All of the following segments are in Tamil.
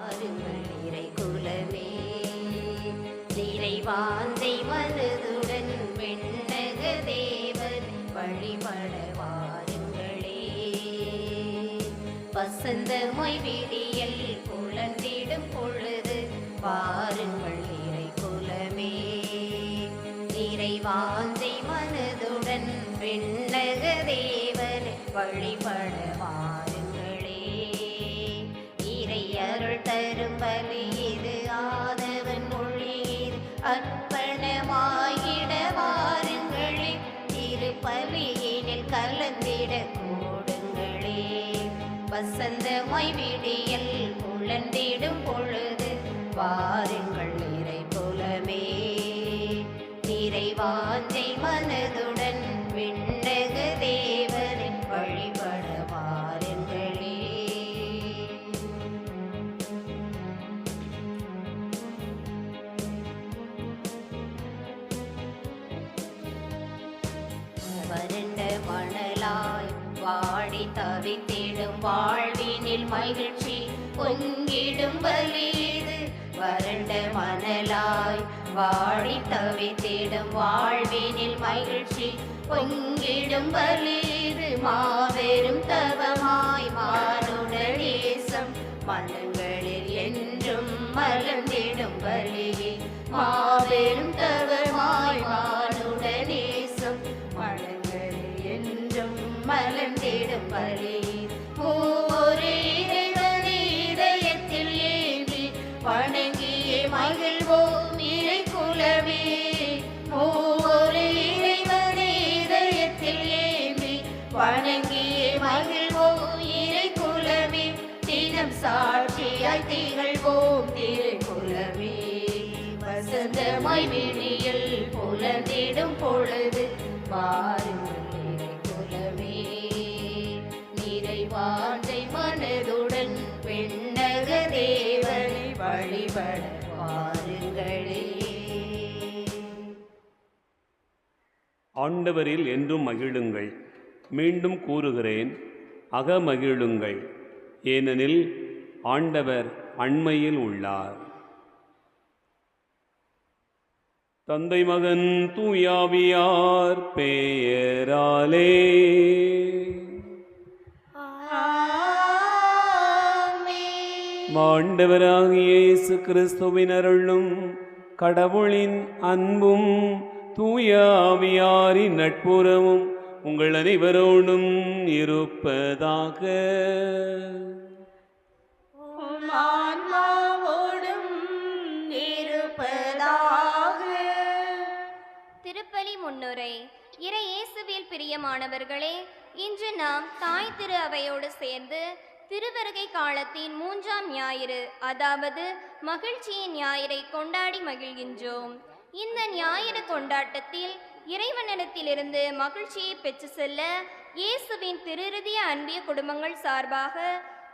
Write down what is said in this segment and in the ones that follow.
அருங்கள் இறை குலமே, நிறைவாந்தை மனதுடன் விண்ணக தேவர் வழிபட வாருங்களே. வசந்தமாய் விடியல் புலர்ந்திடும் பொழுது வாருங்கள் இறை குலமே, நிறைவாந்தை மனதுடன் விண்ணக தேவர் வழிபட வாருங்களே. இறை அருள் தரும் பலி இது, ஆதவன் மொழியில் அர்ப்பணமாகிட வாருங்களே. திருப்பலியினில் கலந்திட கூடுங்களே. வசந்தமாய் விடியல் புலர்ந்திடும் பொழுது வாருங்கள் இறை குலமே, நிறைவாந்தை மனதுடன் விண்ணக தேவரை வழிபட வாருங்களே. வறண்ட மணலாய் வாடி தவித்திடும் வாழ்வினில் மகிழ்ச்சி பொங்கிடும் பலி இது. வறண்ட மணலாய் வாடி தவித்திடும் வாழ்வினில் மகிழ்ச்சி பொங்கிடும் பலி இது. மாபெரும் தவமாய் மானுட நேசம் மனங்களில் என்றும் மலர்ந்திடும் பலி. மாபெரும் தவமாய் மானுட நேசம் மனங்களில் என்றும் மலர்ந்திடும் பலி. ஒவ்வொரு இறைவனை இதயத்தில் ஏந்தி வணங்கியே மகிழ்வோம் இறை குலமே. ஒவ்வொரு இறைவனை இதயத்தில் ஏந்தி வணங்கியே மகிழ்வோம் இறை குலமே. தினம் சாட்சியாய் திகழ்வோம் திருக்குலமே. வசந்தமாய் விடியல் புலர்ந்திடும் பொழுது வாருங்கள் இறை குலமே, நிறைவாந்தை மனதுடன் விண்ணக தேவனை வழிபட வாருங்களே. ஆண்டவரில் என்றும் மகிழுங்கள். மீண்டும் கூறுகிறேன், அகமகிழுங்கள், ஏனெனில் ஆண்டவர் அண்மையில் உள்ளார். தந்தை மகன் தூயாவியார் பெயராலே. ஆண்டவராகிய இயேசு கிறிஸ்துவின் அருளும் கடவுளின் அன்பும் தூயாவியாரின் நட்புறவும் உங்கள் அனைவரோடும் இருப்பதாக. திருப்பலி முன்னுரை. இறை இயேசுவில் பிரியமானவர்களே, இன்று நாம் தாய் திரு அவையோடு சேர்ந்து திருவருகை காலத்தின் 3ஆம் ஞாயிறு, அதாவது மகிழ்ச்சியின் ஞாயிறை கொண்டாடி மகிழ்கின்றோம். இந்த ஞாயிறு கொண்டாட்டத்தில் இறைவனிடத்திலிருந்து மகிழ்ச்சியை பெற்று செல்ல இயேசுவின் திருஇறுதிய அன்பிய குடும்பங்கள் சார்பாக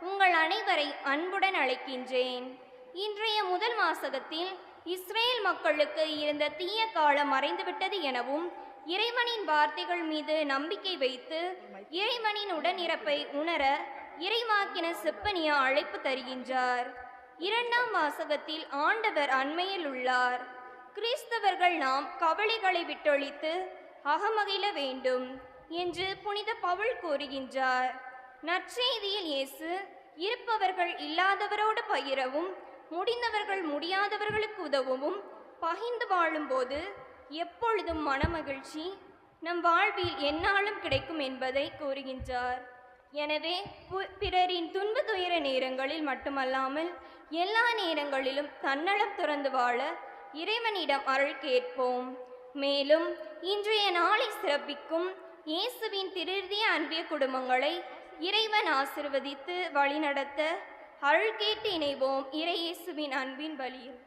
உங்கள் அனைவரை அன்புடன் அழைக்கின்றேன். இன்றைய முதல் வாசகத்தில் இஸ்ரேல் மக்களுக்கு இருந்த தீய காலம் மறைந்துவிட்டது எனவும் இறைவனின் வார்த்தைகள் மீது நம்பிக்கை வைத்து இறைவனின் உடனிருப்பை உணர இறைவாக்கினர் செப்பனியா அழைப்பு தருகின்றார். 2ஆம் வாசகத்தில் ஆண்டவர் அண்மையில் உள்ளார். கிறிஸ்தவர்கள் நாம் கவலைகளை விட்டொழித்து அகமகிழ வேண்டும் என்று புனித பவுல் கூறுகின்றார். நற்செய்தியில் இயேசு இருப்பவர்கள் இல்லாதவரோடு பகிரவும், முடிந்தவர்கள் முடியாதவர்களுக்கு உதவவும், பகிர்ந்து வாழும்போது எப்பொழுதும் மனமகிழ்ச்சி நம் வாழ்வில் எந்நாளும் கிடைக்கும் என்பதை கூறுகின்றார். எனவே பிறரின் துன்ப துயர நேரங்களில் மட்டுமல்லாமல் எல்லா நேரங்களிலும் தன்னலம் துறந்து வாழ இறைவனிடம் அருள் கேட்போம். மேலும் இன்றைய நாளை சிறப்பிக்கும் இயேசுவின் திருஇறுதிய அன்பிய குடும்பங்களை இறைவன் ஆசிர்வதித்து வழிநடத்த அருள் கேட்டு இணைவோம் இறை இயேசுவின் அன்பின் வழியில்.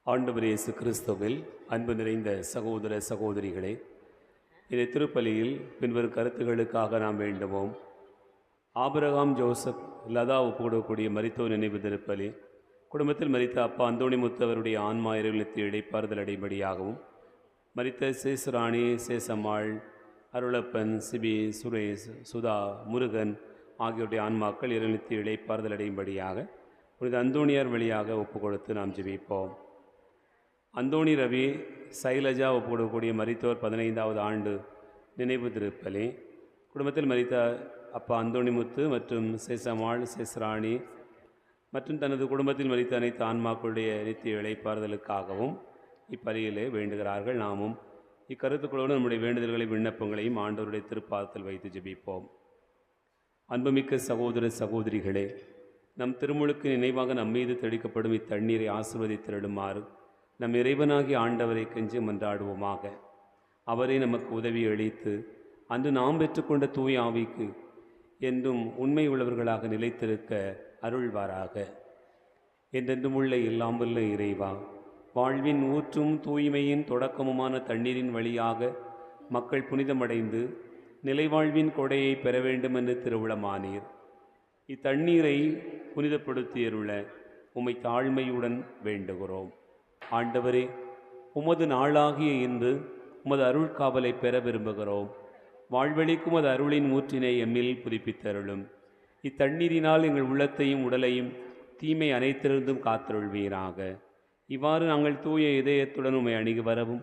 ஆண்டவர் இயேசு கிறிஸ்துவில் அன்பு நிறைந்த சகோதர சகோதரிகளே, இந்த திருப்பலியில் பின்வரும் கருத்துகளுக்காக நாம் வேண்டுவோம். ஆபிரகாம் ஜோசப் லதா ஒப்புக்கூடக்கூடிய மரித்தோர் நினைவு திருப்பலி, குடும்பத்தில் மரித்த அப்பா அந்தோணிமுத்து அவருடைய ஆன்மா இறைவனுக்கு இடைப்பாறுதல் அடைபடியாகவும், மரித்த சேசுராணி, சேசம்மாள், அருளப்பன், சிபி, சுரேஷ், சுதா, முருகன் ஆகியோருடைய ஆன்மாக்கள் இறைநித்திய இளைப்பாறுதல் அடையும்படியாக புனித அந்தோணியார் வழியாக ஒப்பு கொடுத்து நாம் ஜெபிப்போம். அந்தோணி ரவி சைலஜா ஒப்பு கொடுக்கக்கூடிய மரித்தோர் 15வது ஆண்டு நினைவு திருப்பலி. குடும்பத்தில் மரித்த அப்பா அந்தோணிமுத்து மற்றும் சேசமாள் சேஸ்ராணி மற்றும் தனது குடும்பத்தில் மரித்த அனைத்து ஆன்மாக்களுடைய நித்திய இளைப்பாறுதலுக்காகவும் இப்பலியிலே வேண்டுகிறார்கள். நாமும் இக்கருத்துக்களோடு நம்முடைய வேண்டுதல்களை விண்ணப்பங்களையும் ஆண்டவருடைய திருப்பாதத்தில் வைத்து ஜெபிப்போம். அன்புமிக்க சகோதர சகோதரிகளே, நம் திருமுழுக்கு நினைவாக நம்மீது தெளிக்கப்படும் இத்தண்ணீரை ஆசீர்வதித்திருடுமாறு நம் இறைவனாகிய ஆண்டவரை கெஞ்சி மன்றாடுவோமாக. அவரை நமக்கு உதவி அளித்து அன்று நாம் பெற்றுக்கொண்ட தூய ஆவிக்கு என்றும் உண்மை உள்ளவர்களாக நிலைத்திருக்க அருள்வாராக. என்றென்றும் உள்ள எல்லாம் வல்ல இறைவா, வாழ்வின் ஊற்றும் தூய்மையின் தொடக்கமுமான தண்ணீரின் வழியாக மக்கள் புனிதமடைந்து நிலைவாழ்வின் கொடையை பெற வேண்டும் என்று திருவுளமானீர். இத்தண்ணீரை புனிதப்படுத்தியருள உம்மை தாழ்மையுடன் வேண்டுகிறோம். ஆண்டவரே, உமது நாளாகிய இன்று உமது அருள்காவலை பெற விரும்புகிறோம். வாழ்வழிக்கும் உமது அருளின் ஊற்றினை எம்மில் புதுப்பித்தருளும். இத்தண்ணீரினால் எங்கள் உள்ளத்தையும் உடலையும் தீமை அனைத்திலிருந்தும் காத்தருள்வீராக. இவ்வாறு நாங்கள் தூய இதயத்துடன் உம்மை அணுகி வரவும்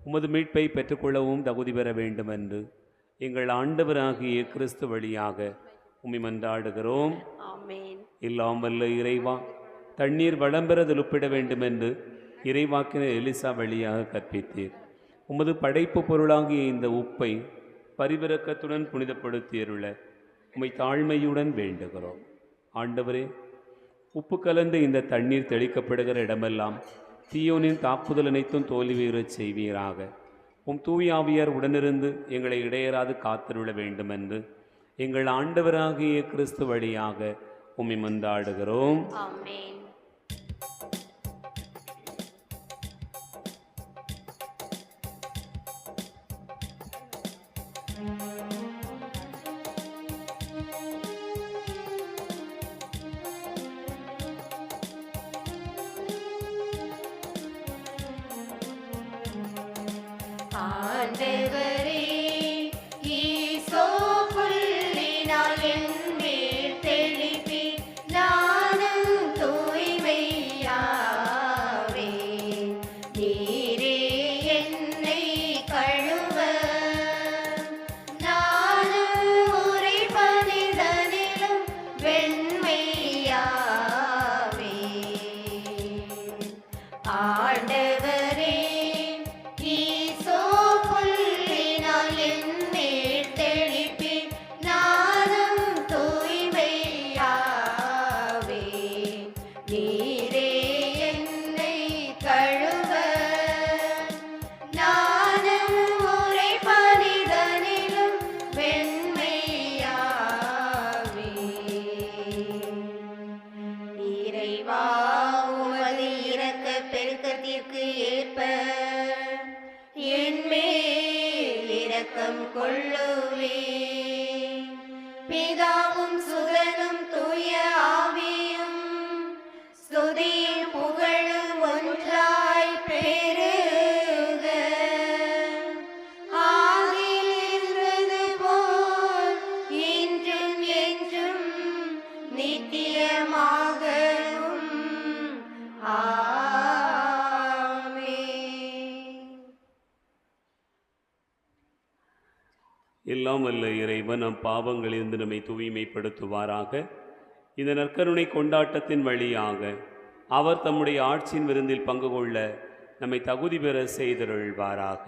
உமது மீட்பை பெற்றுக்கொள்ளவும் தகுதி பெற வேண்டுமென்று எங்கள் ஆண்டவராகிய கிறிஸ்து வழியாக உம்மை மன்றாடுகிறோம். எல்லாம் வல்ல இறைவா, தண்ணீர் வளம்பெறதில் ஒப்பிட வேண்டுமென்று இறைவாக்கினர் எலிசா வழியாக கற்பித்தீர். உமது படைப்பு பொருளாகிய இந்த உப்பை பரிவிரக்கத்துடன் புனிதப்படுத்தியருள உம்மை தாழ்மையுடன் வேண்டுகிறோம். ஆண்டவரே, உப்பு கலந்த இந்த தண்ணீர் தெளிக்கப்படுகிற இடமெல்லாம் தீயோனின் தாக்குதல் அனைத்தும் தோல்வியுறச் செய்வீராக. உம் தூயாவியார் உடனிருந்து எங்களை இடையராது காத்தருள வேண்டுமென்று எங்கள் ஆண்டவராகிய கிறிஸ்து வழியாக உம்மை மன்றாடுகிறோம். ஆண்டவரே, ஈசோ புல்லினால் என் மேல் தெளிப்பீர், நானும் தூய்மையாவே. நீரே என்னை கழுவ, நானும் உறைபனிதனிலும் வெண்மையாவே. ஆண்டவரே, ஈசோ புல்லினால் என் மேல் தெளிப்பீர், நானும் தூய்மையாவே. நீரே என்னை கழுவ, நானும் உறைபனிதனிலும் வெண்மையாவே. இறைவா, உமது இரக்கப் பெருக்கத்திற்கு ஏற்ப என் மேல் இரக்கம் கொள்ளுவே. பிதாவும் சுதனும் தூய ஆவியும் ஸ்துதியும் புகழும் ஒன்றாய் பெருக. ஆதியில் இருந்தது போல் இன்றும் என்றும் நித்தியமாகவும். எல்லாம் வல்ல இறைவன் நம் பாவங்களிலிருந்து நம்மை தூய்மைப்படுத்துவாராக. இந்த நற்கருணை கொண்டாட்டத்தின் வழியாக அவர் தம்முடைய ஆட்சியின் விருந்தில் பங்கு கொள்ள நம்மை தகுதி பெற செய்தருள்வாராக.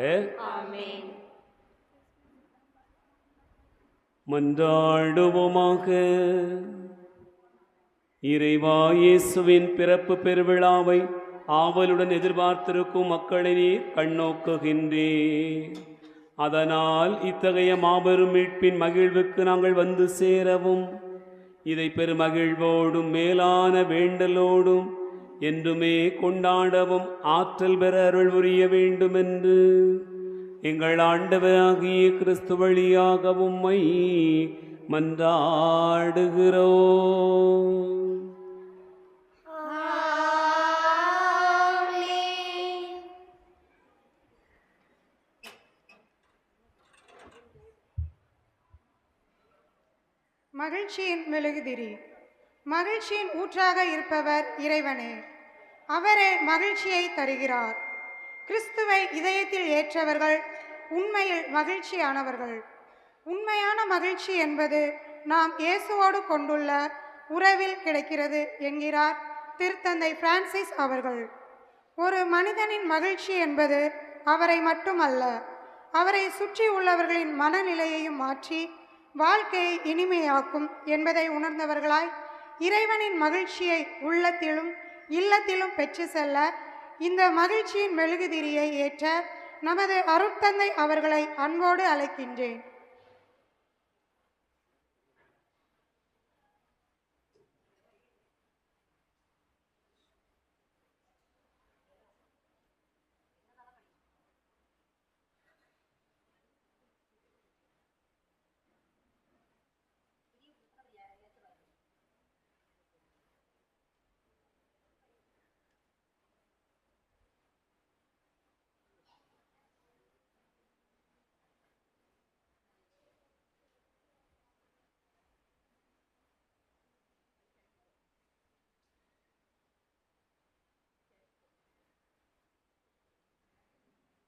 மன்றாடுவோமாக. இறைவா, இயேசுவின் பிறப்பு பெருவிழாவை ஆவலுடன் எதிர்பார்த்திருக்கும் மக்களை நீர் கண்ணோக்குகின்றீர். அதனால் இத்தகைய மாபெரும் மீட்பின் மகிழ்வுக்கு நாங்கள் வந்து சேரவும் இதை பெருமகிழ்வோடும் மேலான வேண்டலோடும் என்றுமே கொண்டாடவும் ஆற்றல் பெற அருள் புரிய வேண்டுமென்று எங்கள் ஆண்டவராகிய கிறிஸ்து வழியாக உம்மை மன்றாடுகிறோம். மகிழ்ச்சியின் மெழுகுதிரி. மகிழ்ச்சியின் ஊற்றாக இருப்பவர் இறைவனே. அவரே மகிழ்ச்சியை தருகிறார். கிறிஸ்துவை இதயத்தில் ஏற்றவர்கள் உண்மையில் மகிழ்ச்சியானவர்கள். உண்மையான மகிழ்ச்சி என்பது நாம் இயேசுவோடு கொண்டுள்ள உறவில் கிடைக்கிறது என்கிறார் திருத்தந்தை பிரான்சிஸ் அவர்கள். ஒரு மனிதனின் மகிழ்ச்சி என்பது அவரை மட்டுமல்ல, அவரை சுற்றி உள்ளவர்களின் மனநிலையையும் மாற்றி வாழ்க்கையை இனிமையாக்கும் என்பதை உணர்ந்தவர்களாய் இறைவனின் மகிழ்ச்சியை உள்ளத்திலும் இல்லத்திலும் பெற்று செல்ல இந்த மகிழ்ச்சியின் மெழுகுதிரியை ஏற்ற நமது அருட்தந்தை அவர்களை அன்போடு அழைக்கின்றேன்.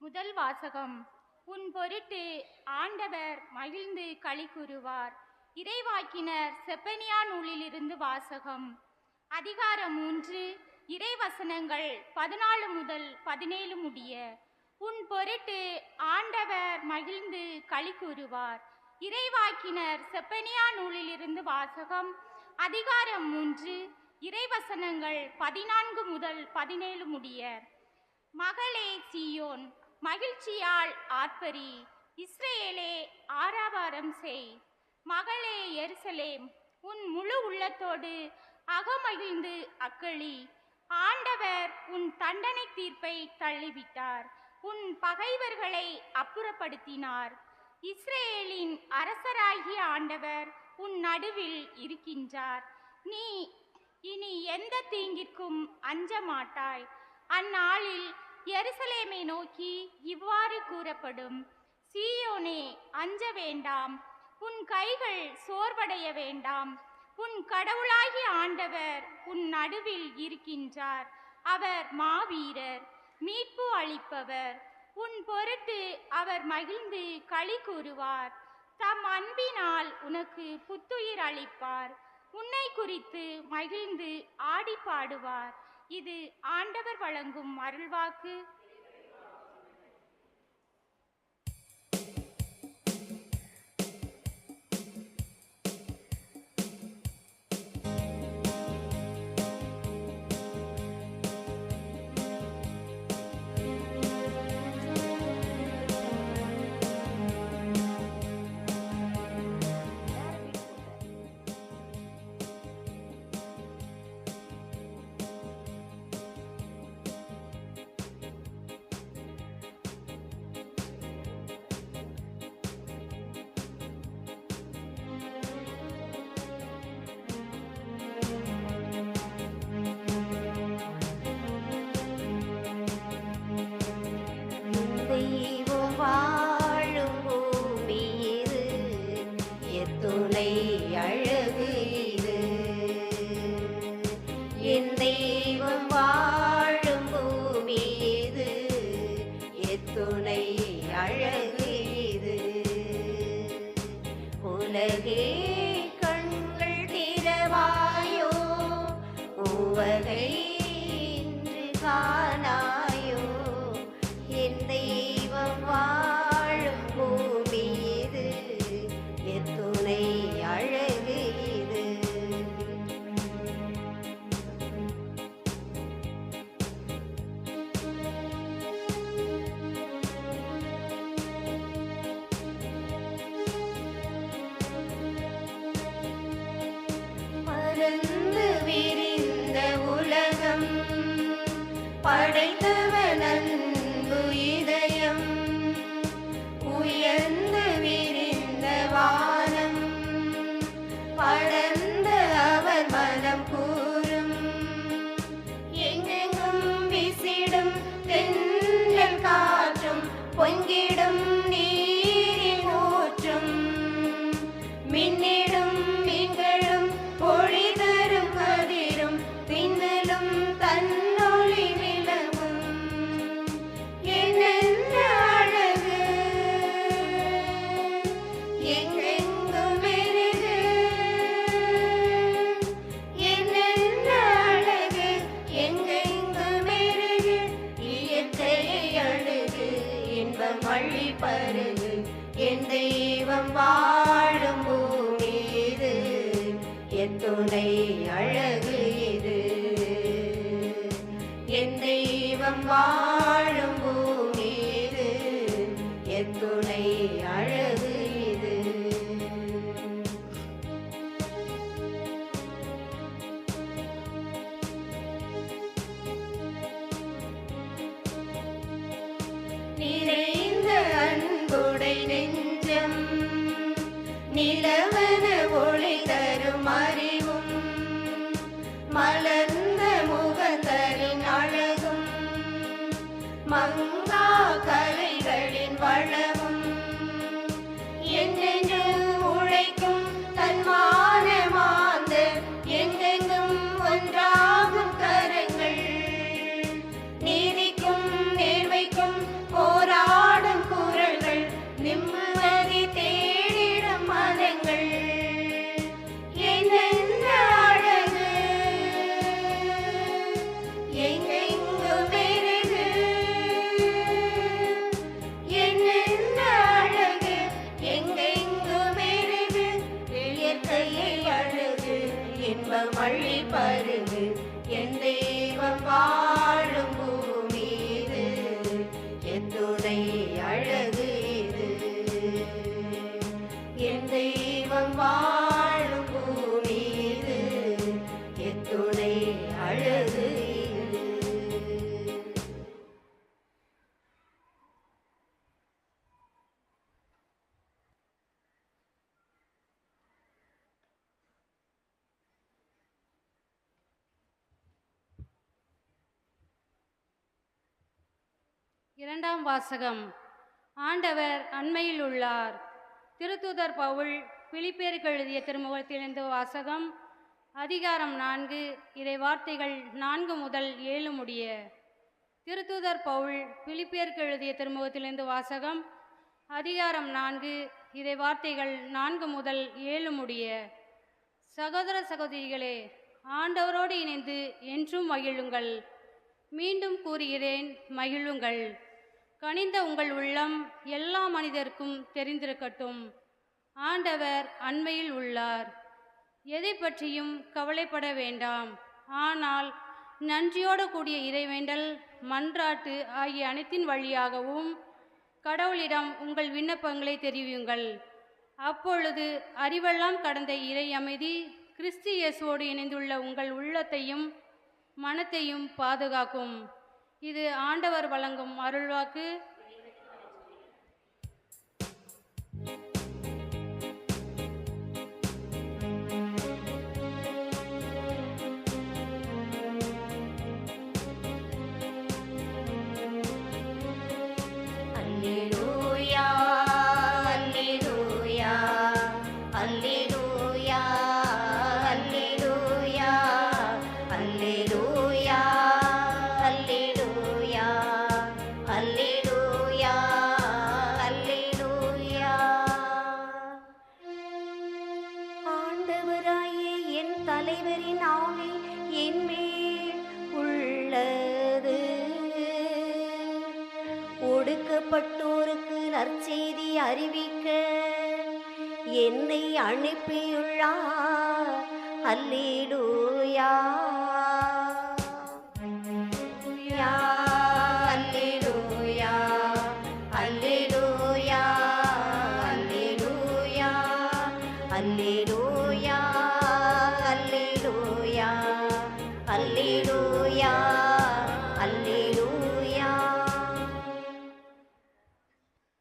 முதல் வாசகம். உன் பொருட்டு ஆண்டவர் மகிழ்ந்து களி கூறுவார். இறைவாக்கினர் செப்பனியா நூலிலிருந்து வாசகம். அதிகாரம் 3, இறைவசனங்கள் 14 முதல் 17 முடிய. உன் பொருட்டு ஆண்டவர் மகிழ்ந்து களி கூறுவார். இறைவாக்கினர் செப்பனியா நூலிலிருந்து வாசகம். அதிகாரம் 3, இறைவசனங்கள் 14 முதல் 17 முடிய. மகளே சீயோன், மகிழ்ச்சியால் ஆர்ப்பரி. இஸ்ரேலே, ஆரவாரம் செய். மகளே எருசலேம், உன் முழு உள்ளத்தோடு அகமகிழ்ந்து அக்களி. ஆண்டவர் உன் தண்டனை தீர்ப்பை தள்ளிவிட்டார், உன் பகைவர்களை அப்புறப்படுத்தினார். இஸ்ரேலின் அரசராகிய ஆண்டவர் உன் நடுவில் இருக்கின்றார். நீ இனி எந்த தீங்கிற்கும் அஞ்ச மாட்டாய். அந்நாளில் எருசலேமை நோக்கி இவ்வாறு கூறப்படும்: சீயோனே, அஞ்ச வேண்டாம், உன் கைகள் சோர்வடைய வேண்டாம். உன் கடவுளாகிய ஆண்டவர் உன் நடுவில் இருக்கின்றார். அவர் மாவீரர், மீட்பு அளிப்பவர். உன் பொருட்டு அவர் மகிழ்ந்து களி கூறுவார். தம் அன்பினால் உனக்கு புத்துயிர் அளிப்பார். உன்னை குறித்து மகிழ்ந்து ஆடி பாடுவார். இது ஆண்டவர் வழங்கும் அருள்வாக்கு. தெய்வம் வாழும் பூமி இது, எத்துணை அழகு இது. என் தெய்வம் வாழும் பூமி இது, எத்துணை அழகு இது. உலகே கண்கள் திறவாயோ, உவகை இன்று காணாயோ. என் தெய்வம் வாழும் பூமி இது, எத்துணை அழகு இது. பரந்து விரிந்த உலகம் தரும் அறிவும் மலர்ந்த முகந்தரின் அழகும் மங்கா கலைகளின் வளமும் என்றென்று உழைக்கும் தன்மான மாந்தர் எங்கெங்கும் ஒன்றாகும் கரங்கள் நீதிக்கும் நேர்மைக்கும் போராடும் குரல்கள் நிம்மதி தேடிடும் மனங்கள் என்னென்ன அழகு எங்கெங்கும் மெருகு என்னென்ன அழகு எங்கெங்கும் மெருகு இயற்கையை அழகு இன்பம் அள்ளி பருகு என் தெய்வம் வாழும் பூமி இது எத்துணை அழகு இது என் தெய்வம் வாழும் பூமி இது எத்துணை அழகு இது. இரண்டாம் வாசகம். ஆண்டவர் அண்மையில் உள்ளார். திருத்தூதர் பவுல் பிலிப்பியருக்கு எழுதிய திருமுகத்திலிருந்து வாசகம். அதிகாரம் 4 இறை வார்த்தைகள் 4 முதல் 7 முடிய. திருத்தூதர் பவுல் பிலிப்பியருக்கு எழுதிய திருமுகத்திலிருந்து வாசகம். அதிகாரம் 4 இறை வார்த்தைகள் 4 முதல் 7 முடிய. சகோதர சகோதரிகளே, ஆண்டவரோடு இணைந்து என்றும் மகிழுங்கள். மீண்டும் கூறுகிறேன், மகிழுங்கள். கனிந்த உங்கள் உள்ளம் எல்லா மனிதருக்கும் தெரிந்திருக்கட்டும். ஆண்டவர் அண்மையில் உள்ளார். எதை பற்றியும் கவலைப்பட வேண்டாம். ஆனால் நன்றியோடு கூடிய இறைவேண்டல், மன்றாட்டு ஆகிய அனைத்தின் வழியாகவும் கடவுளிடம் உங்கள் விண்ணப்பங்களை தெரிவியுங்கள். அப்பொழுது அறிவெல்லாம் கடந்த இறை அமைதி கிறிஸ்து இயேசுவோடு இணைந்துள்ள உங்கள் உள்ளத்தையும் மனத்தையும் பாதுகாக்கும். இது ஆண்டவர் வழங்கும் அருள்வாக்கு. அல்லேலூயா அல்லேலூயா அல்லேலூயா அல்லேலூயா அல்லேலூயா அல்லேலூயா அல்லேலூயா அல்லேலூயா. ஆண்டவராயே, என் தலைவரின் ஆவி என் மேல் உள்ளது. ஒடுக்கப்பட்டோருக்கு நற்செய்தி அறிவிக்க என்னை அனுப்பியுள்ளார். அல்லேலூயா அல்லேலூயா அல்லேலூயா அல்லேலூயா அல்லேலூயா அல்லேலூயா அல்லேலூயா அல்லேலூயா அல்லேலூயா.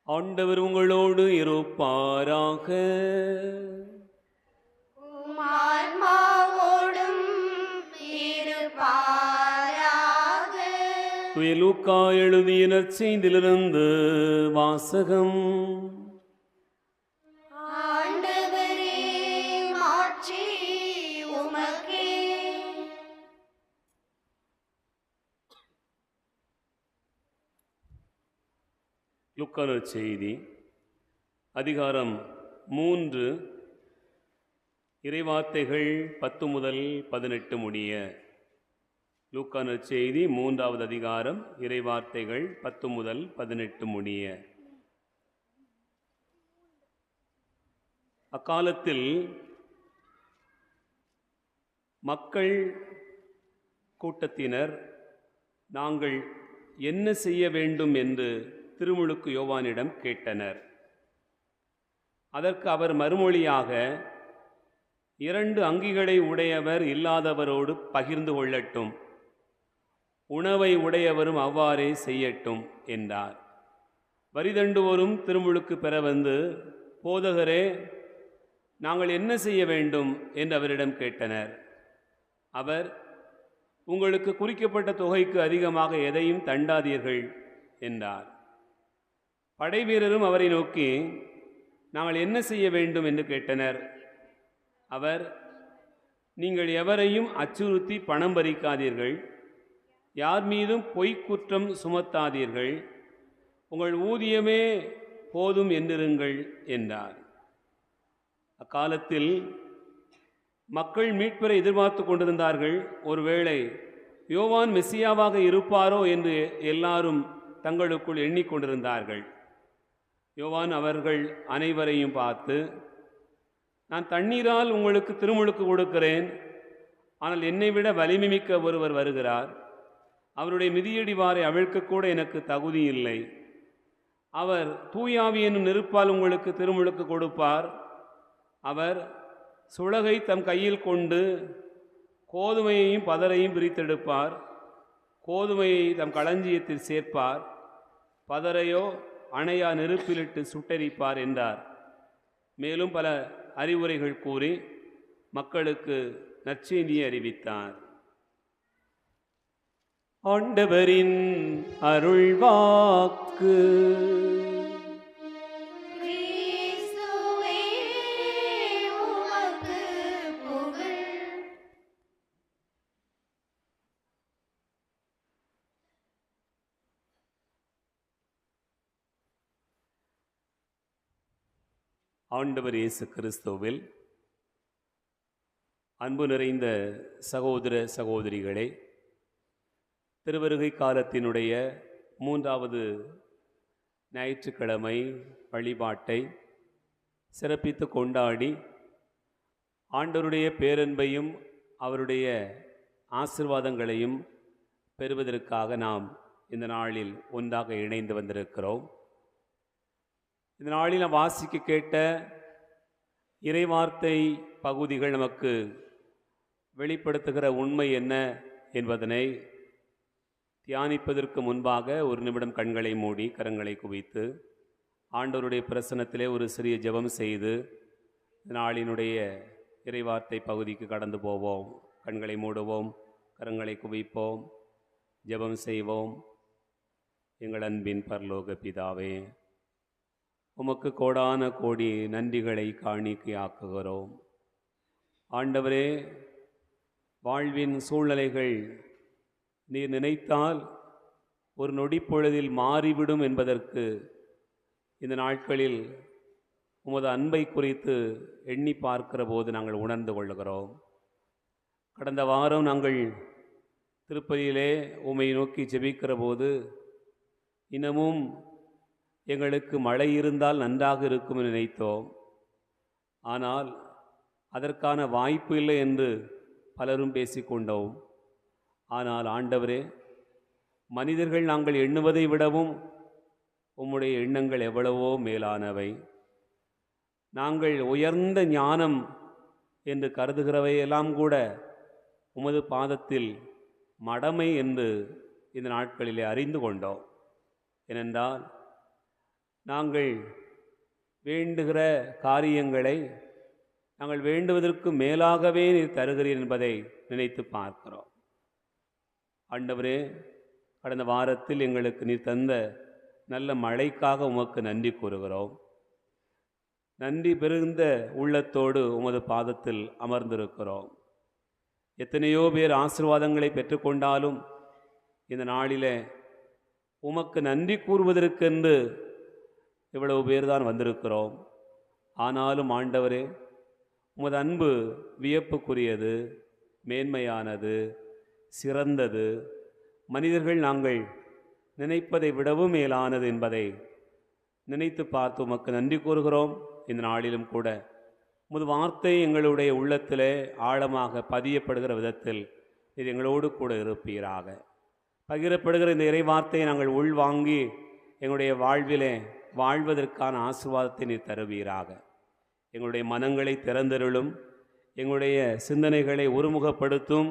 ஆண்டவர் உங்களோடு இருப்பாராக. உம் ஆன்மாவோடும் இருப்பாராக. தூய லூக்கா எழுதிய நற்செய்தியிலிருந்து வாசகம். ஆண்டவரே, மாட்சி உமக்கே. லூக்கா நற்செய்தி அதிகாரம் 3 இறைவார்த்தைகள் 10 முதல் 18 முடிய. லூக்கா நற்செய்தி 3வது அதிகாரம் இறைவார்த்தைகள் 10 முதல் 18 முடிய. அக்காலத்தில் மக்கள் கூட்டத்தினர் நாங்கள் என்ன செய்ய வேண்டும் என்று திருமுழுக்கு யோவானிடம் கேட்டனர். அதற்கு அவர் மறுமொழியாக, 2 அங்கிகளை உடையவர் இல்லாதவரோடு பகிர்ந்து கொள்ளட்டும், உணவை உடையவரும் அவ்வாறே செய்யட்டும் என்றார். வரிதண்டுவோரும் திருமுழுக்கு பெற வந்து, போதகரே, நாங்கள் என்ன செய்ய வேண்டும் என்று அவரிடம் கேட்டனர். அவர், உங்களுக்கு குறிக்கப்பட்ட தொகைக்கு அதிகமாக எதையும் தண்டாதீர்கள் என்றார். படை வீரரும் அவரை நோக்கி, நாங்கள் என்ன செய்ய வேண்டும் என்று கேட்டனர். அவர், நீங்கள் எவரையும் அச்சுறுத்தி பணம் பறிக்காதீர்கள், யார் மீதும் பொய்க்குற்றம் சுமத்தாதீர்கள், உங்கள் ஊதியமே போதும் என்றிருங்கள் என்றார். அக்காலத்தில் மக்கள் மீட்பரை எதிர்பார்த்து கொண்டிருந்தார்கள். ஒருவேளை யோவான் மெசியாவாக இருப்பாரோ என்று எல்லாரும் தங்களுக்குள் எண்ணிக்கொண்டிருந்தார்கள். யோவான் அவர்கள் அனைவரையும் பார்த்து, நான் தண்ணீரால் உங்களுக்கு திருமுழுக்கு கொடுக்கிறேன், ஆனால் என்னை விட வலிமை மிக்க ஒருவர் வருகிறார், அவருடைய மிதியடிவாரை அவிழ்க்கக்கூட எனக்கு தகுதி இல்லை. அவர் தூயாவி என்னும் நெருப்பால் உங்களுக்கு திருமுழுக்கு கொடுப்பார். அவர் சுளகை தம் கையில் கொண்டு கோதுமையையும் பதரையும் பிரித்தெடுப்பார். கோதுமையை தம் களஞ்சியத்தில் சேர்ப்பார், பதரையோ அணையா நெருப்பிலிட்டு சுட்டெரிப்பார் என்றார். மேலும் பல அறிவுரைகள் கூறி மக்களுக்கு நற்செய்தியை அறிவித்தார். ஆண்டவரின் அருள்வாக்கு. கிறிஸ்துவே உமக்கு புகழ். ஆண்டவர் இயேசு கிறிஸ்துவில் அன்பு நிறைந்த சகோதர சகோதரிகளே, திருவருகை காலத்தினுடைய 3வது ஞாயிற்றுக்கிழமை வழிபாட்டை சிறப்பித்து கொண்டாடி ஆண்டவருடைய பேரன்பையும் அவருடைய ஆசீர்வாதங்களையும் பெறுவதற்காக நாம் இந்த நாளில் ஒன்றாக இணைந்து வந்திருக்கிறோம். இந்த நாளில் நாம் வாசிக்க கேட்ட இறைவார்த்தை பகுதிகள் நமக்கு வெளிப்படுத்துகிற உண்மை என்ன என்பதனை தியானிப்பதற்கு முன்பாக ஒரு நிமிடம் கண்களை மூடி கரங்களை குவித்து ஆண்டவருடைய பிரசன்னத்திலே ஒரு சிறிய ஜெபம் செய்து நாளினுடைய இறைவார்த்தை பகுதிக்கு கடந்து போவோம். கண்களை மூடுவோம், கரங்களை குவிப்போம், ஜெபம் செய்வோம். எங்கள் அன்பின் பரலோக பிதாவே, உமக்கு கோடான கோடி நன்றிகளை காணிக்கையாக்குகிறோம். ஆண்டவரே, வாழ்வின் சூழ்நிலைகள் நீர் நினைத்தால் ஒரு நொடிப்பொழுதில் மாறிவிடும் என்பதற்கு இந்த நாட்களில் உமது அன்பை குறித்து எண்ணி பார்க்கிற போது நாங்கள் உணர்ந்து கொள்கிறோம். கடந்த வாரம் நாங்கள் திருப்பதியிலே உம்மை நோக்கி ஜெபிக்கிற போது இன்னமும் எங்களுக்கு மழை இருந்தால் நன்றாக இருக்கும் என்று நினைத்தோம். ஆனால் அதற்கான வாய்ப்பு இல்லை என்று பலரும் பேசிக்கொண்டோம். ஆனால் ஆண்டவரே, மனிதர்கள் நாங்கள் எண்ணுவதை விடவும் உம்முடைய எண்ணங்கள் எவ்வளவோ மேலானவை. நாங்கள் உயர்ந்த ஞானம் என்று கருதுகிறவையெல்லாம் கூட உமது பாதத்தில் மடமை என்று இந்த நாட்களிலே அறிந்து கொண்டோம். ஏனென்றால் நாங்கள் வேண்டுகிற காரியங்களை நாங்கள் வேண்டுவதற்கு மேலாகவே நீர் தருகிறீர் என்பதை நினைத்து பார்க்கிறோம். ஆண்டவரே, கடந்த வாரத்தில் எங்களுக்கு நீர் தந்த நல்ல மழைக்காக உமக்கு நன்றி கூறுகிறோம். நன்றி பெருந்த உள்ளத்தோடு உமது பாதத்தில் அமர்ந்திருக்கிறோம். எத்தனையோ பேர் ஆசீர்வாதங்களை பெற்றுக்கொண்டாலும் இந்த நாளிலே உமக்கு நன்றி கூறுவதற்கென்று இவ்வளவு பேர் தான் வந்திருக்கிறோம். ஆனாலும் ஆண்டவரே, உமது அன்பு வியப்புக்குரியது, மேன்மையானது, சிறந்தது, மனிதர்கள் நாங்கள் நினைப்பதை விடவும் மேலானது என்பதை நினைத்து பார்த்து உமக்கு நன்றி கூறுகிறோம். இந்த நாளிலும் கூட உமது வார்த்தை எங்களுடைய உள்ளத்திலே ஆழமாக பதியப்படுகிற விதத்தில் இது எங்களோடு கூட இருப்பீராக. பகிரப்படுகிற இந்த இறை வார்த்தையை நாங்கள் உள்வாங்கி எங்களுடைய வாழ்விலே வாழ்வதற்கான ஆசீர்வாதத்தை நீர் தருவீராக. எங்களுடைய மனங்களை திறந்தருளும், எங்களுடைய சிந்தனைகளை ஒருமுகப்படுத்தும்.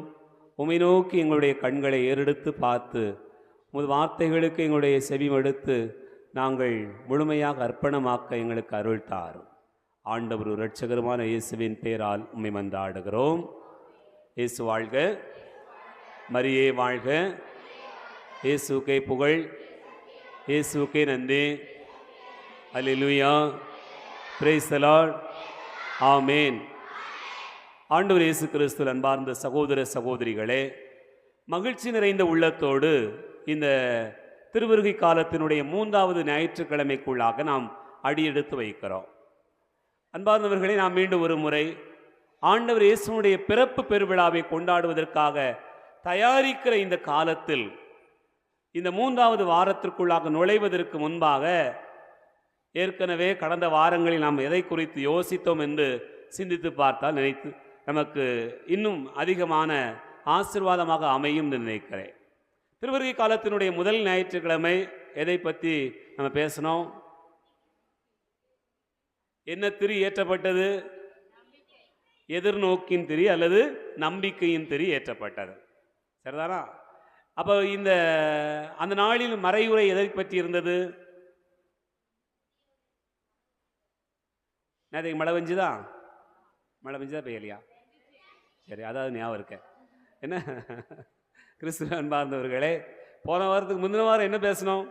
உம்மை நோக்கி எங்களுடைய கண்களை ஏறெடுத்து பார்த்து உமது வார்த்தைகளுக்கு எங்களுடைய செவிமடுத்து நாங்கள் முழுமையாக அர்ப்பணமாக்க எங்களுக்கு அருள் தாரும். ஆண்டவர் இரட்சகருமான இயேசுவின் பெயரால் உம்மை மன்றாடுகிறோம். இயேசு வாழ்க, மரியே வாழ்க, இயேசுக்கே புகழ், இயேசுக்கே நன்றி. அல்லேலூயா, பிரைஸ் தி லார்ட், ஆமென். ஆண்டவர் இயேசு கிறிஸ்து அன்பார்ந்த சகோதர சகோதரிகளே, மகிழ்ச்சி நிறைந்த உள்ளத்தோடு இந்த திருவருகை காலத்தினுடைய 3வது ஞாயிற்றுக்கிழமைக்குள்ளாக நாம் அடியெடுத்து வைக்கிறோம். அன்பார்ந்தவர்களே, நாம் மீண்டும் ஒரு முறை ஆண்டவர் இயேசுனுடைய பிறப்பு பெருவிழாவை கொண்டாடுவதற்காக தயாரிக்கிற இந்த காலத்தில் இந்த 3வது வாரத்திற்குள்ளாக நுழைவதற்கு முன்பாக ஏற்கனவே கடந்த வாரங்களில் நாம் எதை குறித்து யோசித்தோம் என்று சிந்தித்து பார்த்தால் நமக்கு இன்னும் அதிகமான ஆசீர்வாதமாக அமையும் என்று நினைக்கிறேன். திருவருகை காலத்தினுடைய முதல் ஞாயிற்றுக்கிழமை எதை பற்றி நம்ம பேசணும்? என்ன திரி ஏற்றப்பட்டது? எதிர்நோக்கின் திரி அல்லது நம்பிக்கையின் திரி ஏற்றப்பட்டது. சரிதானா? அப்போ அந்த நாளில் மறையுரை எதை பற்றி இருந்தது? நேற்றைக்கு மழை பெஞ்சுதா பெய்யலையா? சரி, அதாவது ஞாபகம் இருக்க என்ன கிறிஸ்துவ அன்பார்ந்தவர்களே, போன வாரத்துக்கு முந்தின வாரம் என்ன பேசணும்?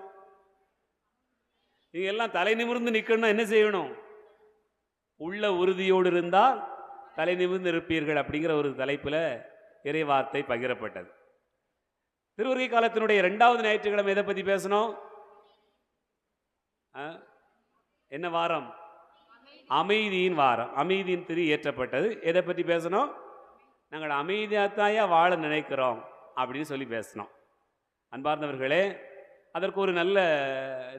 நீங்க எல்லாம் தலை நிமிர்ந்து நிற்கணும்னா என்ன செய்யணும்? உள்ள உறுதியோடு இருந்தால் தலை நிமிர்ந்து இருப்பீர்கள் அப்படிங்கிற ஒரு தலைப்பில் இறை வார்த்தை பகிரப்பட்டது. திருவருகை காலத்தினுடைய 2வது ஞாயிற்றுக்கிழமை எதை பற்றி பேசணும்? என்ன வாரம்? அமைதியின் வாரம். அமைதியின் திரி ஏற்றப்பட்டது. எதை பற்றி பேசணும்? நாங்கள் அமைதியாத்தாயா வாழ நினைக்கிறோம் அப்படின்னு சொல்லி பேசணும். அன்பார்ந்தவர்களே, அதற்கு ஒரு நல்ல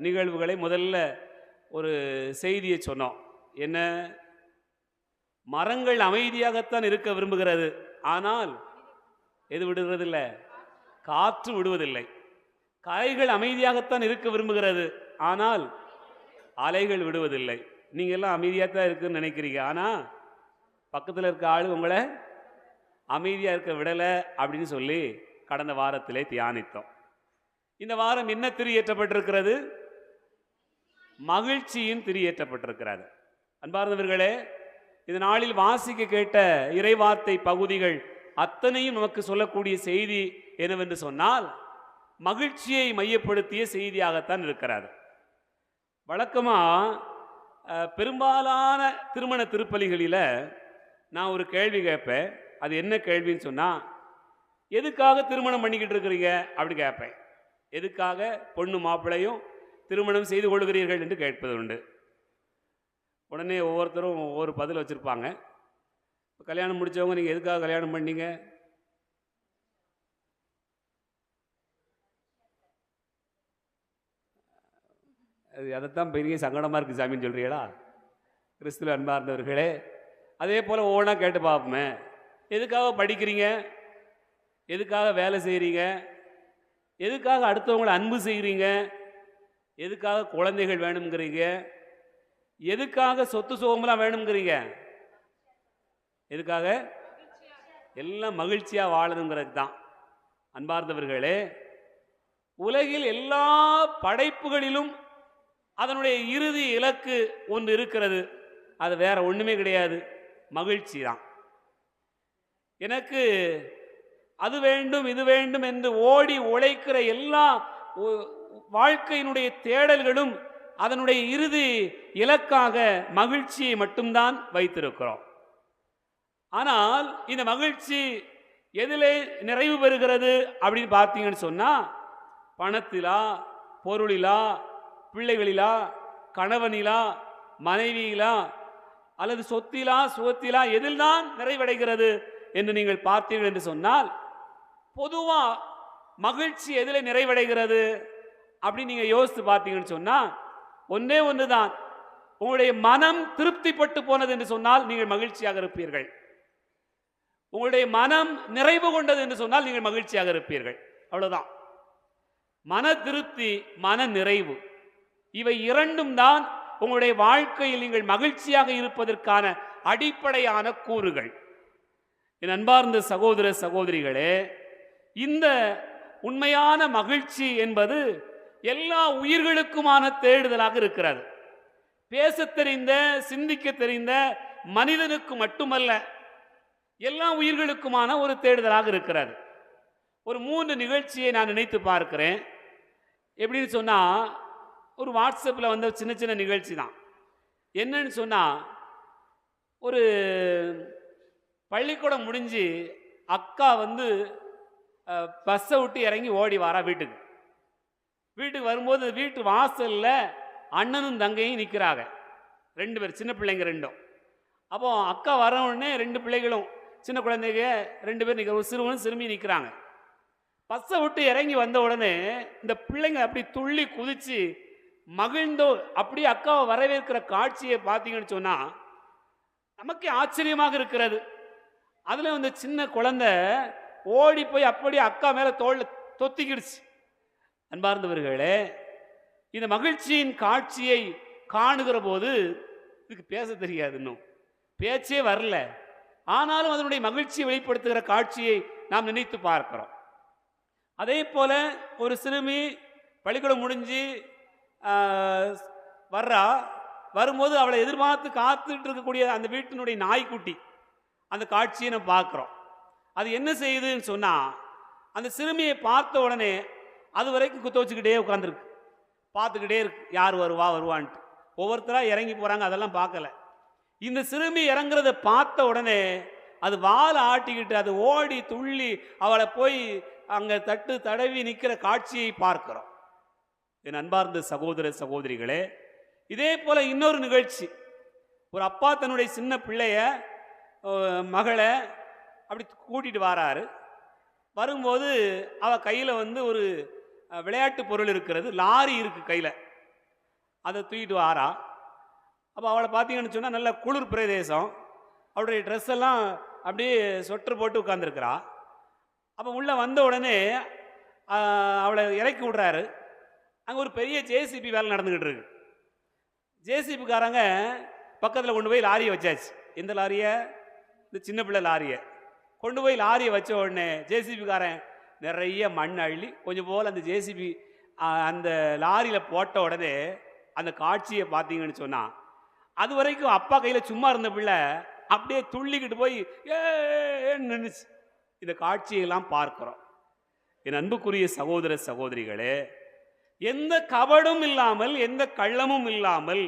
நிகழ்வுகளை முதல்ல ஒரு செய்தியை சொன்னோம். என்ன? மரங்கள் அமைதியாகத்தான் இருக்க விரும்புகிறது, ஆனால் எது விடுவதில்லை? காற்று விடுவதில்லை. கரைகள் அமைதியாகத்தான் இருக்க விரும்புகிறது, ஆனால் அலைகள் விடுவதில்லை. நீங்கள் எல்லாம் அமைதியாகத்தான் இருக்குன்னு நினைக்கிறீங்க, ஆனால் பக்கத்தில் இருக்க ஆள் உங்களை அமைதியாக இருக்க விடலை அப்படின்னு சொல்லி கடந்த வாரத்திலே தியானித்தோம். இந்த வாரம் என்ன திரி ஏற்றப்பட்டிருக்கிறது? மகிழ்ச்சியின் திரி ஏற்றப்பட்டிருக்கிறது. அன்பார்ந்தவர்களே, இந்த நாளில் வாசிக்க கேட்ட இறைவார்த்தை பகுதிகள் அத்தனையும் நமக்கு சொல்லக்கூடிய செய்தி என்னவென்று சொன்னால், மகிழ்ச்சியை மையப்படுத்திய செய்தியாகத்தான் இருக்கிறது. வழக்கமாக பெரும்பாலான திருமண திருப்பலிகளில் நான் ஒரு கேள்வி கேட்பேன். அது என்ன கேள்வின்னு சொன்னால், எதுக்காக திருமணம் பண்ணிக்கிட்டு இருக்கிறீங்க அப்படி கேட்பேன். எதுக்காக பொண்ணு மாப்பிள்ளையும் திருமணம் செய்து கொள்கிறீர்கள் என்று கேட்பது உண்டு. உடனே ஒவ்வொருத்தரும் ஒவ்வொரு பதில் வச்சுருப்பாங்க. கல்யாணம் முடித்தவங்க நீங்கள் எதுக்காக கல்யாணம் பண்ணீங்க? அதைத்தான் பெரிய சங்கடமாக இருக்குது சாமின்னு சொல்கிறீங்களா? கிறிஸ்துவ அன்பார்ந்தவர்களே, அதே போல் ஒவ்வொன்றா கேட்டு பார்ப்போமே. எதுக்காக படிக்கிறீங்க? எதுக்காக வேலை செய்கிறீங்க? எதுக்காக அடுத்தவங்களை அன்பு செய்கிறீங்க? எதுக்காக குழந்தைகள் வேணுங்கிறீங்க? எதுக்காக சொத்து சுகமெல்லாம் வேணுங்கிறீங்க? எதுக்காக? எல்லாம் மகிழ்ச்சியாக வாழணுங்கிறது தான். அன்பார்ந்தவர்களே, உலகில் எல்லா படைப்புகளிலும் அதனுடைய இறுதி இலக்கு ஒன்று இருக்கிறது. அது வேற ஒன்றுமே கிடையாது, மகிழ்ச்சி தான். எனக்கு அது வேண்டும் இது வேண்டும் என்று ஓடி உழைக்கிற எல்லா வாழ்க்கையினுடைய தேடல்களும் அதனுடைய இறுதி இலக்காக மகிழ்ச்சியை மட்டும்தான் வைத்திருக்கிறோம். ஆனால் இந்த மகிழ்ச்சி எதிலே நிறைவு பெறுகிறது அப்படின்னு பார்த்தீங்கன்னு சொன்னால், பணத்திலா, பொருளிலா, பிள்ளைகளிலா, கணவனிலா, மனைவியிலா, அல்லது சொத்திலா, சுகத்திலா, எதில் தான் நிறைவடைகிறது என்று நீங்கள் பார்த்தீர்கள் என்று சொன்னால், பொதுவாக மகிழ்ச்சி எதில் நிறைவடைகிறது அப்படின்னு நீங்கள் யோசித்து பார்த்தீங்கன்னு சொன்னால், ஒன்றே ஒன்று தான். உங்களுடைய மனம் திருப்திப்பட்டு போனது என்று சொன்னால் நீங்கள் மகிழ்ச்சியாக இருப்பீர்கள். உங்களுடைய மனம் நிறைவு கொண்டது என்று சொன்னால் நீங்கள் மகிழ்ச்சியாக இருப்பீர்கள். அவ்வளவுதான். மன திருப்தி, மன நிறைவு, இவை இரண்டும் தான் உங்களுடைய வாழ்க்கையில் நீங்கள் மகிழ்ச்சியாக இருப்பதற்கான அடிப்படையான கூறுகள். என் அன்பார்ந்த சகோதர சகோதரிகளே, இந்த உண்மையான மகிழ்ச்சி என்பது எல்லா உயிர்களுக்குமான தேடுதலாக இருக்கிறது. பேசத் தெரிந்த, சிந்திக்க தெரிந்த மனிதனுக்கு மட்டுமல்ல, எல்லா உயிர்களுக்குமான ஒரு தேடுதலாக இருக்கிறது. ஒரு 3 நிகழ்ச்சியை நான் நினைத்து பார்க்கிறேன். எப்படின்னு சொன்னா, ஒரு வாட்ஸ்அப்பில் வந்த சின்ன சின்ன நிகழ்ச்சி தான். என்னன்னு சொன்னா, ஒரு பள்ளிக்கூடம் முடிஞ்சு அக்கா வந்து பஸ்ஸை விட்டு இறங்கி ஓடி வாரா வீட்டுக்கு வரும்போது வீட்டு வாசல்ல அண்ணனும் தங்கையும் நிற்கிறாங்க. 2 பேர், சின்ன பிள்ளைங்க 2ம். அப்போ அக்கா வர உடனே 2 பிள்ளைகளும், சின்ன குழந்தைங்க 2 பேர் நிற்கிற, ஒரு சிறுவனும் சிறுமி நிற்கிறாங்க. பஸ்ஸை விட்டு இறங்கி வந்த உடனே இந்த பிள்ளைங்க அப்படி துள்ளி குதிச்சு மகிழ்ந்தோ அப்படியே அக்காவை வரவேற்கிற காட்சியை பார்த்தீங்கன்னு சொன்னா நமக்கே ஆச்சரியமாக இருக்கிறது. அதுல வந்து சின்ன குழந்தை ஓடி போய் அப்படியே அக்கா மேல தோல்ல தொத்திக்கிடுச்சு. அன்பார்ந்தவர்களே, இந்த மகிழ்ச்சியின் காட்சியை காணுகிற போது இதுக்கு பேச தெரியாது, இன்னும் பேச்சே வரல. ஆனாலும் அதனுடைய மகிழ்ச்சியை வெளிப்படுத்துகிற காட்சியை நாம் நினைத்து பார்க்கிறோம். அதே போல ஒரு சிறுமி பள்ளிக்கூடம் முடிஞ்சு வரும்போது அவளை எதிர்பார்த்து காத்துட்டு இருக்கக்கூடிய அந்த வீட்டினுடைய நாய்க்குட்டி, அந்த காட்சியை நம்ம பார்க்குறோம். அது என்ன செய்யுதுன்னு சொன்னா, அந்த சிறுமியை பார்த்த உடனே அது வரைக்கும் குத்த வச்சுக்கிட்டே உட்காந்துருக்கு, பார்த்துக்கிட்டே இருக்கு யார் வருவான்ட்டு. ஒவ்வொருத்தராக இறங்கி போறாங்க, அதெல்லாம் பார்க்கல. இந்த சிறுமி இறங்குறத பார்த்த உடனே அது வாழை ஆட்டிக்கிட்டு அது ஓடி துள்ளி அவளை போய் அங்கே தட்டு தடவி நிற்கிற காட்சியை பார்க்கிறோம். என் அன்பார்ந்த சகோதர சகோதரிகளே, இதே போல இன்னொரு நிகழ்ச்சி. ஒரு அப்பா தன்னுடைய சின்ன பிள்ளைய மகளை அப்படி கூட்டிட்டு வராரு. வரும்போது அவ கையில் வந்து ஒரு விளையாட்டு பொருள் இருக்கிறது, லாரி இருக்கு கையில், அதை தூக்கிட்டு வாரா. அப்போ அவளை பார்த்தீங்கன்னு சொன்னால் நல்ல குளிர் பிரதேசம், அவளுடைய ட்ரெஸ் எல்லாம் அப்படியே சொட்டர் போட்டு உட்காந்துருக்கிறா. அப்போ உள்ளே வந்த உடனே அவளை இறக்கி விடுறாரு. அங்கே ஒரு பெரிய ஜேசிபி வேலை நடந்துக்கிட்டு இருக்கு. ஜேசிபிக்காரங்க பக்கத்தில் கொண்டு போய் லாரியை வச்சாச்சு. எந்த லாரியை? இந்த சின்ன பிள்ளை லாரியை கொண்டு போய் லாரியை வச்ச உடனே ஜேசிபிக்காரன் நிறைய மண் அள்ளி கொஞ்சம் போல் அந்த ஜேசிபி அந்த லாரியில் போட்ட உடனே அந்த காட்சியை பார்த்தீங்கன்னு சொன்னால், அது வரைக்கும் அப்பா கையில் சும்மா இருந்த பிள்ளை அப்படியே துள்ளிக்கிட்டு போய் ஏன்னு நின்றுச்சு. இந்த காட்சியெல்லாம் பார்க்கிறோம். என் அன்புக்குரிய சகோதர சகோதரிகளே, எந்த கபடும் இல்லாமல், எந்த கள்ளமும் இல்லாமல்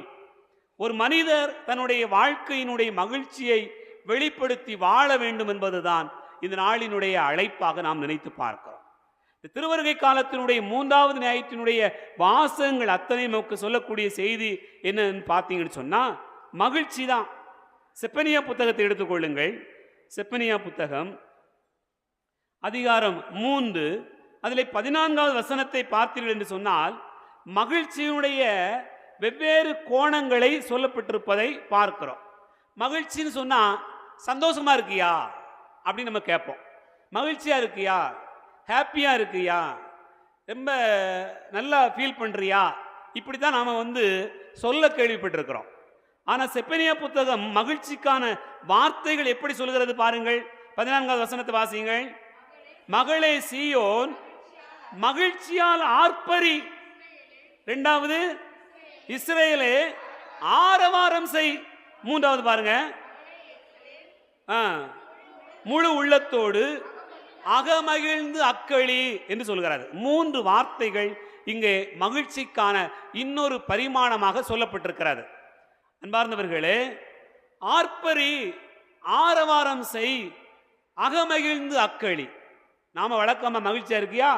ஒரு மனிதர் தன்னுடைய வாழ்க்கையினுடைய மகிழ்ச்சியை வெளிப்படுத்தி வாழ வேண்டும் என்பதுதான் இந்த நாளினுடைய அழைப்பாக நாம் நினைத்து பார்க்கிறோம். இந்த திருவருகை காலத்தினுடைய 3வது ஞாயிற்றினுடைய வாசகங்கள் அத்தனை நமக்கு சொல்லக்கூடிய செய்தி என்னன்னு பார்த்தீங்கன்னு சொன்னா, மகிழ்ச்சி தான். செப்பனியா புத்தகத்தை எடுத்துக்கொள்ளுங்கள். செப்பனியா புத்தகம் அதிகாரம் 3, அதில் 14வது வசனத்தை பார்த்தீர்கள் என்று சொன்னால், மகிழ்ச்சியினுடைய வெவ்வேறு கோணங்களை சொல்லப்பட்டிருப்பதை பார்க்கிறோம். மகிழ்ச்சின்னு சொன்னா சந்தோஷமா இருக்கியா அப்படின்னு நம்ம கேட்போம். மகிழ்ச்சியா இருக்கியா, ஹாப்பியா இருக்கியா, ரொம்ப நல்லா ஃபீல் பண்றியா, இப்படி தான் நாம வந்து சொல்ல கேள்விப்பட்டிருக்கிறோம். ஆனா செப்பனியா புத்தகம் மகிழ்ச்சிக்கான வார்த்தைகள் எப்படி சொல்கிறது பாருங்கள். 14வது வசனத்தை வாசியுங்கள். மகளே சீயோன் மகிழ்ச்சியால் ஆர்ப்பரி. 2வது இஸ்ரேலே ஆரவாரம் செய். 3வது பாருங்க, முழு உள்ளத்தோடு அகமகிழ்ந்து அக்களி என்று சொல்கிறார். 3 வார்த்தைகள் இங்கே மகிழ்ச்சிக்கான இன்னொரு பரிமாணமாக சொல்லப்பட்டிருக்கிறது. அன்பார்ந்தவர்களே, ஆர்ப்பரி, ஆரவாரம் செய், அகமகிழ்ந்து அக்களி. நாம வழக்கமா மகிழ்ச்சியா இருக்கியா,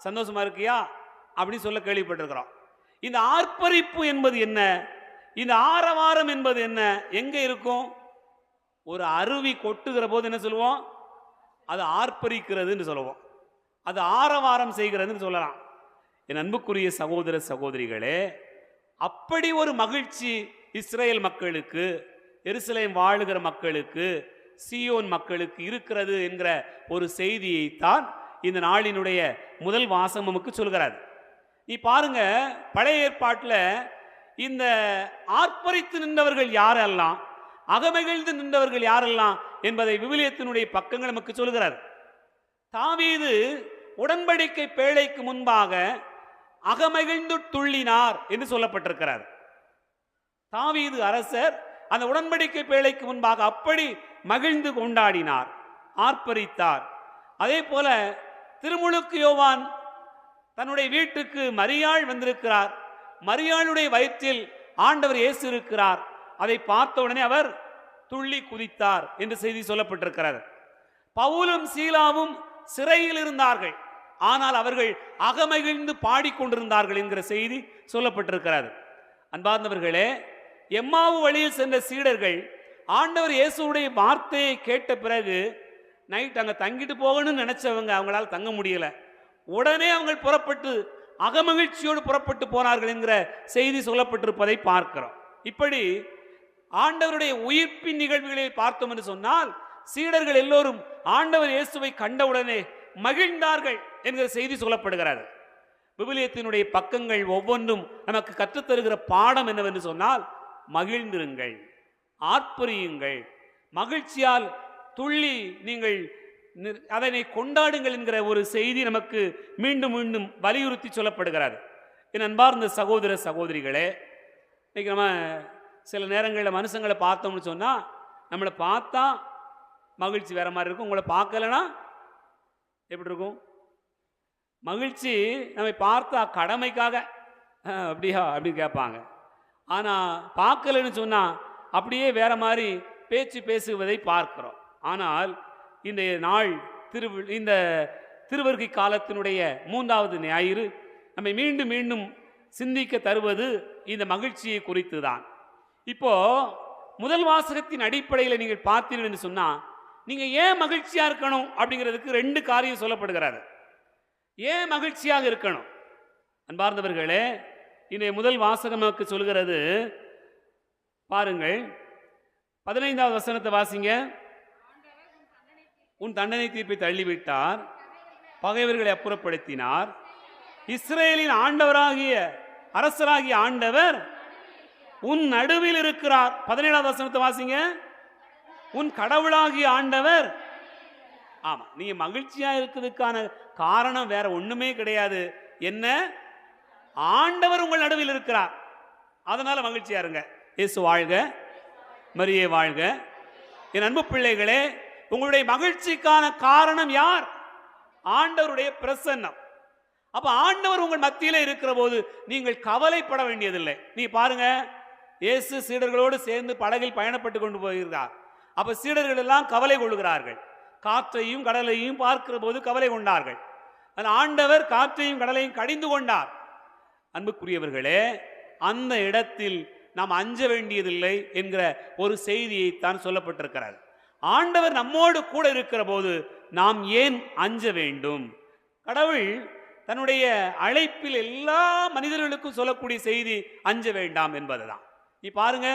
சந்தோஷமா இருக்கியா அப்படின்னு சொல்ல கேள்விப்பட்டிருக்கிறோம். இந்த ஆர்ப்பரிப்பு என்பது என்ன, இந்த ஆரவாரம் என்பது என்ன, எங்க இருக்கும்? ஒரு அருவி கொட்டுகிற போது என்ன சொல்லுவோம்? அது ஆர்ப்பரிக்கிறதுன்னு சொல்லுவோம், அது ஆரவாரம் செய்கிறதுன்னு சொல்லலாம். என் அன்புக்குரிய சகோதர சகோதரிகளே, அப்படி ஒரு மகிழ்ச்சி இஸ்ரேல் மக்களுக்கு, எருசலேம் வாழுகிற மக்களுக்கு, சீயோன் மக்களுக்கு இருக்கிறது என்கிற ஒரு செய்தியை தான் இந்த நாளினுடைய முதல் வாசகம் நமக்கு சொல்கிறார். நீ பாருங்க, பழைய ஏற்பாட்டில் இந்த ஆர்ப்பரித்து நின்றவர்கள் யாரெல்லாம், அகமகிழ்ந்து நின்றவர்கள் யாரெல்லாம் என்பதை விவிலியத்தினுடைய பக்கங்கள் நமக்கு சொல்கிறார். தாவீது உடன்படிக்கை பேழைக்கு முன்பாக அகமகிழ்ந்து துள்ளினார் என்று சொல்லப்பட்டிருக்கிறார். தாவீது அரசர் அந்த உடன்படிக்கை பேழைக்கு முன்பாக அப்படி மகிழ்ந்து கொண்டாடினார், ஆர்ப்பரித்தார். அதே போல திருமுழுக்கு யோவான் தன்னுடைய வீட்டுக்கு மரியாள் வந்திருக்கிறார். மரியாளுடைய வயிற்றில் ஆண்டவர் இயேசு இருக்கிறார். அதை பார்த்த உடனே அவர் துள்ளி குதித்தார் என்று செய்தி சொல்லப்பட்டிருக்கிறது. பவுலும் சீலாவும் சிறையில் இருந்தார்கள், ஆனால் அவர்கள் அகமகிழ்ந்து பாடிக்கொண்டிருந்தார்கள் என்கிற செய்தி சொல்லப்பட்டிருக்கிறது. அன்பார்ந்தவர்களே, எம்மாவு வழியில் சென்ற சீடர்கள் ஆண்டவர் இயேசுடைய வார்த்தையை கேட்ட பிறகு நைட் அங்கே தங்கிட்டு போகணும்னு நினைச்சவங்க அவங்களால தங்க முடியல. உடனே அவங்க புறப்பட்டு அகமகிழ்ச்சியோடு புறப்பட்டு போனார்கள் என்கிற செய்தி சொல்லப்பட்டிருப்பதை பார்க்கிறோம். இப்படி ஆண்டவருடைய உயிர்ப்பின் நிகழ்வுகளை பார்த்தோம் என்று சொன்னால் சீடர்கள் எல்லோரும் ஆண்டவர் இயேசுவை கண்டவுடனே மகிழ்ந்தார்கள் என்கிற செய்தி சொல்லப்படுகிறது. விவிலியத்தினுடைய பக்கங்கள் ஒவ்வொன்றும் நமக்கு கற்றுத்தருகிற பாடம் என்னவென்று சொன்னால், மகிழ்ந்திருங்கள், ஆர்ப்பரியுங்கள், மகிழ்ச்சியால் துள்ளி நீங்கள் அதனை கொண்டாடுங்கள் என்கிற ஒரு செய்தி நமக்கு மீண்டும் மீண்டும் வலியுறுத்தி சொல்லப்படுகிறது. என் அன்பார்ந்த சகோதர சகோதரிகளே, இன்னைக்கு நம்ம சில நேரங்களில் மனுஷங்களை பார்த்தோம்னு சொன்னால் நம்மளை பார்த்தா மகிழ்ச்சி வேற மாதிரி இருக்கும், உங்களை பார்க்கலனா எப்படி இருக்கும்? மகிழ்ச்சி நம்மை பார்த்தா கடமைக்காக அப்படியா அப்படின்னு கேட்பாங்க. ஆனால் பார்க்கலன்னு சொன்னால் அப்படியே வேற மாதிரி பேச்சு பேசுவதை பார்க்கிறோம். ஆனால் இந்த நாள் இந்த திருவருகை காலத்தினுடைய 3வது ஞாயிறு நம்மை மீண்டும் மீண்டும் சிந்திக்க தருவது இந்த மகிழ்ச்சியை குறித்து தான். இப்போ முதல் வாசகத்தின் அடிப்படையில் நீங்கள் பார்த்தீர்கள் என்று சொன்னால், நீங்க ஏன் மகிழ்ச்சியா இருக்கணும் அப்படிங்கிறதுக்கு 2 காரியம் சொல்லப்படுகிறது. ஏன் மகிழ்ச்சியாக இருக்கணும்? அன்பார்ந்தவர்களே, இன்றைய முதல் வாசகம் நமக்கு சொல்கிறது பாருங்கள், 15வது வசனத்தை வாசிங்க. உன் தண்டனை தீர்ப்பை தள்ளிவிட்டார், பகைவர்களை அப்புறப்படுத்தினார், இஸ்ரேலின் ஆண்டவராகிய அரசராகிய ஆண்டவர் உன் நடுவில் இருக்கிறார். 17வது வசனத்தை வாசிங்க. உன் கடவுளாகிய ஆண்டவர். ஆமா, நீங்க மகிழ்ச்சியா இருக்கிறதுக்கான காரணம் வேற ஒண்ணுமே கிடையாது. என்ன? ஆண்டவர் உங்கள் நடுவில் இருக்கிறார், அதனால மகிழ்ச்சியா இருங்க. இயேசு வாழ்க, மரியே வாழ்க. என் அன்பு பிள்ளைகளே, உங்களுடைய மகிழ்ச்சிக்கான காரணம் யார்? ஆண்டவருடைய பிரசன்னம். அப்ப ஆண்டவர் உங்கள் மத்தியிலே இருக்கிற போது நீங்கள் கவலைப்பட வேண்டியதில்லை. நீ பாருங்க, இயேசு சீடர்களோடு சேர்ந்து படகில் பயணப்பட்டு கொண்டு போகிறார். அப்ப சீடர்கள் எல்லாம் கவலை கொள்கிறார்கள். காற்றையும் கடலையும் பார்க்கிற போது கவலை கொண்டார்கள். ஆண்டவர் காற்றையும் கடலையும் கடிந்து கொண்டார். அன்புக்குரியவர்களே, அந்த இடத்தில் நாம் அஞ்ச வேண்டியதில்லை என்கிற ஒரு செய்தியை தான் சொல்லப்பட்டிருக்கிறார். ஆண்டவர் நம்மோடு கூட இருக்கிற போது நாம் ஏன் அஞ்ச வேண்டும்? கடவுள் தன்னுடைய அழைப்பில் எல்லா மனிதர்களுக்கும் சொல்லக்கூடிய செய்தி அஞ்ச வேண்டாம் என்பதுதான். நீ பாருங்க,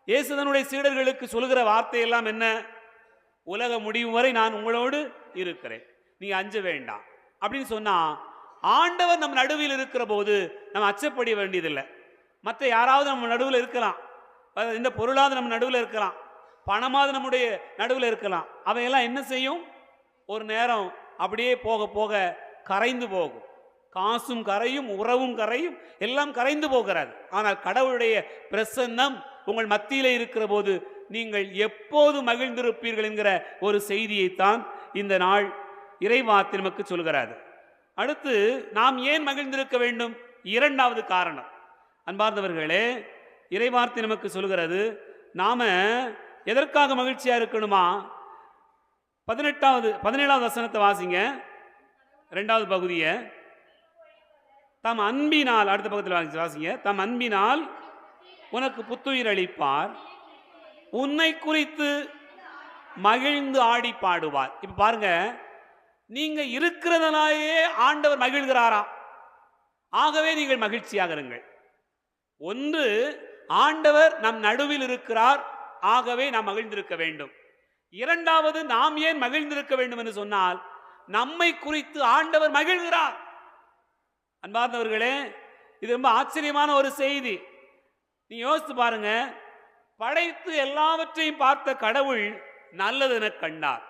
இயேசு தன்னுடைய சீடர்களுக்கு சொல்லுகிற வார்த்தை எல்லாம் என்ன? உலக முடிவு வரை நான் உங்களோடு இருக்கிறேன், நீங்க அஞ்ச வேண்டாம் அப்படின்னு சொன்னா, ஆண்டவர் நம் நடுவில் இருக்கிற போது நம்ம அச்சப்பட வேண்டியதில்லை. மற்ற யாராவது நம்ம நடுவில் இருக்கலாம், இந்த பொருளாவது நம்ம நடுவில் இருக்கலாம், பணமாவது நம்முடைய நடுவில் இருக்கலாம். அவையெல்லாம் என்ன செய்யும்? ஒரு நேரம் அப்படியே போக போக கரைந்து போகும். காசும் கரையும், உறவும் கரையும், எல்லாம் கரைந்து போகிறது. ஆனால் கடவுளுடைய பிரசன்னம் உங்கள் மத்தியிலே இருக்கிற போது நீங்கள் எப்போது மகிழ்ந்திருப்பீர்கள் என்கிற ஒரு செய்தியைத்தான் இந்த நாள் இறைவார்த்தை நமக்கு சொல்கிறது. அடுத்து நாம் ஏன் மகிழ்ந்திருக்க வேண்டும்? 2வது காரணம். அன்பார்ந்தவர்களே, இறைவார்த்தை நமக்கு சொல்கிறது நாம எதற்காக மகிழ்ச்சியா இருக்கணுமா? 17வது வசனத்தை வாசிங்க, 2வது பகுதியை. தம் அன்பினால், அடுத்த பக்கத்தில் வாசிங்க. தம் அன்பினால் உனக்கு புத்துயிர் அளிப்பார், உன்னை குறித்து மகிழ்ந்து ஆடி பாடுவார். இப்ப பாருங்க, நீங்க இருக்கிறதுனாலே ஆண்டவர் மகிழ்கிறாராம். ஆகவே நீங்கள் மகிழ்ச்சியாக இருங்கள். ஒன்று, ஆண்டவர் நம் நடுவில் இருக்கிறார், ஆகவே நாம் மகிழ்ந்திருக்க வேண்டும். 2வது, நாம் ஏன் மகிழ்ந்திருக்க வேண்டும் என்று சொன்னால், நம்மை குறித்து ஆண்டவர் மகிழ்கிறார். அன்பார்ந்தவர்களே, இது ரொம்ப ஆச்சரியமான ஒரு செய்தி. நீ யோசித்து பாருங்க, படைத்து எல்லாவற்றையும் பார்த்த கடவுள் நல்லதென கண்டார்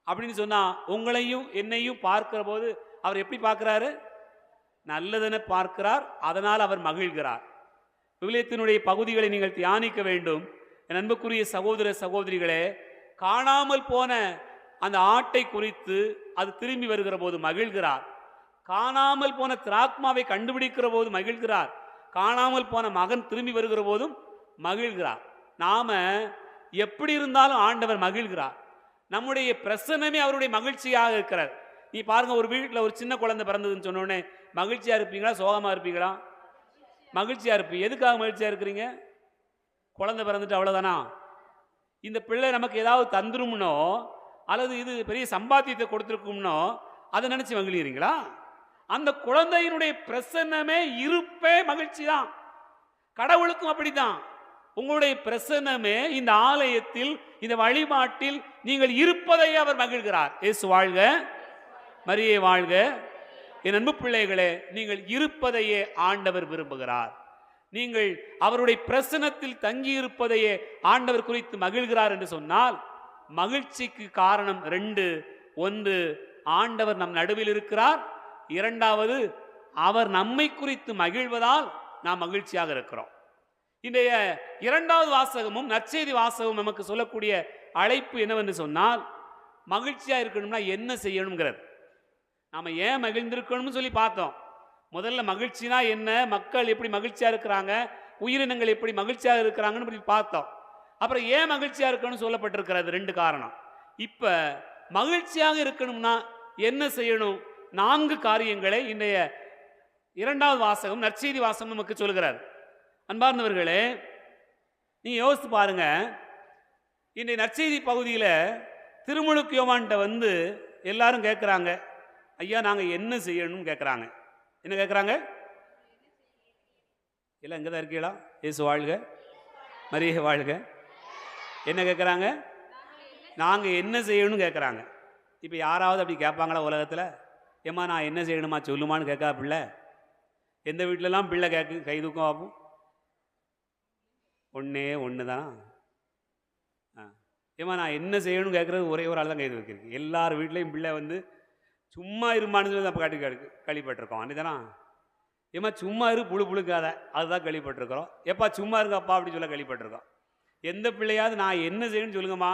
அப்படின்னு சொன்னா, உங்களையும் என்னையும் பார்க்கிற போது அவர் எப்படி பார்க்கிறாரு? நல்லதென பார்க்கிறார், அதனால் அவர் மகிழ்கிறார். விவிலியத்தினுடைய பகுதிகளை நீங்கள் தியானிக்க வேண்டும். என் அன்புக்குரிய சகோதர சகோதரிகளே, காணாமல் போன அந்த ஆட்டை குறித்து அது திரும்பி வருகிற போது மகிழ்கிறார். காணாமல் போன திராக்மாவை கண்டுபிடிக்கிற போது மகிழ்கிறார். காணாமல் போன மகன் திரும்பி வருகிற போதும் மகிழ்கிறார். நாம எப்படி இருந்தாலும் ஆண்டவர் மகிழ்கிறார். நம்முடைய பிரசன்னமே அவருடைய மகிழ்ச்சியாக இருக்கிறார். நீ பாருங்க, ஒரு வீட்டில் ஒரு சின்ன குழந்தை பிறந்ததுன்னு சொன்னோடனே மகிழ்ச்சியா இருப்பீங்களா, சோகமா இருப்பீங்களா? மகிழ்ச்சியா இருப்பீங்க. எதுக்காக மகிழ்ச்சியா இருக்கிறீங்க? குழந்தை பிறந்துட்டு அவ்வளவுதானா? இந்த பிள்ளை நமக்கு ஏதாவது தந்துரும்னோ அல்லது இது பெரிய சம்பாத்தியத்தை கொடுத்துருக்கும்னோ அதை நினைச்சு மகிழ்கிறீங்களா? அந்த குழந்தையினுடைய பிரசன்னமே இருப்பே மகிழ்ச்சி தான். கடவுளுக்கும் அப்படித்தான். உங்களுடைய பிரசன்னமே இந்த ஆலயத்தில், இந்த வழிபாட்டில் நீங்கள் இருப்பதை அவர் மகிழ்கிறார். இயேசு வாழ்க, மரியே வாழ்க. என் அன்பு பிள்ளைகளே, நீங்கள் இருப்பதையே ஆண்டவர் விரும்புகிறார். நீங்கள் அவருடைய பிரசன்னத்தில் தங்கி இருப்பதையே ஆண்டவர் குறித்து மகிழ்கிறார் என்று சொன்னால் மகிழ்ச்சிக்கு காரணம் 2. 1, ஆண்டவர் நம் நடுவில் இருக்கிறார். 2வது, அவர் நம்மை குறித்து மகிழ்வதால் நாம் மகிழ்ச்சியாக இருக்கிறோம். இன்றைய 2வது வாசகமும் நற்செய்தி வாசகமும் நமக்கு சொல்லக்கூடிய அழைப்பு என்னவென்று சொன்னால், மகிழ்ச்சியா இருக்கணும்னா என்ன செய்யணுங்கிறது. நாம ஏன் மகிழ்ந்திருக்கணும்னு சொல்லி பார்த்தோம். முதல்ல மகிழ்ச்சினா என்ன, மக்கள் எப்படி மகிழ்ச்சியா இருக்கிறாங்க, உயிரினங்கள் எப்படி மகிழ்ச்சியாக இருக்கிறாங்கன்னு பார்த்தோம். அப்புறம் ஏன் மகிழ்ச்சியா இருக்கணும்னு சொல்லப்பட்டிருக்கிறது 2 காரணம். இப்ப மகிழ்ச்சியாக இருக்கணும்னா என்ன செய்யணும்? 4 காரியங்களை இன்றைய 2வது வாசகம் நற்செய்தி வாசகம் நமக்கு சொல்கிறார். அன்பார்ந்தவர்களே, நீங்க யோசித்து பாருங்க. இன்றைய நற்செய்தி பகுதியில் திருமுழுக்கு யோவான்கிட்ட வந்து எல்லாரும் கேட்குறாங்க, ஐயா நாங்கள் என்ன செய்யணும்னு கேட்குறாங்க. என்ன கேட்குறாங்க? எல்லாம் இங்கே தான் இருக்கீங்களா? இயேசு வாழ்க, மரியே வாழ்க. என்ன கேட்குறாங்க? நாங்கள் என்ன செய்யணும்னு கேட்குறாங்க. இப்போ யாராவது அப்படி கேட்பாங்களா உலகத்தில்? ஏம்மா நான் என்ன செய்யணுமா சொல்லுமான்னு கேட்கா பிள்ளை? எந்த வீட்டிலலாம் பிள்ளை கை தூக்கம் ஆகும்? ஒன்று தானா? ஏம்மா நான் என்ன செய்யணும்னு கேட்குறது ஒரே ஒரு ஆள் தான் கை தூக்கிருக்கு. எல்லார் வீட்லேயும் பிள்ளை வந்து சும்மா இருமான்னு சொல்லி அப்போ கேள்விப்பட்டிருக்கோம். அன்னைதானா? ஏம்மா சும்மா இரு புழு புழுக்காத, அதுதான் கேள்விப்பட்டிருக்கிறோம். எப்பா சும்மா இருக்கப்பா அப்படி சொல்ல கேள்விப்பட்டிருக்கோம். எந்த பிள்ளையாவது நான் என்ன செய்யணும்னு சொல்லுங்கம்மா,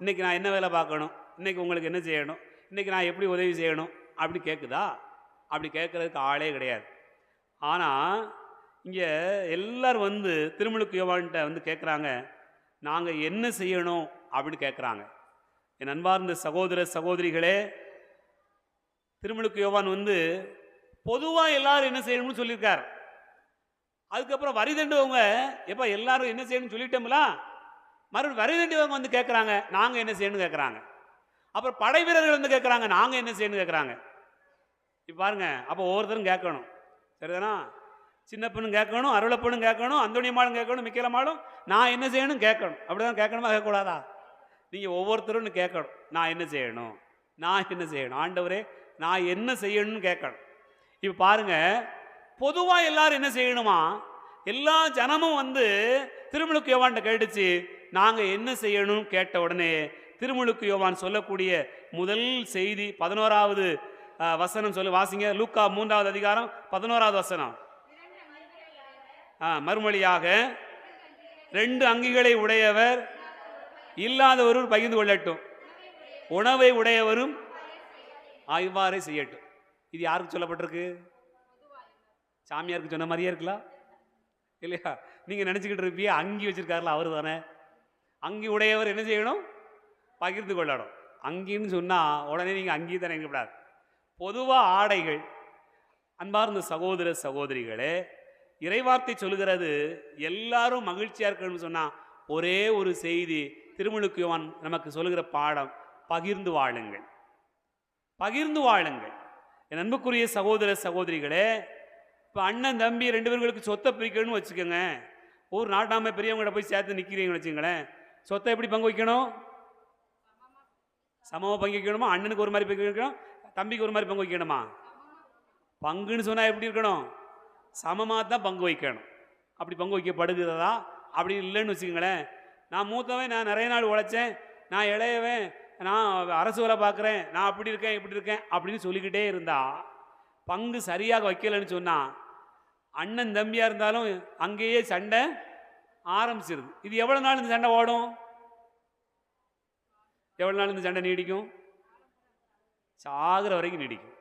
இன்றைக்கி நான் என்ன வேலை பார்க்கணும், இன்றைக்கி உங்களுக்கு என்ன செய்யணும், இன்றைக்கி நான் எப்படி உதவி செய்யணும் அப்படி கேட்குதா? அப்படி கேட்குறதுக்கு ஆளே கிடையாது. ஆனால் இங்கே எல்லாரும் வந்து திருமுழுக்கு யோவான்கிட்ட வந்து கேட்குறாங்க, நாங்கள் என்ன செய்யணும் அப்படின்னு கேட்குறாங்க. என் அன்பார்ந்த சகோதர சகோதரிகளே, திருமுழுக்கு யோவான் வந்து பொதுவாக எல்லாரும் என்ன செய்யணும்னு சொல்லியிருக்கார். அதுக்கப்புறம் வரி தண்டுவங்க எப்போ எல்லாரும் என்ன செய்யணும்னு சொல்லிட்டோம்ல, மறுபடியும் வரி தண்டுவங்க வந்து கேட்குறாங்க, நாங்கள் என்ன செய்யணும்னு கேட்குறாங்க. அப்புறம் படை வீரர்கள் வந்து கேட்குறாங்க, நாங்கள் என்ன செய்யணும்னு கேட்குறாங்க. இப்போ பாருங்க, அப்போ ஒவ்வொருத்தரும் கேட்கணும். சரிதானா? சின்னப்பனும் கேட்கணும், அருளப்பனும் கேட்கணும், அந்தோணியம்மாளும் கேட்கணும், மிக்கலம்மாளும் நான் என்ன செய்யணும் கேட்கணும். அப்படிதான் கேட்கணுமா கேட்கக்கூடாதா? நீங்கள் ஒவ்வொருத்தரும் கேட்கணும், நான் என்ன செய்யணும், நான் என்ன செய்யணும், ஆண்டவரே நான் என்ன செய்யணும்னு கேட்கணும். இப்போ பாருங்க, பொதுவாக எல்லாரும் என்ன செய்யணுமா, எல்லா ஜனமும் வந்து திருமுழுக்கு யோவான்கிட்ட கேட்டுச்சு, நாங்கள் என்ன செய்யணும் கேட்ட உடனே திருமுழுக்கு யோவான் சொல்லக்கூடிய முதல் செய்தி 11வது வசனம் சொல்லி வாசிங்க. லூக்கா 3வது அதிகாரம் 11வது வசனம். மறுமொழியாக 2 அங்கிகளை உடையவர் இல்லாதவரும் பகிர்ந்து கொள்ளட்டும், உணவை உடையவரும் இவ்வாறே செய்யட்டும். இது யாருக்கு சொல்லப்பட்டிருக்கு? சாமியாருக்கு சொன்ன மாதிரியே இருக்கலாம் இல்லையா? நீங்க நினைச்சுக்கிட்டு இருப்பீங்க அங்கி வச்சிருக்காருல அவரு தானே. அங்கி உடையவர் என்ன செய்யணும்? பகிர்ந்து கொள்ளணும். அங்கின்னு சொன்னா உடனே நீங்க அங்கி தானே கூடாது. பொதுவாக ஆடைகள். அன்பார்ந்த சகோதர சகோதரிகளே, இறைவார்த்தை சொல்லுகிறது எல்லாரும் மகிழ்ச்சியா இருக்கணும்னு சொன்னா ஒரே ஒரு செய்தி திருமுழுக்கு யோவான் நமக்கு சொல்லுகிற பாடம், பகிர்ந்து வாழுங்கள், பகிர்ந்து வாழுங்கள். என் அன்புக்குரிய சகோதர சகோதரிகளே, இப்போ அண்ணன் தம்பி 2 பேர்களுக்கு சொத்தை பிரிக்கணும்னு வச்சுக்கோங்க. ஒரு நாட்டாம பெரியவங்கள்ட்ட போய் சேர்த்து நிற்கிறீங்கன்னு வச்சுங்களேன், சொத்தை எப்படி பங்கு வைக்கணும்? சமமாக பங்கு வைக்கணுமா? அண்ணனுக்கு ஒரு மாதிரி பங்கு வைக்கணும், தம்பிக்கு ஒரு மாதிரி பங்கு வைக்கணுமா? பங்குன்னு சொன்னால் எப்படி இருக்கணும்? சமமாக தான் பங்கு வைக்கணும். அப்படி பங்கு வைக்கப்படுகிறதா? அப்படி இல்லைன்னு வச்சுக்கோங்களேன், நான் மூத்தவன், நான் நிறைய நாள் உழைச்சேன், நான் இளையவன், நான் அரசு வேலை பார்க்குறேன், நான் அப்படி இருக்கேன் இப்படி இருக்கேன் அப்படின்னு சொல்லிக்கிட்டே இருந்தா, பங்கு சரியாக வைக்கலைன்னு சொன்னால் அண்ணன் தம்பியாக இருந்தாலும் அங்கேயே சண்டை ஆரம்பிச்சிருது. இது எவ்வளோ நாள் இந்த சண்டை ஓடும்? எவ்வளோ நாள் இந்த சண்டை நீடிக்கும்? சாகிற வரைக்கும் நீடிக்கும்.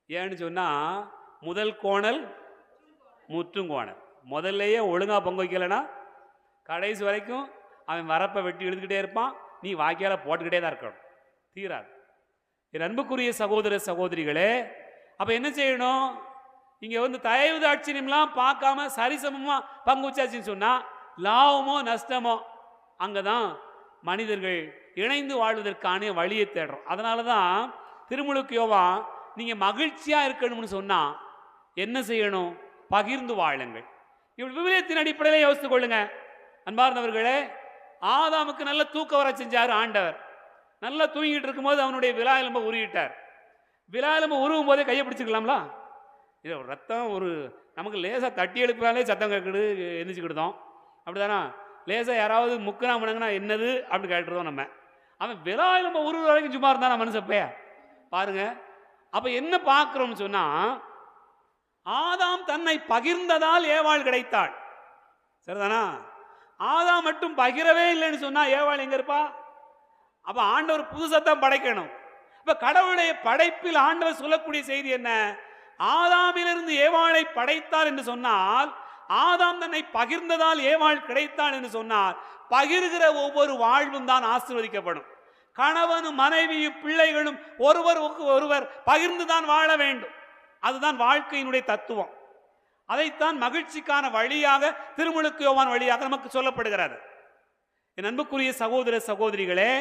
ஏன்னு சொன்னால் முதல் கோணல் முற்றும் கோணல். முதல்லையே ஒழுங்காக பொங்க வைக்கலைன்னா கடைசி வரைக்கும் அவன் வரப்பை வெட்டி எடுத்துக்கிட்டே இருப்பான், நீ வாக்கியால் போட்டுக்கிட்டே தான் இருக்கணும், தீராது. என் அன்புக்குரிய சகோதர சகோதரிகளே, அப்போ என்ன செய்யணும்? இங்கே வந்து தயவு தாட்சியம்லாம் பார்க்காம சரிசமமாக பங்கு வச்சாச்சுன்னு சொன்னால் லாபமோ நஷ்டமோ அங்கே தான் மனிதர்கள் இணைந்து வாழ்வதற்கான வழியை தேடுறோம். அதனால தான் திருமுழுக்கு யோவான் நீங்கள் மகிழ்ச்சியாக இருக்கணும்னு சொன்னால் என்ன செய்யணும்? பகிர்ந்து வாழுங்கள். இப்படி விவிலியத்தின் அடிப்படையில் யோசித்து கொள்ளுங்க. அன்பார்ந்தவர்களே, ஆதாமுக்கு நல்ல தூக்கம் வர செஞ்சார் ஆண்டவர். நல்லா தூங்கிட்டு இருக்கும்போது அவனுடைய விலா எலும்பை உருவிட்டார். விலா எலும்பை உருவும் போதே கையை பிடிச்சிக்கலாம்ல? இது ரத்தம் ஒரு நமக்கு லேசாக தட்டி எழுப்பினாலே சத்தம் கேட்குது, எந்திரிச்சுக்கிட்டோம். அப்படிதானா? லேசாக யாராவது முக்குனா முனங்கன்னா என்னது அப்படின்னு கேட்டுருதோம் நம்ம. அவன் விலா எலும்பை உருவு வரைக்கும் சும்மா இருந்தானா மனுஷப்பையா பாருங்க. அப்போ என்ன பார்க்குறோம்னு சொன்னால், ஆதாம் தன்னை பகிர்ந்ததால் ஏவாள் கிடைத்தாள். சரிதானா? ஆதாம் மட்டும் பகிரவே இல்லைன்னு சொன்னால் ஏவாள் எங்கே இருப்பா? அப்போ ஆண்டவர் புதுசத்தான் படைக்கணும். இப்போ கடவுளுடைய படைப்பில் ஆண்டவர் சொல்லக்கூடிய செய்தி என்ன? ஆதாமிலிருந்து ஏவாளை படைத்தார் என்று சொன்னால், ஆதாம் தன்னை பகிர்ந்ததால் ஏவாள் கிடைத்தாள் என்று சொன்னால், பகிர்கிற ஒவ்வொரு வாழ்வும் தான் ஆசீர்வதிக்கப்படும். கணவனும் மனைவியும் பிள்ளைகளும் ஒருவருக்கு ஒருவர் பகிர்ந்து தான் வாழ வேண்டும். அதுதான் வாழ்க்கையினுடைய தத்துவம். அதைத்தான் மகிழ்ச்சிக்கான வழியாக திருமுழுக்கு யோவான் வழியாக நமக்கு சொல்லப்படுகிறது. என் அன்புக்குரிய சகோதர சகோதரிகளே,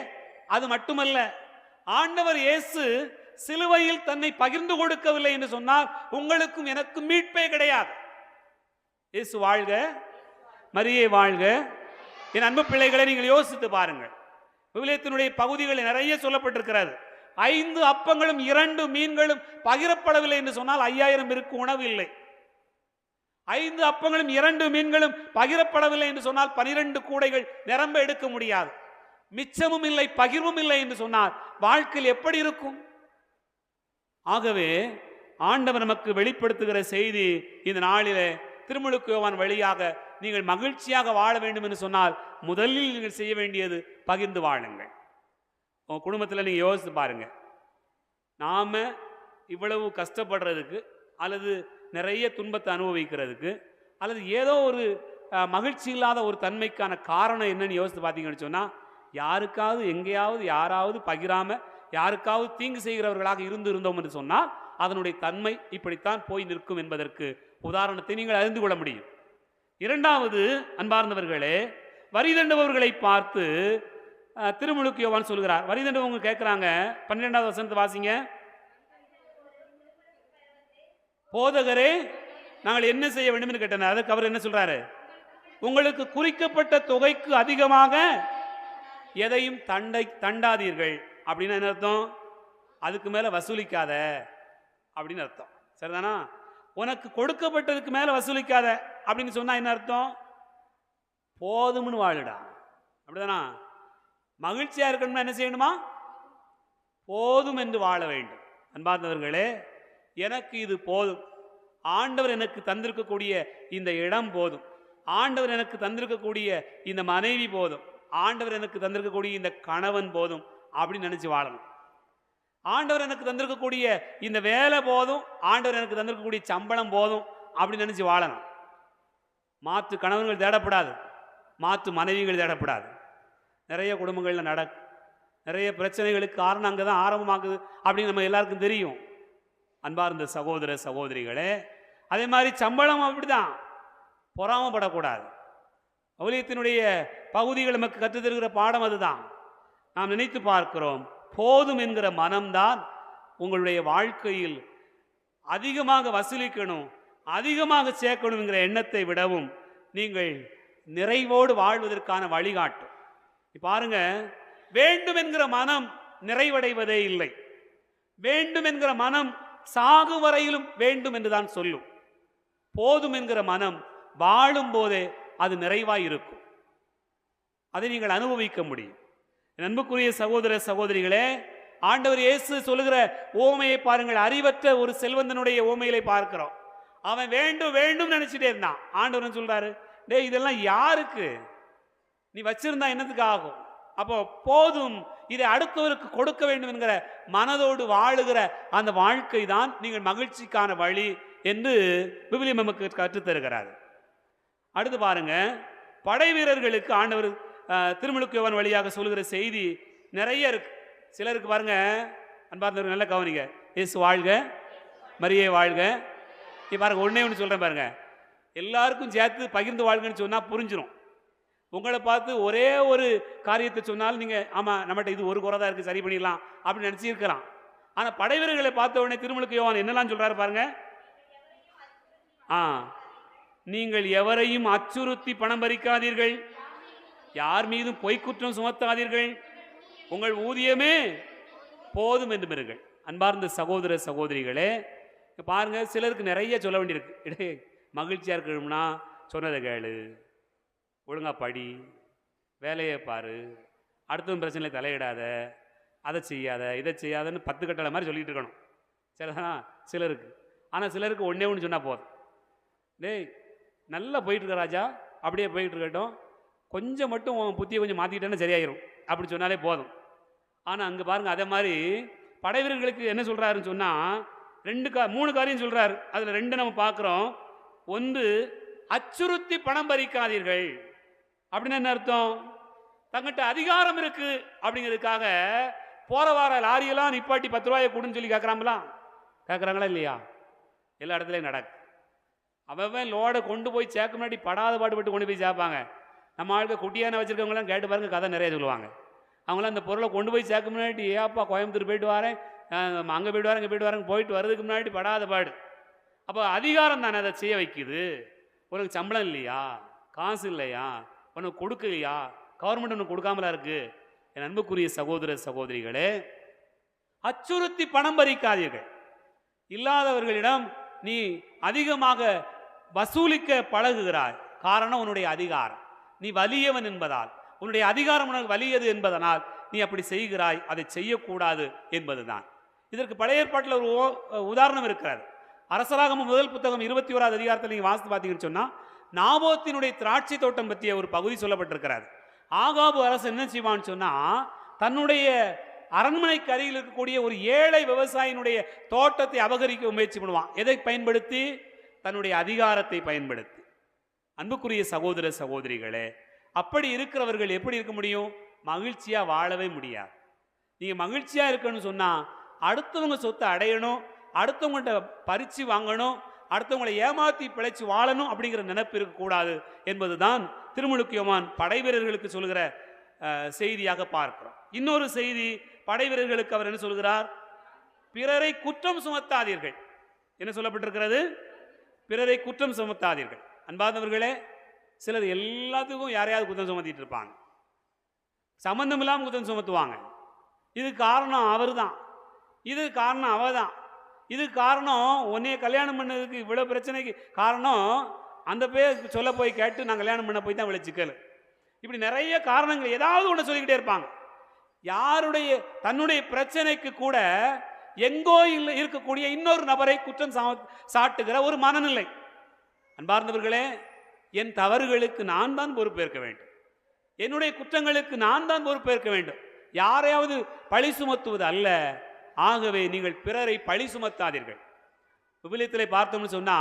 அது மட்டுமல்ல, ஆண்டவர் இயேசு சிலுவையில் தன்னை பகிர்ந்து கொடுக்கவில்லை என்று சொன்னால் உங்களுக்கும் எனக்கும் மீட்பே கிடையாது. இயேசு வாழ்க, மரியே வாழ்க. என் அன்பு பிள்ளைகளை நீங்கள் யோசித்து பாருங்கள். விவிலியத்தினுடைய பகுதிகளில் நிறைய சொல்லப்பட்டிருக்கிறது. 5 அப்பங்களும் 2 மீன்களும் பகிரப்படவில்லை என்று சொன்னால் 5000 பேருக்கு உணவு இல்லை. 5 அப்பங்களும் 2 மீன்களும் பகிரப்படவில்லை என்று சொன்னால் 12 கூடைகள் நிரம்ப எடுக்க முடியாது. மிச்சமும் இல்லை, பகிர்வும் இல்லை என்று சொன்னால் வாழ்க்கையில் எப்படி இருக்கும்? ஆகவே ஆண்டவர் நமக்கு வெளிப்படுத்துகிற செய்தி இந்த நாளிலே திருமுழுக்கு யோவான் வழியாக நீங்கள் மகிழ்ச்சியாக வாழ வேண்டும் என்று சொன்னால் முதலில் நீங்கள் செய்ய வேண்டியது பகிர்ந்து வாழுங்கள். உங்கள் குடும்பத்தில் நீங்கள் யோசித்து பாருங்கள். நாம் இவ்வளவு கஷ்டப்படுறதுக்கு அல்லது நிறைய துன்பத்தை அனுபவிக்கிறதுக்கு அல்லது ஏதோ ஒரு மகிழ்ச்சி இல்லாத ஒரு தன்மைக்கான காரணம் என்னன்னு யோசித்து பார்த்தீங்கன்னு சொன்னால், யாருக்காவது எங்கேயாவது யாராவது பகிராமல் யாருக்காவது தீங்கு செய்கிறவர்களாக இருந்தோம் என்று சொன்னால் அதனுடைய தன்மை இப்படித்தான் போய் நிற்கும் என்பதற்கு உதாரணத்தை நீங்கள் அறிந்து கொள்ள முடியும். இரண்டாவது, அன்பார்ந்தவர்களே, வரி தண்டுபவர்களை பார்த்து திருமுழுக்கு யோவான் சொல்கிறார். வரி தண்டுபவங்க கேட்குறாங்க, 12வது வசனத்தை வாசிங்க. போதகரே, நாங்கள் என்ன செய்ய வேண்டும் என்று கேட்டனர். அதுக்கு அவர் என்ன சொல்றாரு? உங்களுக்கு குறிக்கப்பட்ட தொகைக்கு அதிகமாக எதையும் தண்டாதீர்கள். அப்படின்னு என்ன அர்த்தம்? அதுக்கு மேல வசூலிக்காத அப்படின்னு அர்த்தம். சரிதானா? உனக்கு கொடுக்கப்பட்டதுக்கு மேல வசூலிக்காத அப்படின்னு சொன்னா என்ன அர்த்தம்? போதும்னு வாழுடா. அப்படிதானா? மகிழ்ச்சியா இருக்கணும்னா என்ன செய்யணுமா? போதும் என்று வாழ வேண்டும். அன்பார்ந்தவர்களே, எனக்கு இது போதும், ஆண்டவர் எனக்கு தந்திருக்கக்கூடிய இந்த இடம் போதும், ஆண்டவர் எனக்கு தந்திருக்கக்கூடிய இந்த மனைவி போதும், ஆண்டவர் எனக்கு தந்திருக்கக்கூடிய இந்த கணவன் போதும் அப்படின்னு நினைச்சு வாழணும். ஆண்டவர் எனக்கு தந்திருக்கக்கூடிய இந்த வேலை போதும், ஆண்டவர் எனக்கு தந்திருக்கக்கூடிய சம்பளம் போதும் அப்படின்னு நினைச்சு வாழணும். மாற்று கணவன்கள் தேடப்படாது, மாற்று மனைவிகள் தேடப்படாது. நிறைய குடும்பங்களில் நிறைய பிரச்சனைகளுக்கு காரணம் அங்கே தான் ஆரம்பமாகுது அப்படின்னு நம்ம எல்லாருக்கும் தெரியும். அன்பார்ந்த சகோதர சகோதரிகளே, அதே மாதிரி சம்பளம் அப்படிதான், பொறாமப்படக்கூடாது. விவிலியத்தினுடைய பகுதிகள் நமக்கு கற்றுத்தருகிற பாடம் அதுதான். நாம் நினைத்து பார்க்கிறோம், போதும் என்கிற மனம்தான் உங்களுடைய வாழ்க்கையில் அதிகமாக வசூலிக்கணும், அதிகமாக சேர்க்கணும் என்கிற எண்ணத்தை விடவும் நீங்கள் நிறைவோடு வாழ்வதற்கான வழிகாட்டும். பாருங்க, வேண்டும் என்கிற மனம் நிறைவடைவதே இல்லை. வேண்டும் என்கிற மனம் சாகு வரையிலும் வேண்டும் என்றுதான் சொல்லும். போதும் என்கிற மனம் வாழும் போதே அது நிறைவாய் இருக்கும். அதை நீங்கள் அனுபவிக்க முடியும். அன்புக்குரிய சகோதர சகோதரிகளே, ஆண்டவர் இயேசு சொல்லுகிற ஓமையை பாருங்கள். அறிவற்ற ஒரு செல்வந்தனுடைய ஓமையிலே பார்க்கிறோம். அவன் வேண்டும் வேண்டும் நினைச்சிட்டே இருந்தான். ஆண்டவன் சொல்றாரு, டேய் இதெல்லாம் யாருக்கு நீ வச்சிருந்தா என்னத்துக்கு ஆகும்? அப்போ போதும், இதை அடுத்தவருக்கு கொடுக்க வேண்டும் என்கிற மனதோடு வாழுகிற அந்த வாழ்க்கை தான் நீங்கள் மகிழ்ச்சிக்கான வழி என்று விவிலியம் நமக்கு கற்றுத்தருகிறார். அடுத்து பாருங்க, படை வீரர்களுக்கு ஆண்டவர் திருமுழுக்கு யோவான் வழியாக சொல்லுகிற செய்தி நிறைய இருக்கு. சிலருக்கு பாருங்க, அன்பார்ந்தவர்கள் நல்ல கவனிங்க, இயேசு வாழ்க, மரியே வாழ்க. பாருங்க, ஒன்னே ஒன்று சொல்றேன் பாருங்க, எல்லாருக்கும் சேர்த்து பகிர்ந்து வாழ்கன்னு சொன்னா புரிஞ்சிடும். உங்களை பார்த்து ஒரே ஒரு காரியத்தை சொன்னாலும் நீங்க ஆமா நம்மகிட்ட இது ஒரு குறை தான் இருக்கு, சரி பண்ணிடலாம் அப்படின்னு நினைச்சிருக்கலாம். ஆனா படை வீரர்களை பார்த்த உடனே திருமுழுக்கு யோவான் என்னெல்லாம் சொல்றாரு பாருங்க. நீங்கள் எவரையும் அச்சுறுத்தி பணம் பறிக்காதீர்கள், யார் மீதும் பொய்க்குற்றம் சுமத்தாதீர்கள், உங்கள் ஊதியமே போதும் என்று பெறுங்கள். அன்பார்ந்த சகோதர சகோதரிகளே, பாருங்க, சிலருக்கு நிறைய சொல்ல வேண்டியிருக்கு. இடே மகிழ்ச்சியா இருக்கணும்னா சொன்னதை கேளு, ஒழுங்கா படி, வேலையை பாரு, அடுத்த பிரச்சனையில் தலையிடாத, அதை செய்யாத இதை செய்யாதன்னு 10 கட்டளை மாதிரி சொல்லிட்டு இருக்கணும் சிலருக்கு. ஆனால் சிலருக்கு ஒன்றே ஒன்று சொன்னால் போதும், டேய் நல்லா போயிட்டு இருக்க ராஜா, அப்படியே போயிட்டு இருக்கட்டும், கொஞ்சம் மட்டும் உன் புத்தியை கொஞ்சம் மாற்றிக்கிட்டேன்னு சரியாயிரும் அப்படி சொன்னாலே போதும். ஆனால் அங்கே பாருங்கள், அதே மாதிரி படை வீரர்களுக்கு என்ன சொல்கிறாருன்னு சொன்னால் 3 காரியம் சொல்கிறாரு. அதில் 2 நம்ம பார்க்குறோம். ஒன்று, அச்சுறுத்தி பணம் பறிக்காதீர்கள். அப்படின்னு என்ன அர்த்தம்? தங்கிட்ட அதிகாரம் இருக்கு அப்படிங்கிறதுக்காக போற வார லாரியெல்லாம் நிப்பாட்டி 10 ரூபாயை கொடுன்னு சொல்லி கேட்குறாங்களா இல்லையா? எல்லா இடத்துலையும் நடக்கு. அவன் லோடை கொண்டு போய் சேர்க்க முன்னாடி படாத பாடுபட்டு கொண்டு போய் சேர்ப்பாங்க. நம்ம ஆளுக்கு குட்டியான வச்சிருக்கவங்களாம் கேட்டு பாருங்க, கதை நிறைய சொல்லுவாங்க. அவங்களாம் அந்த பொருளை கொண்டு போய் சேர்க்க முன்னாடி, ஏப்பா கோயம்புத்தூர் போயிட்டு வரேன், அங்கே போயிட்டு வரேன், இங்கே போயிட்டு வரேன், போயிட்டு வர்றதுக்கு முன்னாடி படாத பாடு. அப்போ அதிகாரம் தானே அதை செய்ய வைக்குது. உனக்கு சம்பளம் இல்லையா, காசு இல்லையா, உனக்கு கொடுக்கலையா, கவர்மெண்ட் உனக்கு கொடுக்காமலா இருக்கு? என் அன்புக்குரிய சகோதர சகோதரிகளே, அச்சுறுத்தி பணம் பறிக்காதீர்கள். இல்லாதவர்களிடம் நீ அதிகமாக வசூலிக்க பழகுகிறாய். காரணம் உன்னுடைய அதிகாரம், நீ வலியவன் என்பதால், உன்னுடைய அதிகாரம் உனக்கு வலியது என்பதனால் நீ அப்படி செய்கிறாய். அதை செய்யக்கூடாது என்பதுதான். இதற்கு பழைய ஏற்பாட்டில் ஒரு உதாரணம் இருக்கிறார். அரசராகமம் முதல் புத்தகம் 21வது அதிகாரத்தில் நீங்கள் வாசித்து பார்த்தீங்கன்னு சொன்னால், நாபோத்தினுடைய திராட்சை தோட்டம் பற்றிய ஒரு பகுதி சொல்லப்பட்டிருக்கிறார். ஆகாபு அரசு என்ன செய்வான்னு சொன்னால், தன்னுடைய அரண்மனைக்கு அருகில் இருக்கக்கூடிய ஒரு ஏழை விவசாயினுடைய தோட்டத்தை அபகரிக்க முயற்சி பண்ணுவான். எதை பயன்படுத்தி? தன்னுடைய அதிகாரத்தை பயன்படுத்தி. அன்புக்குரிய சகோதர சகோதரிகளே, அப்படி இருக்கிறவர்கள் எப்படி இருக்க முடியும்? மகிழ்ச்சியா வாழவே முடியாது. நீங்க மகிழ்ச்சியா இருக்கணும்னு சொன்னா, அடுத்தவங்க சொத்தை அடையணும், அடுத்தவங்கள்ட்ட பறிச்சு வாங்கணும், அடுத்தவங்களை ஏமாத்தி பிழைச்சு வாழணும் அப்படிங்கிற நினைப்பு இருக்கக்கூடாது என்பதுதான் திருமுழுக்கு யோவான் படை வீரர்களுக்கு சொல்கிற செய்தியாக பார்க்கிறோம். இன்னொரு செய்தி, படை வீரர்களுக்கு அவர் என்ன சொல்கிறார்? பிறரை குற்றம் சுமத்தாதீர்கள். என்ன சொல்லப்பட்டிருக்கிறது? பிறரை குற்றம் சுமத்தாதீர்கள். அன்பார்ந்தவர்களே, சிலர் எல்லாத்துக்கும் யாரையாவது குற்றம் சுமத்திட்டு இருப்பாங்க, சம்பந்தம் இல்லாமல் குற்றம் சுமத்துவாங்க. இது காரணம் அவர் தான், இது காரணம் அவ தான், இது காரணம் உன்னைய கல்யாணம் பண்ணதுக்கு இவ்வளவு பிரச்சனைக்கு காரணம் அந்த பேர் சொல்ல போய் கேட்டு நான் கல்யாணம் பண்ண போய் தான் இவ்வளவு சிக்கல். இப்படி நிறைய காரணங்கள் ஏதாவது ஒன்று சொல்லிக்கிட்டே இருப்பாங்க. யாருடைய தன்னுடைய பிரச்சனைக்கு கூட எங்கோ இருக்கக்கூடிய இன்னொரு நபரை குற்றம் சாட்டுகிற ஒரு மனநிலை. அன்பார்ந்தவர்களே, என் தவறுகளுக்கு நான் தான் பொறுப்பேற்க வேண்டும், என்னுடைய குற்றங்களுக்கு நான் தான் பொறுப்பேற்க வேண்டும், யாரையாவது பழி சுமத்துவது அல்ல. ஆகவே நீங்கள் பிறரை பழி சுமத்தாதீர்கள். விவிலியத்திலே பார்த்தோம்னு சொன்னா,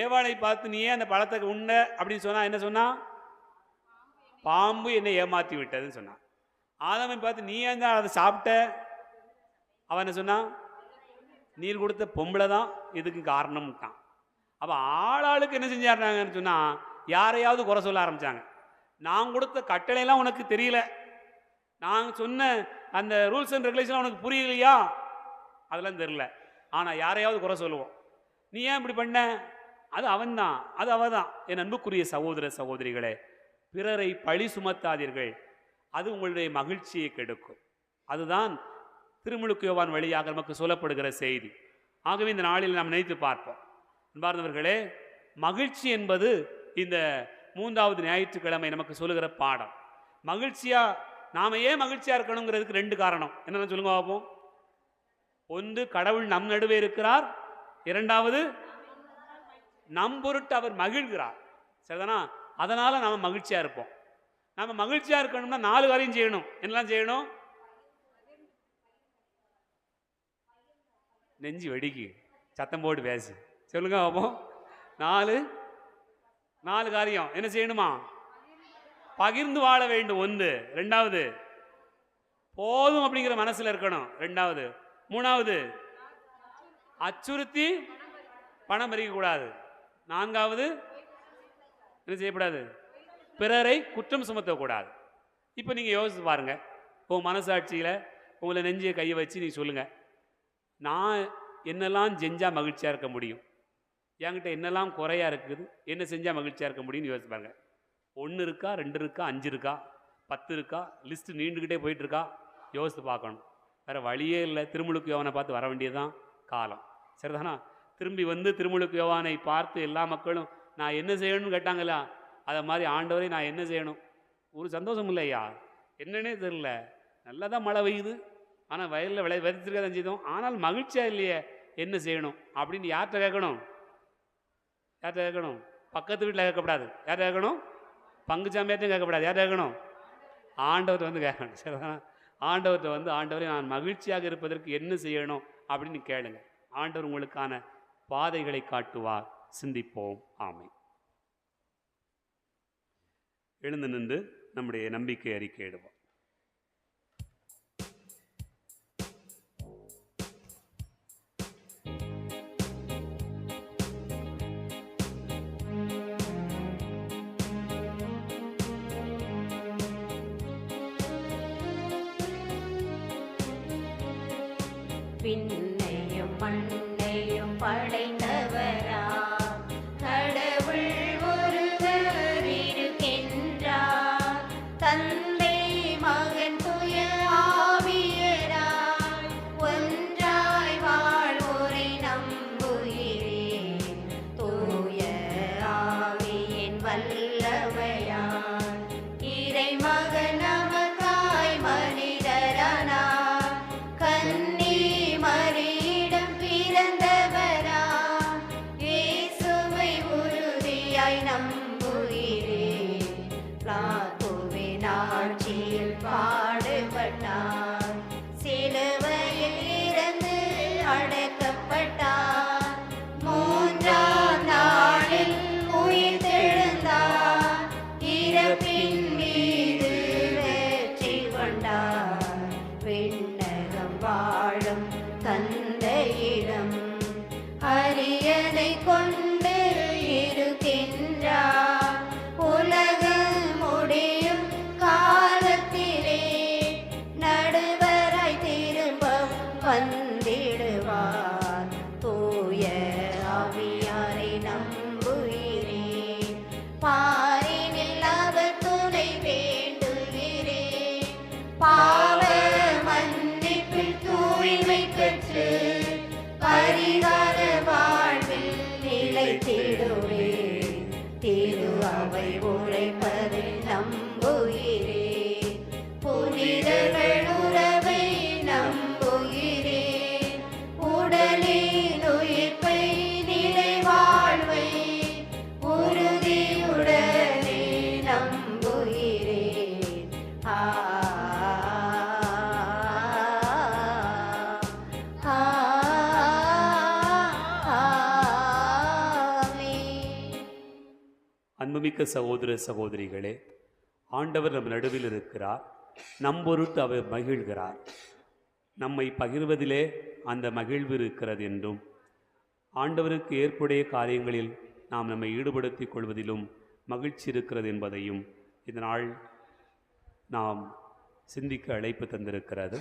ஏவாளை பார்த்து நீ ஏன் அந்த பழத்தை உண்ண அப்படின்னு சொன்னா என்ன சொன்னா? பாம்பு என்னை ஏமாத்தி விட்டதுன்னு சொன்னான். ஆதாமை பார்த்து நீ ஏன் தான் அதை சாப்பிட்ட? அவன் என்ன சொன்னா? நீர் கொடுத்த பொம்பளை தான் இதுக்கு காரணம்ட்டான். அப்போ ஆளாளுக்கு என்ன செஞ்சாருனாங்கன்னு சொன்னா, யாரையாவது குறை சொல்ல ஆரம்பிச்சாங்க. நான் கொடுத்த கட்டளையெல்லாம் உனக்கு தெரியல, நான் சொன்ன அந்த ரூல்ஸ் அண்ட் ரெகுலேஷன் உனக்கு புரியலையா, அதெல்லாம் தெரியல, ஆனால் யாரையாவது குறை சொல்லுவோம். நீ ஏன் இப்படி பண்ண? அது அவன்தான், அது அவ தான். என் அன்புக்குரிய சகோதர சகோதரிகளே, பிறரை பழி சுமத்தாதீர்கள், அது உங்களுடைய மகிழ்ச்சியை கெடுக்கும். அதுதான் திருமுழுக்கு யோவான் வழியாக நமக்கு சொல்லப்படுகிற செய்தி. ஆகவே இந்த நாளில் நாம் நினைத்து பார்ப்போம். அன்பார்ந்தவர்களே, மகிழ்ச்சி என்பது இந்த 3வது ஞாயிற்றுக்கிழமை நமக்கு சொல்லுகிற பாடம். மகிழ்ச்சியா நாம ஏன் மகிழ்ச்சியா இருக்கணுங்கிறதுக்கு 2 காரணம். என்னென்ன சொல்லுங்க பார்ப்போம். ஒன்று, கடவுள் நம் நடுவே இருக்கிறார். 2வது, நம் பொருட்டு அவர் மகிழ்கிறார். சரிதானா? அதனால நம்ம மகிழ்ச்சியா இருப்போம். நம்ம மகிழ்ச்சியா இருக்கணும்னா 4 காரியம் செய்யணும். என்னெல்லாம் செய்யணும்? நெஞ்சு வெடிக்கு, சத்தம் போட்டு பேசு, சொல்லுங்க பாப்போம். 4 காரியம் என்ன செய்யணுமா? பகிர்ந்து வாழ வேண்டும் 1. 2வது போதும் அப்படிங்கிற மனசுல இருக்கணும். 2வது. 3வது அச்சுறுத்தி பணம் பறிக்க கூடாது. 4வது என்ன செய்யக்கூடாது? பிறரை குற்றம் சுமத்தக்கூடாது. இப்போ நீங்கள் யோசிச்சு பாருங்க, உங்கள் மனசாட்சியில் உங்களை நெஞ்சிய கையை வச்சு நீங்கள் சொல்லுங்கள், நான் என்னெல்லாம் செஞ்சால் மகிழ்ச்சியாக இருக்க முடியும், என்கிட்ட என்னெல்லாம் குறையாக இருக்குது, என்ன செஞ்சால் மகிழ்ச்சியாக இருக்க முடியும்னு யோசிச்சு பாருங்க. 1 இருக்கா, 2 இருக்கா, 5 இருக்கா, 10 இருக்கா, லிஸ்ட்டு நீண்டுக்கிட்டே போயிட்டுருக்கா? யோசித்து பார்க்கணும். வேறு வழியே இல்லை. திருமுழுக்கு யோவானை பார்த்து வர வேண்டியதுதான் காலம். சரிதானா? திரும்பி வந்து திருமுழுக்கு யோவானை பார்த்து எல்லா மக்களும் நான் என்ன செய்யணும்னு கேட்டாங்களா? அதை மாதிரி ஆண்டவரை நான் என்ன செய்யணும்? ஒரு சந்தோஷம் இல்லையா? என்னன்னே தெரில. நல்லா தான் மழை பெய்யுது, ஆனால் வயலில் விதைச்சிருக்க தான் செய்தோம், ஆனால் மகிழ்ச்சியாக இல்லையே, என்ன செய்யணும் அப்படின்னு யார்கிட்ட கேட்கணும்? யார்கிட்ட கேட்கணும்? பக்கத்து வீட்டில் கேட்கக்கூடாது. யார்கிட்ட கேட்கணும்? பங்கு சாமியார்ட்டையும் கேட்கக்கூடாது. யார்கிட்ட கேட்கணும்? ஆண்டவர்கிட்ட வந்து கேட்கணும். சரிதானா? ஆண்டவர்கிட்ட வந்து ஆண்டவரை நான் மகிழ்ச்சியாக இருப்பதற்கு என்ன செய்யணும் அப்படின்னு கேளுங்க. ஆண்டவர் உங்களுக்கான பாதைகளை காட்டுவார். சிந்திப்போம். ஆமென். எழுந்து நின்று நம்முடைய நம்பிக்கை அறிக்கையிடுவோம். விண்ணையும் மண்ணையும் படைத்தவரா கடவுள் ஒருவர் இருக்கின்றார். தந்தை மகன் தூய ஆவியராய் ஒன்றாய் வாழ்வோரை நம்புகிறேன். தூய ஆவியின் வல்லமையால் இறைமகன் நமக்காய் மனிதரானார். கன்னி மரியிடம் பிறந்தவரா இயேசுவை உறுதியாய் நம்புகிறேன். பிலாத்துவின் ஆட்சியில் பாடுபட்டார், சிலுவையில் இறந்து அடக்கப்பட்டார், 3ஆம் நாளில் உயிர்த்தெழுந்தார், இறப்பின் மீது வெற்றி கொண்டார். விண்ணகம் வாழும் தந்தையிடம் அரியணை கொண்டு இருக்கின்றார். உலகம் முடியும் காலத்திலே நடுவராய் திரும்ப வந்திடுவார். தூய ஆவியாரை நம்புகிறேன். பாரினில் அவர் துணை வேண்டுகிறேன். பாவ மன்னிப்பில் தூய்மை பெற்று பரிகார வாழ்வில் நிலைத்திடுவேன். திரு அவை உழைப்பதை நம்புகிறேன். புனிதர்கள் உறவை நம்புகிறேன். உடலின் உயிர்ப்பை நிலை வாழ்வை உறுதியுடனே நம்புகிறேன். அன்புமிக்க சகோதர சகோதரிகளே, ஆண்டவர் நம் நடுவில் இருக்கிறார். நம் பொருட்டு அவர் மகிழ்கிறார். நம்மை பகிர்வதிலே அந்த மகிழ்வு இருக்கிறது என்றும், ஆண்டவருக்கு ஏற்புடைய காரியங்களில் நாம் நம்மை ஈடுபடுத்திக் கொள்வதிலும் மகிழ்ச்சி இருக்கிறது என்பதையும் இதனால் நாம் சிந்திக்க அழைப்பு தந்திருக்கிறது.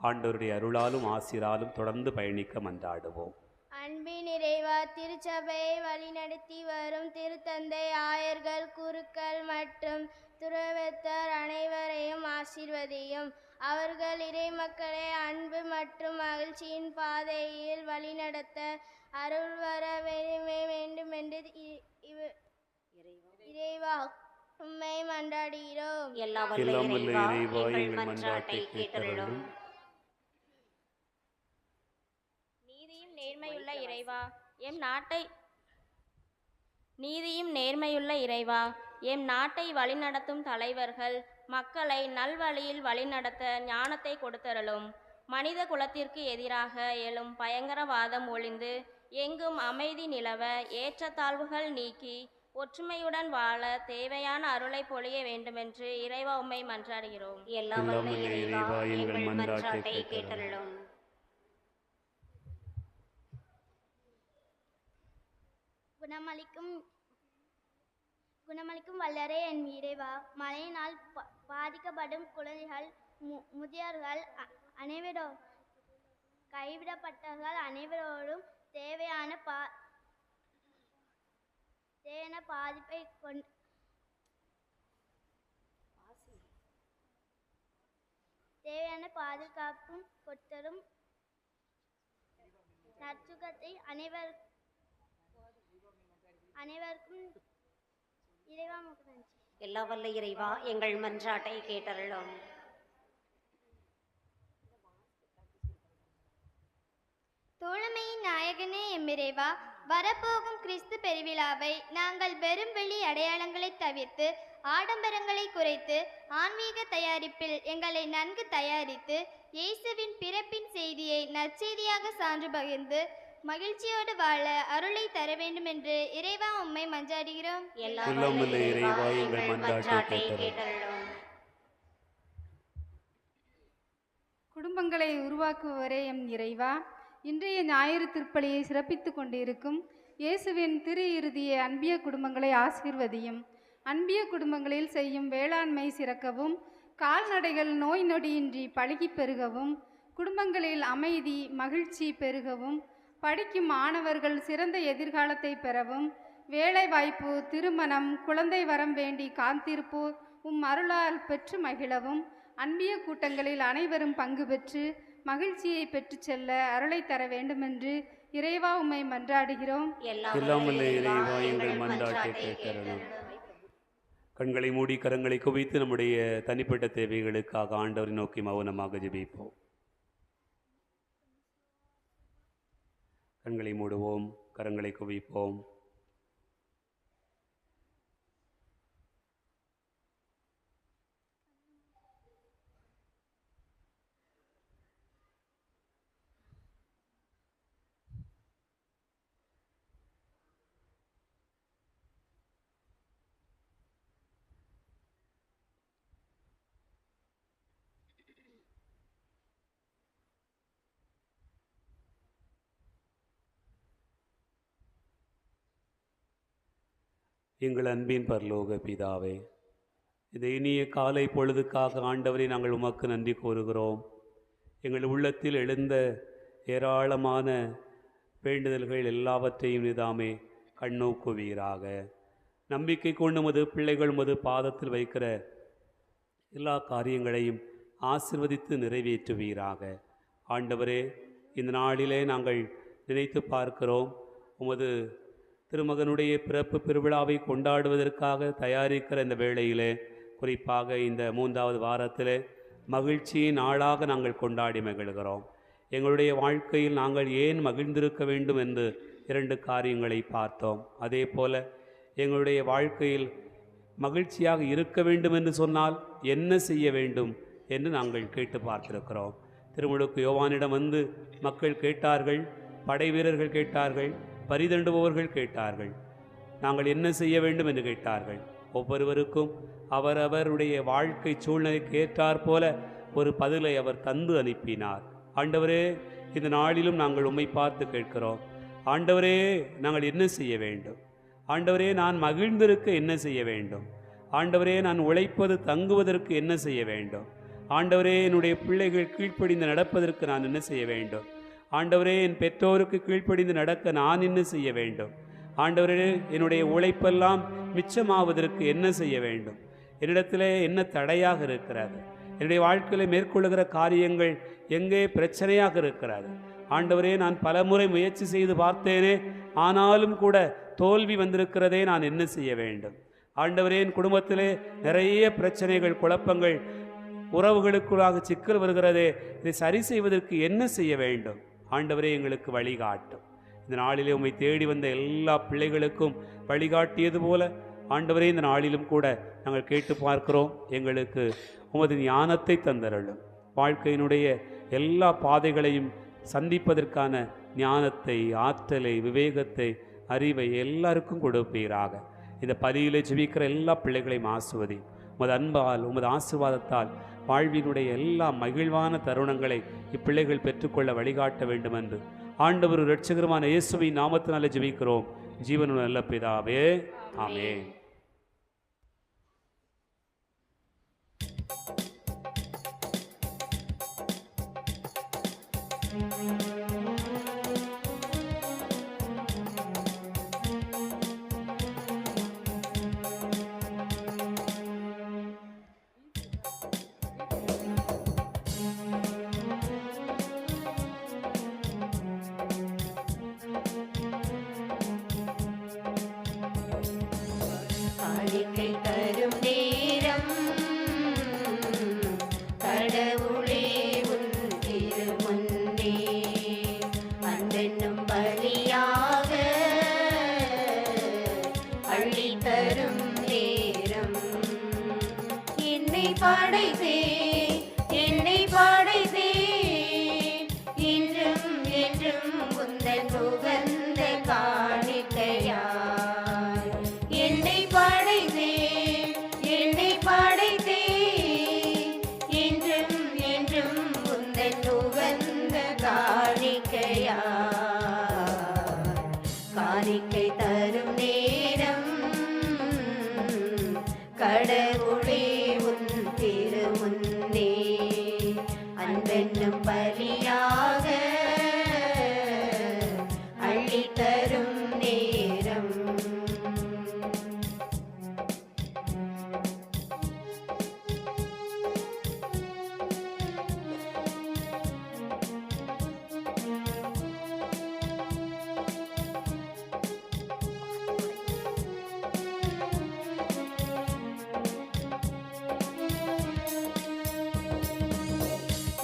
ஆண்டவருடைய அருளாலும் ஆசிராலும் தொடர்ந்து பயணிக்க மன்றாடுவோம். அன்பின் இறைவா, திருச்சபையை வழிநடத்தி வரும் திருத்தந்தை, ஆயர்கள், குருக்கள் மற்றும் துறவத்தர் அனைவரையும் ஆசீர்வதியும். அவர்கள் இறை மக்களை அன்பு மற்றும் மகிழ்ச்சியின் பாதையில் வழிநடத்த அருள் வர வேண்டும் என்று இறைவா உம்மை மன்றாடுகிறோம். எல்லாம் எல்லாம் வல்ல வல்ல இறைவா, இறைவா, எங்கள் எங்கள் மன்றாட்டை மன்றாட்டை கேட்டருளும். கேட்டருளும். நீதியும் நேர்மையுள்ள இறைவா, எம் நாட்டை நீதியும் நேர்மையுள்ள இறைவா, எம் நாட்டை வழிநடத்தும் தலைவர்கள் மக்களை நல்வழியில் வழிநடத்த ஞானத்தை கொடுத்தருளும். மனித குலத்திற்கு எதிராக எழும் பயங்கரவாதம் ஒழிந்து எங்கும் அமைதி நிலவ ஏற்றத்தாழ்வுகள் நீக்கி ஒற்றுமையுடன் வாழ தேவையான அருளை பொழிய வேண்டுமென்று இறைவா உம்மை மன்றாடுகிறோம். எல்லாம் வல்ல இறைவா, எங்கள் மன்றாட்டை கேட்டருளும். குணமளிக்கும் வல்லரே என் இறைவா, மழையினால் பாதிக்கப்படும் குழந்தைகள், முதியோர்கள் அனைவரும் கைவிடப்பட்டவர்கள் அனைவரோடும் தேவையான பாதிப்பை தேவையான பாதுகாப்பும் கொடுத்தரும் நற்சுகத்தை அனைவருக்கும் இறைவா நன்றி. எல்லாம் வல்ல இறைவா, எங்கள் மன்றாட்டை கேட்டருளும். தோழமையின் நாயகனே எம்மிறைவா, வரப்போகும் கிறிஸ்து பெருவிழாவை நாங்கள் வெறும் வெளி அடையாளங்களை தவிர்த்து ஆடம்பரங்களை குறைத்து ஆன்மீக தயாரிப்பில் எங்களை நன்கு தயாரித்து இயேசுவின் பிறப்பின் செய்தியை நற்செய்தியாக சான்று பகிர்ந்து மகிழ்ச்சியோடு வாழ அருளை தர வேண்டும் என்று இறைவா உம்மை மன்றாடுகிறோம். எல்லாம் வல்ல இறைவா, எங்கள் மன்றாட்டை கேட்டருளும். குடும்பங்களை உருவாக்குபவரே எம் இறைவா, இன்றைய ஞாயிறு திருப்பலியை சிறப்பித்து கொண்டிருக்கும் இயேசுவின் திரு இறுதிய அன்பிய குடும்பங்களை ஆசீர்வதியும். அன்பிய குடும்பங்களில் செய்யும் வேளாண்மை சிறக்கவும், கால்நடைகள் நோய் நொடியின்றி பழுகி பெருகவும், குடும்பங்களில் அமைதி மகிழ்ச்சி பெருகவும், படிக்கும் மாணவர்கள் சிறந்த எதிர்காலத்தை பெறவும், வேலை வாய்ப்பு திருமணம் குழந்தை வரம் வேண்டி காத்திருப்போர் உம் அருளால் பெற்று மகிழவும், அன்பிய கூட்டங்களில் அனைவரும் பங்கு பெற்று மகிழ்ச்சியை பெற்று செல்ல அருளை தர வேண்டுமென்று இறைவா உம்மை மன்றாடுகிறோம். எல்லாம் வல்ல இறைவா, எங்கள் மன்றாட்டை கேட்டருளும். கண்களை மூடி கரங்களை குவித்து நம்முடைய தனிப்பட்ட தேவைகளுக்காக ஆண்டவரை நோக்கி மௌனமாக ஜெபிப்போம். கண்களை மூடுவோம், கரங்களை குவிப்போம். எங்கள் அன்பின் பரலோக பிதாவே, இந்த இனிய காலை பொழுதுக்காக ஆண்டவரை நாங்கள் உமக்கு நன்றி கூறுகிறோம். எங்கள் உள்ளத்தில் எழுந்த ஏராளமான வேண்டுதல்கள் எல்லாவற்றையும் நிதாமே கண்ணோக்குவீராக. நம்பிக்கை கொண்டு உமது பிள்ளைகள் உமது பாதத்தில் வைக்கிற எல்லா காரியங்களையும் ஆசிர்வதித்து நிறைவேற்றுவீராக. ஆண்டவரே, இந்த நாளிலே நாங்கள் நினைத்து பார்க்கிறோம், உமது திருமகனுடைய பிறப்பு பெருவிழாவை கொண்டாடுவதற்காக தயாரிக்கிற இந்த வேளையிலே, குறிப்பாக இந்த 3வது வாரத்தில் மகிழ்ச்சியின் நாளாக நாங்கள் கொண்டாடி மகிழ்கிறோம். எங்களுடைய வாழ்க்கையில் நாங்கள் ஏன் மகிழ்ந்திருக்க வேண்டும் என்று 2 காரியங்களை பார்த்தோம். அதே போல் எங்களுடைய வாழ்க்கையில் மகிழ்ச்சியாக இருக்க வேண்டும் என்று சொன்னால் என்ன செய்ய வேண்டும் என்று நாங்கள் கேட்டு பார்த்திருக்கிறோம். திருமுழுக்கு யோவானிடம் வந்து மக்கள் கேட்டார்கள், படை வீரர்கள் கேட்டார்கள், பரிதண்டுபவர்கள் கேட்டார்கள், நாங்கள் என்ன செய்ய வேண்டும் என்று கேட்டார்கள். ஒவ்வொருவருக்கும் அவரவருடைய வாழ்க்கை சூழ்நிலைக்கு ஏற்றாற் போல ஒரு பதிலை அவர் தந்து அனுப்பினார். ஆண்டவரே, இந்த நாளிலும் நாங்கள் உம்மை பார்த்து கேட்கிறோம். ஆண்டவரே, நாங்கள் என்ன செய்ய வேண்டும்? ஆண்டவரே, நான் மகிழ்ந்திருக்க என்ன செய்ய வேண்டும்? ஆண்டவரே, நான் உழைப்பது தங்குவதற்கு என்ன செய்ய வேண்டும்? ஆண்டவரே, என்னுடைய பிள்ளைகள் கீழ்ப்படிந்து நடப்பதற்கு நான் என்ன செய்ய வேண்டும்? ஆண்டவரே, என் பெற்றோருக்கு கீழ்ப்படிந்து நடக்க நான் என்ன செய்ய வேண்டும்? ஆண்டவரே, என்னுடைய உழைப்பெல்லாம் மிச்சமாவதற்கு என்ன செய்ய வேண்டும்? என்னிடத்தில் என்ன தடையாக இருக்கிறது? என்னுடைய வாழ்க்கையில் மேற்கொள்ளுகிற காரியங்கள் எங்கே பிரச்சனையாக இருக்கிறது? ஆண்டவரே, நான் பலமுறை முயற்சி செய்து பார்த்தேனே, ஆனாலும் கூட தோல்வி வந்திருக்கிறதே, நான் என்ன செய்ய வேண்டும்? ஆண்டவரே, என் குடும்பத்திலே நிறைய பிரச்சனைகள், குழப்பங்கள், உறவுகளுக்குள்ளாக சிக்கல் வருகிறதே, இதை சரி செய்வதற்கு என்ன செய்ய வேண்டும்? ஆண்டவரே, எங்களுக்கு வழிகாட்டும். இந்த நாளிலே உம்மை தேடி வந்த எல்லா பிள்ளைகளுக்கும் வழிகாட்டியது போல ஆண்டவரே இந்த நாளிலும் கூட நாங்கள் கேட்டு பார்க்கிறோம். எங்களுக்கு உமது ஞானத்தை தந்தருளும். வாழ்க்கையினுடைய எல்லா பாதைகளையும் சந்திப்பதற்கான ஞானத்தை, ஆற்றலை, விவேகத்தை, அறிவை எல்லாருக்கும் கொடுப்பீராக. இந்த பலியிலே ஜெபிக்கிற எல்லா பிள்ளைகளையும் ஆசுவதி. உமது அன்பால், உமது ஆசீர்வாதத்தால் வாழ்வினுடைய எல்லா மகிழ்வான தருணங்களை இப்பிள்ளைகள் பெற்றுக்கொள்ள வழிகாட்ட வேண்டும் என்று ஆண்டவர் இரட்சகருமான இயேசுவின் நாமத்தினாலே ஜெபிக்கிறோம் ஜீவனுள்ள நல்ல பிதாவே, ஆமென். காணிக்கை தரும் நேரம் கடவுளே உன் திருமுன்னே அன்பென்னும் பலியாக அள்ளி தரும் நேரம். என்னை படைத்தே இன்றும் என்றும் உந்தன் உகந்த காணிக்கையாய் என்னை படைத்தே இன்றும் என்றும் உந்தன் உகந்த காணிக்கையாய். காணிக்கை தரும் நேரம் கடவுளே உன் திருமுன்னே அன்பென்னும் பலியாக அள்ளி தரும் நேரம்.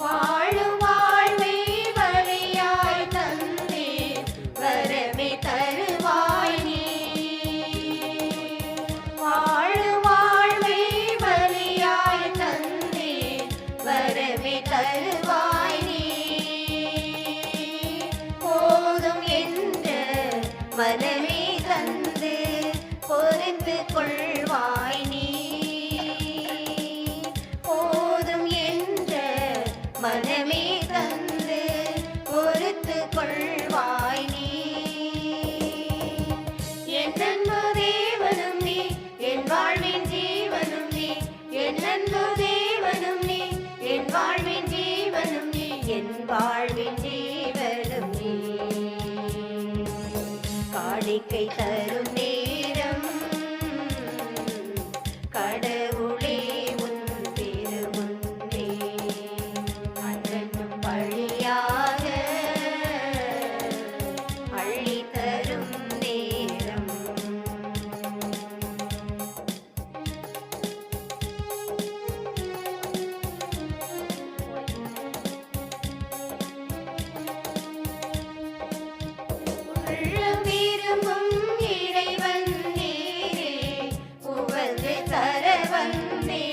வாழும் வாழ்வை பலியாய் தந்தே வரமே தருவாய் நீ. வாழும் வாழ்வை பலியாய் தந்தே வரமே தருவாய் நீ. போதும் என்ற மனமே தந்து பொறுத்து கொள்வாய் நீ. போதும் என்ற மனமே தந்து பொறுத்து கொள்வாய் நீ. என் அன்பு தேவனும் நீ, என் வாழ்வின் ஜீவனும் நீ. என் அன்பு தேவனும் நீ, என் வாழ்வின் ஜீவனும் நீ. என் வாழ்வின் ஜீவனும் நீ. காணிக்கை தரும் நேரம் கடவுளே உன் திருமுன்னே அன்பென்னும் பலியாக அள்ளி தரும் நேரம். உள்ளம் விரும்பும் இறைவன் நீரே புகழ்ந்து தர வந்தே.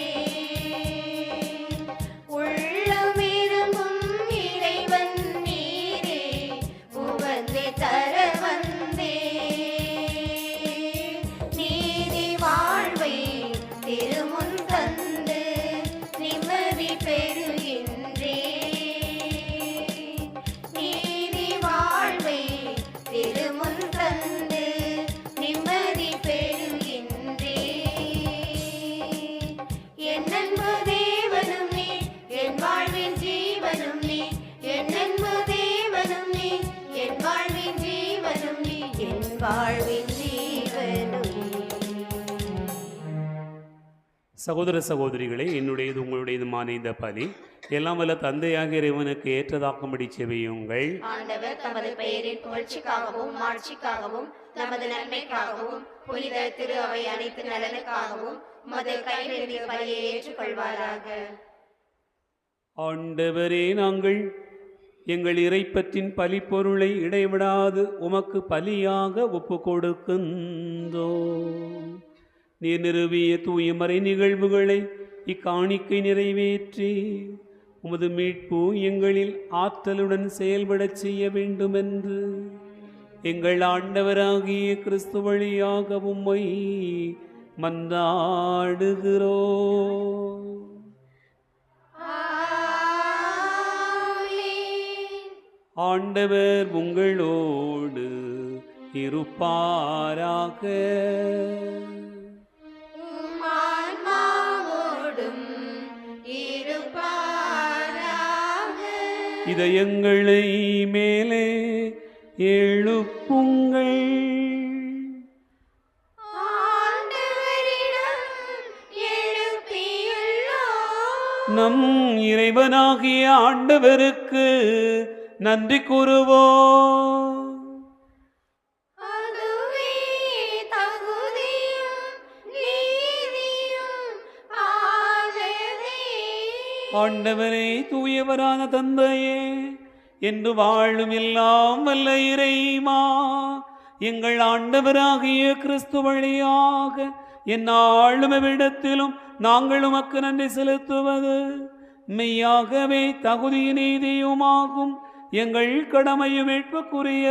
உள்ளம் விரும்பும் இறைவன் நீரே புகழ்ந்து தர வந்தே. நீதி வாழ்வை திருமுன் தந்து நிம்மதி பெறுகின்றே. நீதி வாழ்வை திருமுன் தந்து நிம்மதி பெறுகின்றே. என் அன்பு தேவனும் நீ, என் வாழ்வின் ஜீவனும் நீ. என் அன்பு தேவனும் நீ, என் வாழ்வின் ஜீவனும் நீ. என் வாழ்வின் ஜீவனும் நீ. சகோதர சகோதரிகளே, என்னுடையது உங்களுடையதுமான இந்த பலி எல்லாம் வல்ல தந்தையாக இறைவனுக்கு ஏற்றதாக்கும்படி செவியுங்கள். ஆண்டவர் தமது பெயரின் புகழ்ச்சிக்காகவும் மாட்சிக்காகவும் நமது நன்மைக்காகவும் புனித திரு அவை அனைத்து நலனுக்காகவும் மது கைகளில் பலியை ஏற்றுக்கொள்வாராக. ஆண்டவரே, நாங்கள் எங்கள் இறைப்பற்றின் பலிப்பொருளை இடைவிடாது உமக்கு பலியாக ஒப்பு கொடுக்கின்றோ. நீர் நிறுவிய தூயமறை நிகழ்வுகளை இக்காணிக்கை நிறைவேற்றி உமது மீட்பு எங்களில் ஆற்றலுடன் செயல்படச் செய்ய வேண்டுமென்று எங்கள் ஆண்டவராகிய கிறிஸ்து வழியாக உம்மை மன்றாடுகிறோ. ஆண்டவர் உங்களோடு இருப்பாராக. இதயங்களை மேலே எழுப்புங்கள். நம் இறைவனாகிய ஆண்டவருக்கு நன்றி கூறுவோம். ஆண்டவரே, தூயவரான தந்தையே, என்று வாழும் எல்லாம் வல்ல இறைமா, எங்கள் ஆண்டவராகிய கிறிஸ்து வழியாக எந்நாளும் எவ்விடத்திலும் நாங்கள் உமக்கு நன்றி செலுத்துவது மெய்யாகவே தகுதிய நீதியுமாகும். எங்கள் கடமையும் மீட்புக்குரிய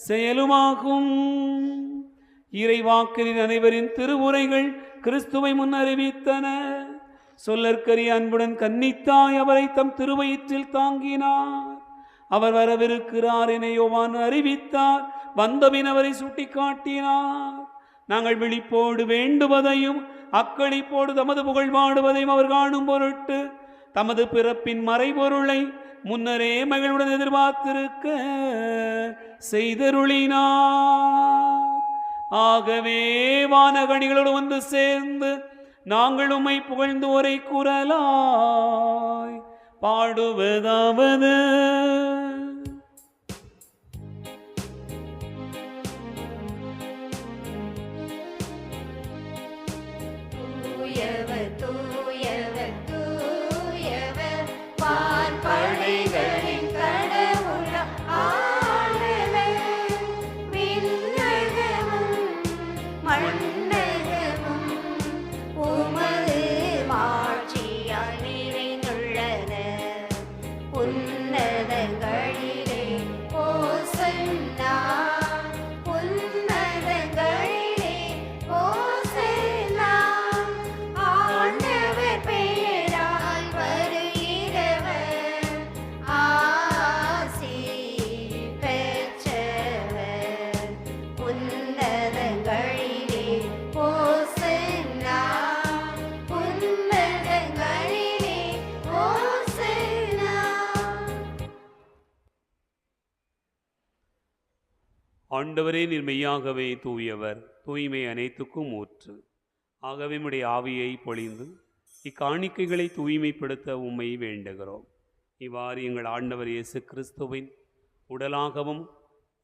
செயலுமாகும். இறைவாக்கினின் அனைவரின் திருவுரைகள் கிறிஸ்துவை முன்னறிவித்தன. சொல்லற்கரிய அன்புடன் கன்னித்தாய் அவரை தம் திருவயிற்றில் தாங்கினார். அவர் வரவிருக்கிறார் என யோவான் அறிவித்தார். வந்தபின் அவரை சுட்டிக்காட்டினார். நாங்கள் விழிப்போடு வேண்டுவதையும் அக்களிப்போடு தமது புகழ் பாடுவதையும் அவர் காணும் பொருட்டு தமது பிறப்பின் மறைபொருளை முன்னரே மகளுடன் எதிர்பார்த்திருக்க செய்தருளினார். ஆகவே வானகணிகளோடு வந்து சேர்ந்து நாங்கள் உம்மை புகழ்ந்து ஒரே குரலாய் பாடுவதாவது: தூயவர் தூயவர் தூயவர் வான்படைகளின் கடவுளாம் ஆண்டவர். விண்ணகமும் மண்ணகமும் உமது மாட்சியால் நிறைந்துள்ளன. உன்னதங்களிலே ஓசன்னா, உன்னதங்களிலே ஓசன்னா. ஆண்டவர் பெயரால் வருகிறவர் ஆசி பெற்றவர். உன்னதங்களிலே ஓசன்னா, உன்னதங்களிலே ஓசன்னா. ஆண்டவரே, நீர் மெய்யாகவே தூயவர், தூய்மை அனைத்துக்கும் ஊற்று. ஆகவே உம்முடைய ஆவியை பொழிந்து இக்காணிக்கைகளை தூய்மைப்படுத்த உம்மை வேண்டுகிறோம். இவ்வாறு எங்கள் ஆண்டவர் இயேசு கிறிஸ்துவின் உடலாகவும்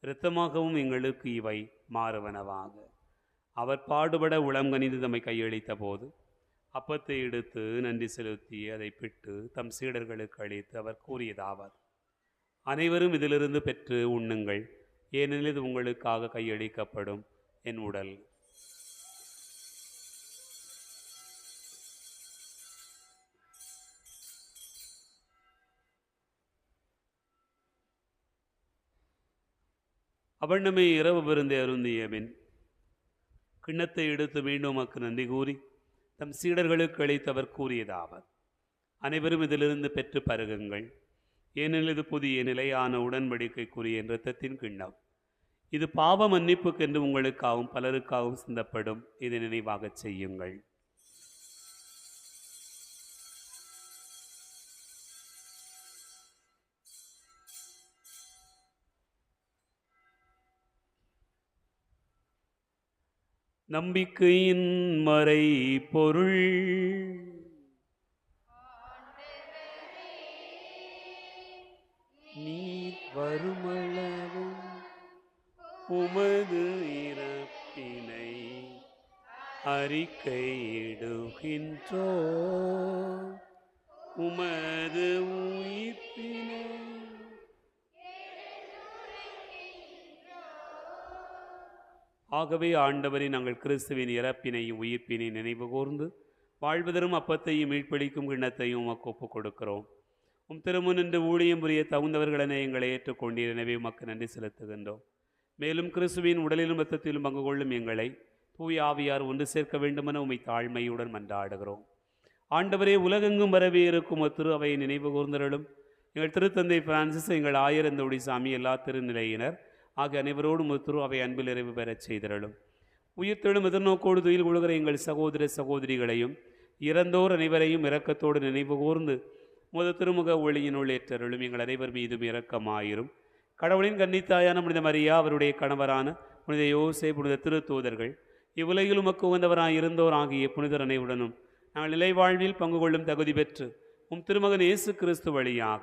இரத்தமாகவும் எங்களுக்கு இவை மாறுவனவாக. அவர் பாடுபட உளம் கனிந்து தம்மை கையளித்த போது அப்பத்தை எடுத்து நன்றி செலுத்தி அதை பிட்டு தம் சீடர்களுக்கு அளித்து அவர் கூறியதாவது: அனைவரும் இதிலிருந்து பெற்று உண்ணுங்கள், ஏனெனில் இது உங்களுக்காக கையளிக்கப்படும் என் உடல். அவண்ணமே இரவு விருந்தை அருந்திய பின் கிண்ணத்தை எடுத்து மீண்டும் உமக்கு நன்றி கூறி தம் சீடர்களுக்கு அளித்தவர் கூறியதாவது: அனைவரும் இதிலிருந்து பெற்று பருகுங்கள், ஏனெனில் இது புதிய நிலையான உடன்படிக்கைக்குரிய இரத்தத்தின் கிண்ணம். இது பாவ மன்னிப்புக்கென்று உங்களுக்காகவும் பலருக்காகவும் சிந்தப்படும். இதை நினைவாகச் செய்யுங்கள். நம்பிக்கையின் மறை பொருள். நீர் வருமளவும் உமது இறப்பினை அறிக்கையிடுகின்றோ, உமது உயிர்ப்பினை ஆகவே ஆண்டவரை நாங்கள் கிறிஸ்துவின் இறப்பினையும் உயிர்ப்பினை நினைவு கூர்ந்து வாழ்வதரும் அப்பத்தையும் மீட்பளிக்கும் கிண்ணத்தையும் உமக்கு ஒப்புக் கொடுக்கிறோம். திருமுனின்று ஊழியம் புரிய தகுந்தவர்களென எங்களை ஏற்றுக்கொண்டீர். எனவே உமக்கு நன்றி செலுத்துகின்றோம். மேலும் கிறிஸ்துவின் உடலிலும் இரத்தத்திலும் பங்கு கொள்ளும் எங்களை தூய ஆவியார் ஒன்று சேர்க்க வேண்டுமென உம்மை தாழ்மையுடன் மன்றாடுகிறோம். ஆண்டவரே, உலகெங்கும் வரவே இருக்கும் திரு அவையை நினைவு கூர்ந்தருளும். எங்கள் திருத்தந்தை பிரான்சிஸ், எங்கள் ஆயரந்தோடி சாமி, எல்லா திருநிலையினர் ஆகிய அனைவரோடும் திரு அவை அன்பில் நிறைவு பெறச் செய்தருளும். உயிர்த்தெழும் எதிர்நோக்கோடு துயில் கொள்கிற எங்கள் சகோதர சகோதரிகளையும் இறந்தோர் அனைவரையும் இரக்கத்தோடு நினைவு கூர்ந்து திருமுக ஒளியினுள் ஏற்றருளும். எங்கள் அனைவர் மீதும் இரக்கமாயிரும். கடவுளின் கன்னித்தாயான புனித மரியா, அவருடைய கணவரான புனித யோசே, புனித திருத்தூதர்கள், இவ்வுலகில் உமக்கு உகந்தவராய் இருந்தோர் ஆகிய புனிதர் அனைவருடனும் நாங்கள் நிலை வாழ்வில் பங்கு கொள்ளும் தகுதி பெற்று திருமகன் இயேசு கிறிஸ்து வழியாக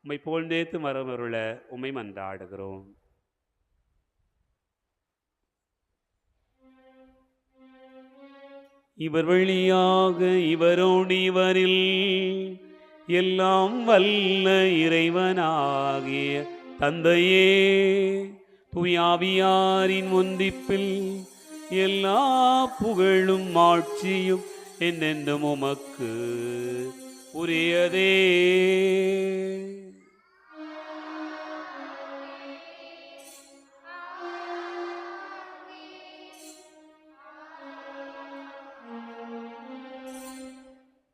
உம்மை புகழ்ந்தேத்து மரமருள உம்மை மன்றாடுகிறோம். இவர் வழியாக இவரோடு இவரில் எல்லாம் வல்ல இறைவனாகிய தந்தையே, தூயாவியாரின் ஒன்றிப்பில் எல்லா புகழும் ஆட்சியும் என்னென்றும் உமக்கு உரியதே.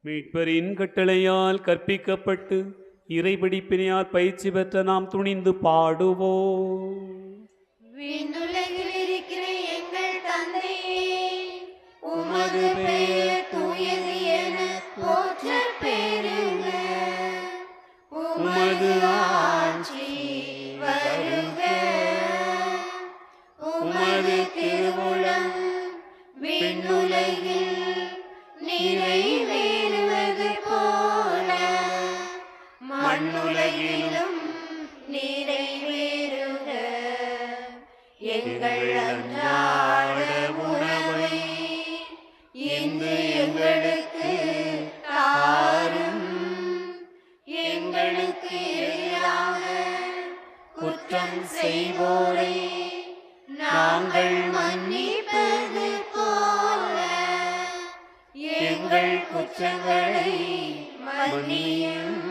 மீட்பரின் கட்டளையால் கற்பிக்கப்பட்டு இறைபிடிப்பினையால் பயிற்சி பெற்ற நாம் துணிந்து பாடுவோம். விண்ணுலகில் இருக்கிற எங்கள் தந்தையே, உமது பெயர் தூயது என போற்றப் பெறுக. உமது ஆட்சி வருக. உமது திருவுளம் விண்ணுலகில் நிறைவேறுவது போல மண்ணுலகிலும் நிறைவேறுக. எங்கள் அன்றாட உணவை இன்று எங்களுக்கு தாரும். எங்களுக்கு எதிராக குற்றம் செய்வோரை நாங்கள் மன்னிப்பது போல எங்கள் குற்றங்களை மன்னியும்.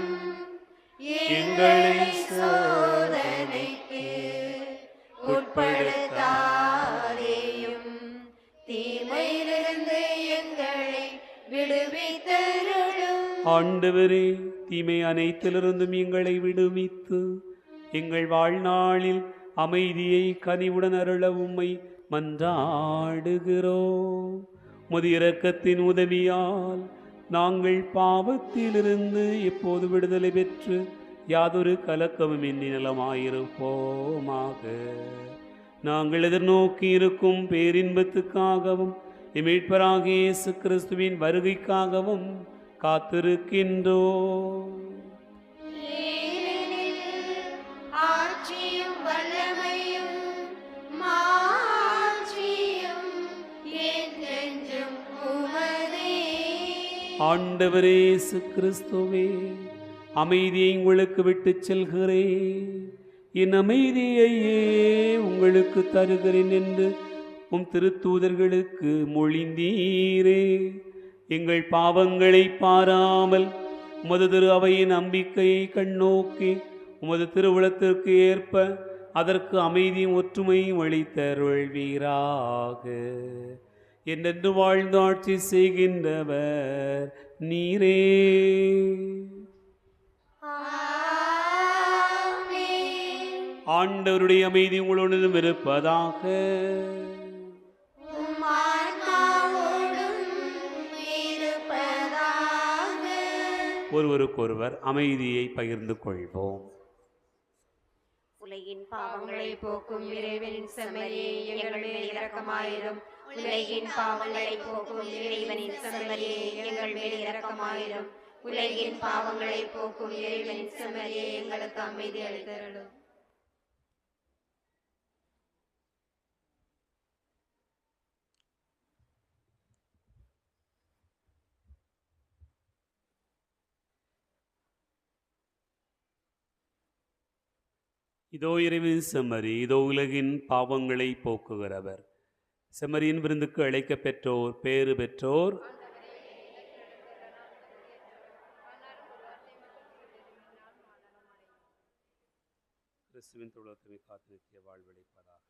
எங்களை சோதனைக்கு உட்படுத்தாதேயும், தீமையிலிருந்து எங்களை விடுவித்தருளும். ஆண்டவரே, தீமை அனைத்திலிருந்தும் எங்களை விடுவித்து எங்கள் வாழ்நாளில் அமைதியை கனிவுடன் அருள உம்மை மன்றாடுகிறோம். உமது இரக்கத்தின் உதவியால் நாங்கள் பாவத்திலிருந்து எப்போது விடுதலை பெற்று யாதொரு கலக்கமும் இன்றி நலமாயிருப்போமாக. நாங்கள் எதிர்நோக்கி இருக்கும் பேரின்பத்துக்காகவும் மீட்பராகிய இயேசு கிறிஸ்துவின் வருகைக்காகவும் காத்திருக்கின்றோம். ஆட்சியும் வல்லமையும் மாட்சியும் என்றென்றும் உமதே. ஆண்டவரே இயேசு கிறிஸ்துவே, அமைதியை உங்களுக்கு விட்டுச் செல்கிறேன், என் அமைதியையே உங்களுக்கு தருகிறேன் என்று உம் திருத்தூதர்களுக்கு மொழிந்தீரே. எங்கள் பாவங்களை பாராமல் உமது திரு அவையின் நம்பிக்கையை கண்ணோக்கி உமது திருவுளத்திற்கு ஏற்ப அதற்கு அமைதியும் ஒற்றுமையும் அளித்தருள்வீராக. என்றென்று வாழ்ந்து ஆட்சி செய்கின்றவர் நீரே. ஆண்டவருடைய அமைதி உங்களுடன் இருப்பதாக. ஒருவருக்கொருவர் அமைதியை பகிர்ந்து கொள்வோம். உலகின் பாவங்களை போக்கும் இறைவனின் செம்மறியே, எங்கள் மேல் இரக்கமாயிரும். உலகின் பாவங்களை போக்கும் இறைவனின் செம்மறியே, எங்கள் மேல் இரக்கமாயிரும். உலகின் பாவங்களை போக்கும் இறைவனின் செம்மறியே, எங்களுக்கு அமைதி அளித்தருளும். இதோ இறைவனின் செம்மறி, இதோ உலகின் பாவங்களை போக்குகிறவர். செம்மறியின் விருந்துக்கு அழைக்க பெற்றோர் பேறு பெற்றோர். கிறிஸ்துவின் தொழுவத்தை காத்து நித்திய வாழ்வளிப்பதாக.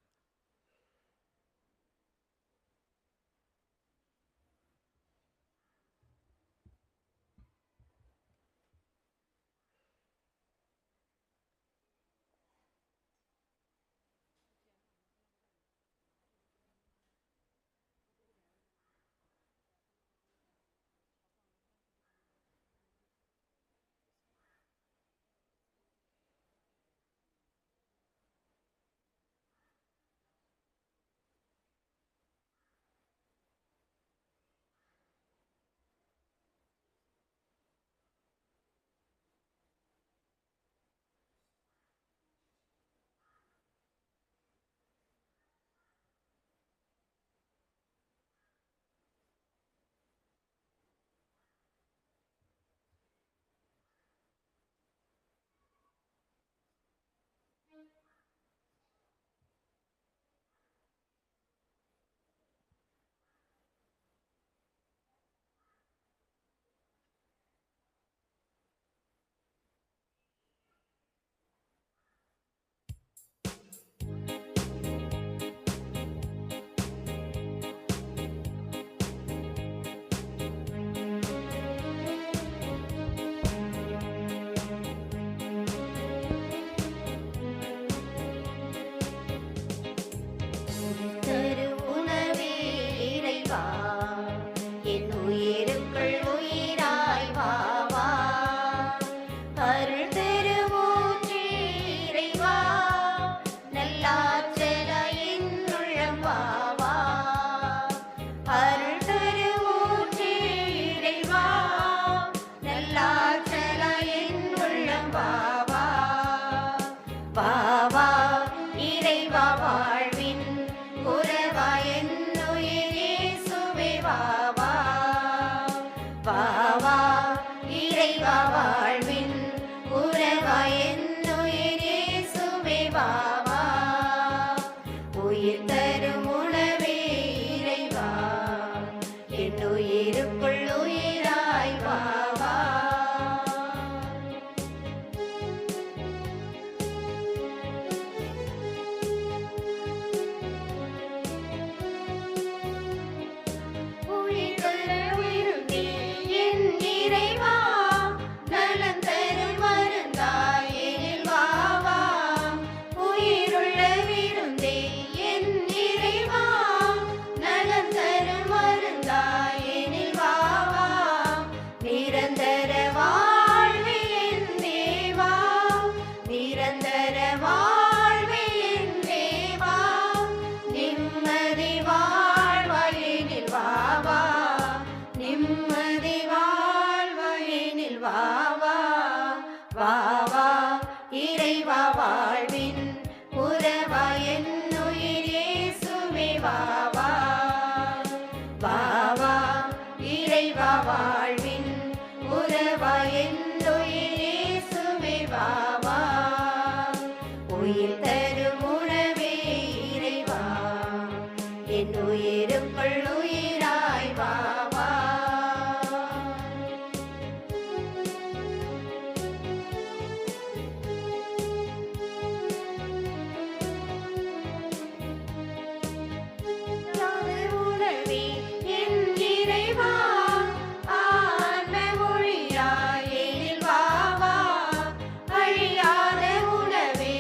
அழியாத உணவே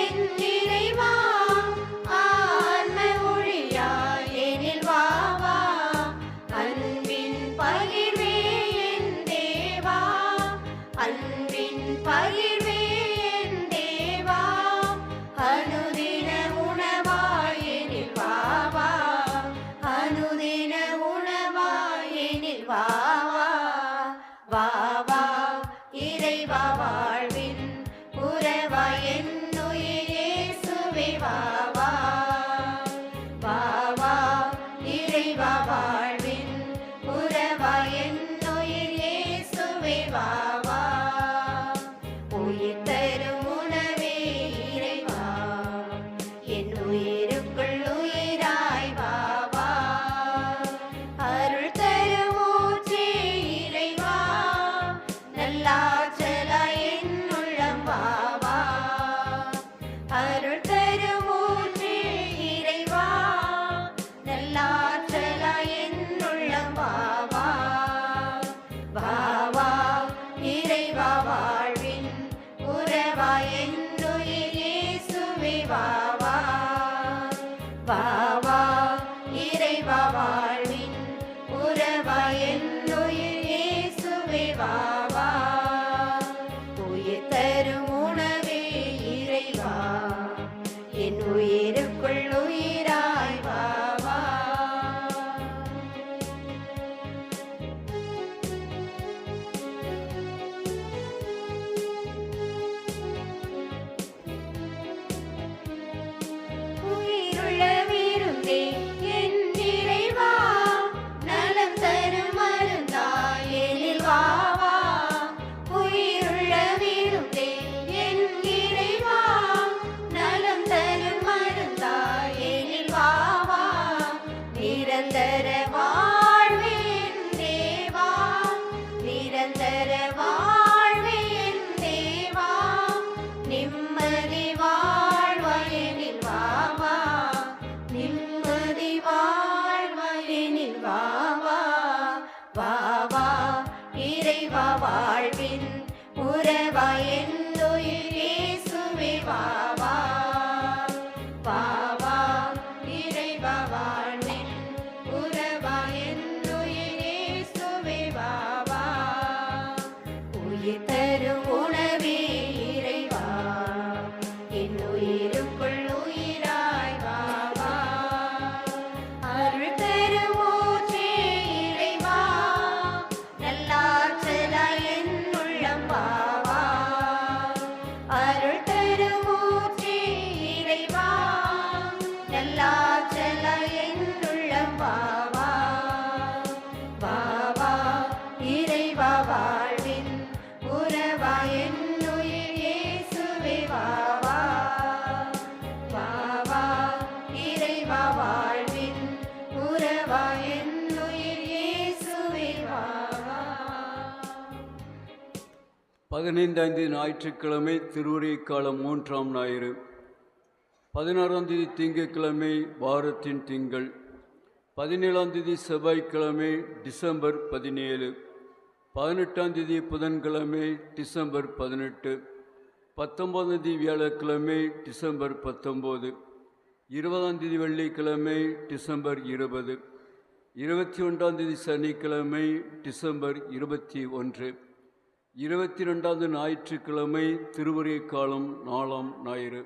என் என்னுயிர் இயேசுவே வா வா வா வா இறைவா வாழ்வின் உறவா என்னுயிர் இயேசுவே வா வா உயிர் தரும் உணவே இறைவா என் உயிருக்குள் உயிராய் வா வா உயிருள்ள விருந்தே என் இறைவா நலம் தரும் மருந்தாய் எனில் வா வா உயிருள்ள விருந்தே என் இறைவா நலம் தரும் மருந்தாய் எனில் வா வா நிரந்தர வாழ்வே என் தேவா நிரந்தர வாழ்வே என் தேவா நிம்மதி வாழ்வயனில் வா வா நிம்மதி வாழ்வயனில் வா வா வா வா இறைவா வாழ்வின் உறவா என்னுயிர் இயேசுவே வா வா வா வா இறைவா வாழ்வின் உறவா என்னுயிர் இயேசுவே வா வா உயிர் தரும் உணவே இறைவா என் உயிருக்குள் உயிராய் வா வா அருள் தரும் ஊற்றே இறைவா நல்லாற்றலாய் என் உள்ளம் வா வா அருள் தரும் ஊற்றே இறைவா நல்லாற்றலாய் என் உள்ளம் வா வா வா வா இறைவா வாழ்வின் உறவா என்னுயிர் இயேசுவே வா வா வா வா இறைவா வாழ்வின் உறவா என்னுயிர் இயேசுவே வா வா 15ஆம் தேதி ஞாயிற்றுக்கிழமை திருவுரை காலம் 3ஆம் ஞாயிறு. 16ஆம் தேதி திங்கட்கிழமை வாரத்தின் திங்கள். 17ஆம் தேதி செவ்வாய்க்கிழமை டிசம்பர் 17. 18ஆம் தேதி புதன்கிழமை டிசம்பர் 18. 19ஆம் தேதி வியாழக்கிழமை டிசம்பர் 19. 20ஆம் தேதி வெள்ளிக்கிழமை டிசம்பர் 20. 21ஆம் தேதி சனிக்கிழமை டிசம்பர் 21. 22ஆம் ஞாயிற்றுக்கிழமை திருவுரை காலம் 4ஆம் ஞாயிறு.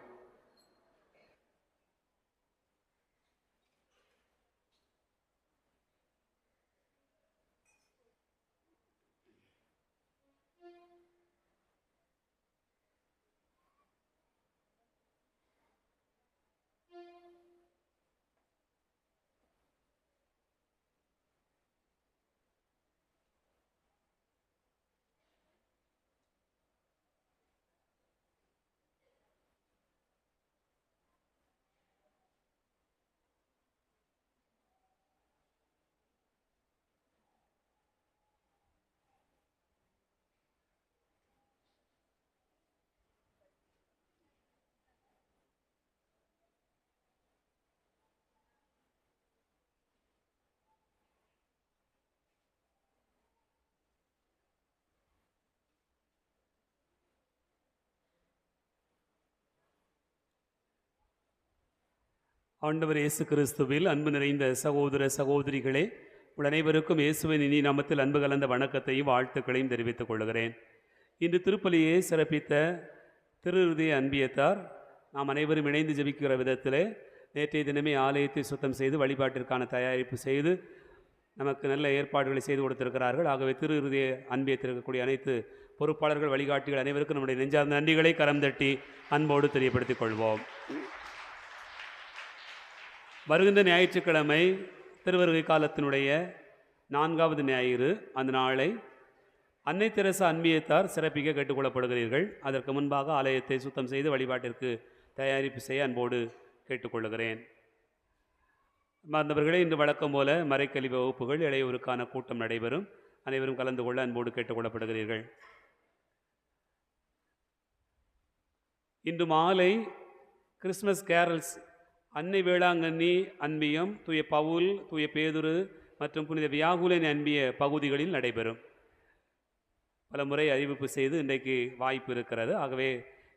ஆண்டவர் இயேசு கிறிஸ்துவில் அன்பு நிறைந்த சகோதர சகோதரிகளே, உங்கள் அனைவருக்கும் இயேசுவின் இனி நாமத்தில் அன்பு கலந்த வணக்கத்தையும் வாழ்த்துக்களையும் தெரிவித்துக் கொள்கிறேன். இன்று திருப்பலியை சிறப்பித்த திருஹிருதய அன்பியத்தார் நாம் அனைவரும் இணைந்து ஜெபிக்கிற விதத்தில் நேற்றைய தினமே ஆலயத்தை சுத்தம் செய்து வழிபாட்டிற்கான தயாரிப்பு செய்து நமக்கு நல்ல ஏற்பாடுகளை செய்து கொடுத்திருக்கிறார்கள். ஆகவே திருஹிருதய அன்பியத்தில் இருக்கக்கூடிய அனைத்து பொறுப்பாளர்கள், வழிகாட்டிகள் அனைவருக்கும் நம்முடைய நெஞ்சார்ந்த நன்றிகளை கரம் தட்டி அன்போடு தெரியப்படுத்திக் கொள்வோம். வருகின்ற ஞாயிற்றுக்கிழமை திருவருகை காலத்தினுடைய 4வது ஞாயிறு. அந்த நாளை அன்னை தெரசா அன்பியத்தார் சிறப்பிக்க கேட்டுக்கொள்ளப்படுகிறீர்கள். அதற்கு முன்பாக ஆலயத்தை சுத்தம் செய்து வழிபாட்டிற்கு தயாரிப்பு செய்ய அன்போடு கேட்டுக்கொள்கிறேன். மாணவர்களே, இன்று வழக்கம் போல மறைக்கல்வி வகுப்புகள் இளையோருக்கான கூட்டம் நடைபெறும். அனைவரும் கலந்து கொள்ள அன்போடு கேட்டுக்கொள்ளப்படுகிறீர்கள். இன்று மாலை கிறிஸ்மஸ் கேரல்ஸ் அன்னை வேளாங்கண்ணி அன்பியம், தூய பவுல், தூய பேதுரு மற்றும் புனித வியாகுலின் அன்பிய பகுதிகளில் நடைபெறும். பல முறை அறிவிப்பு செய்து இன்றைக்கு வாய்ப்பு இருக்கிறது. ஆகவே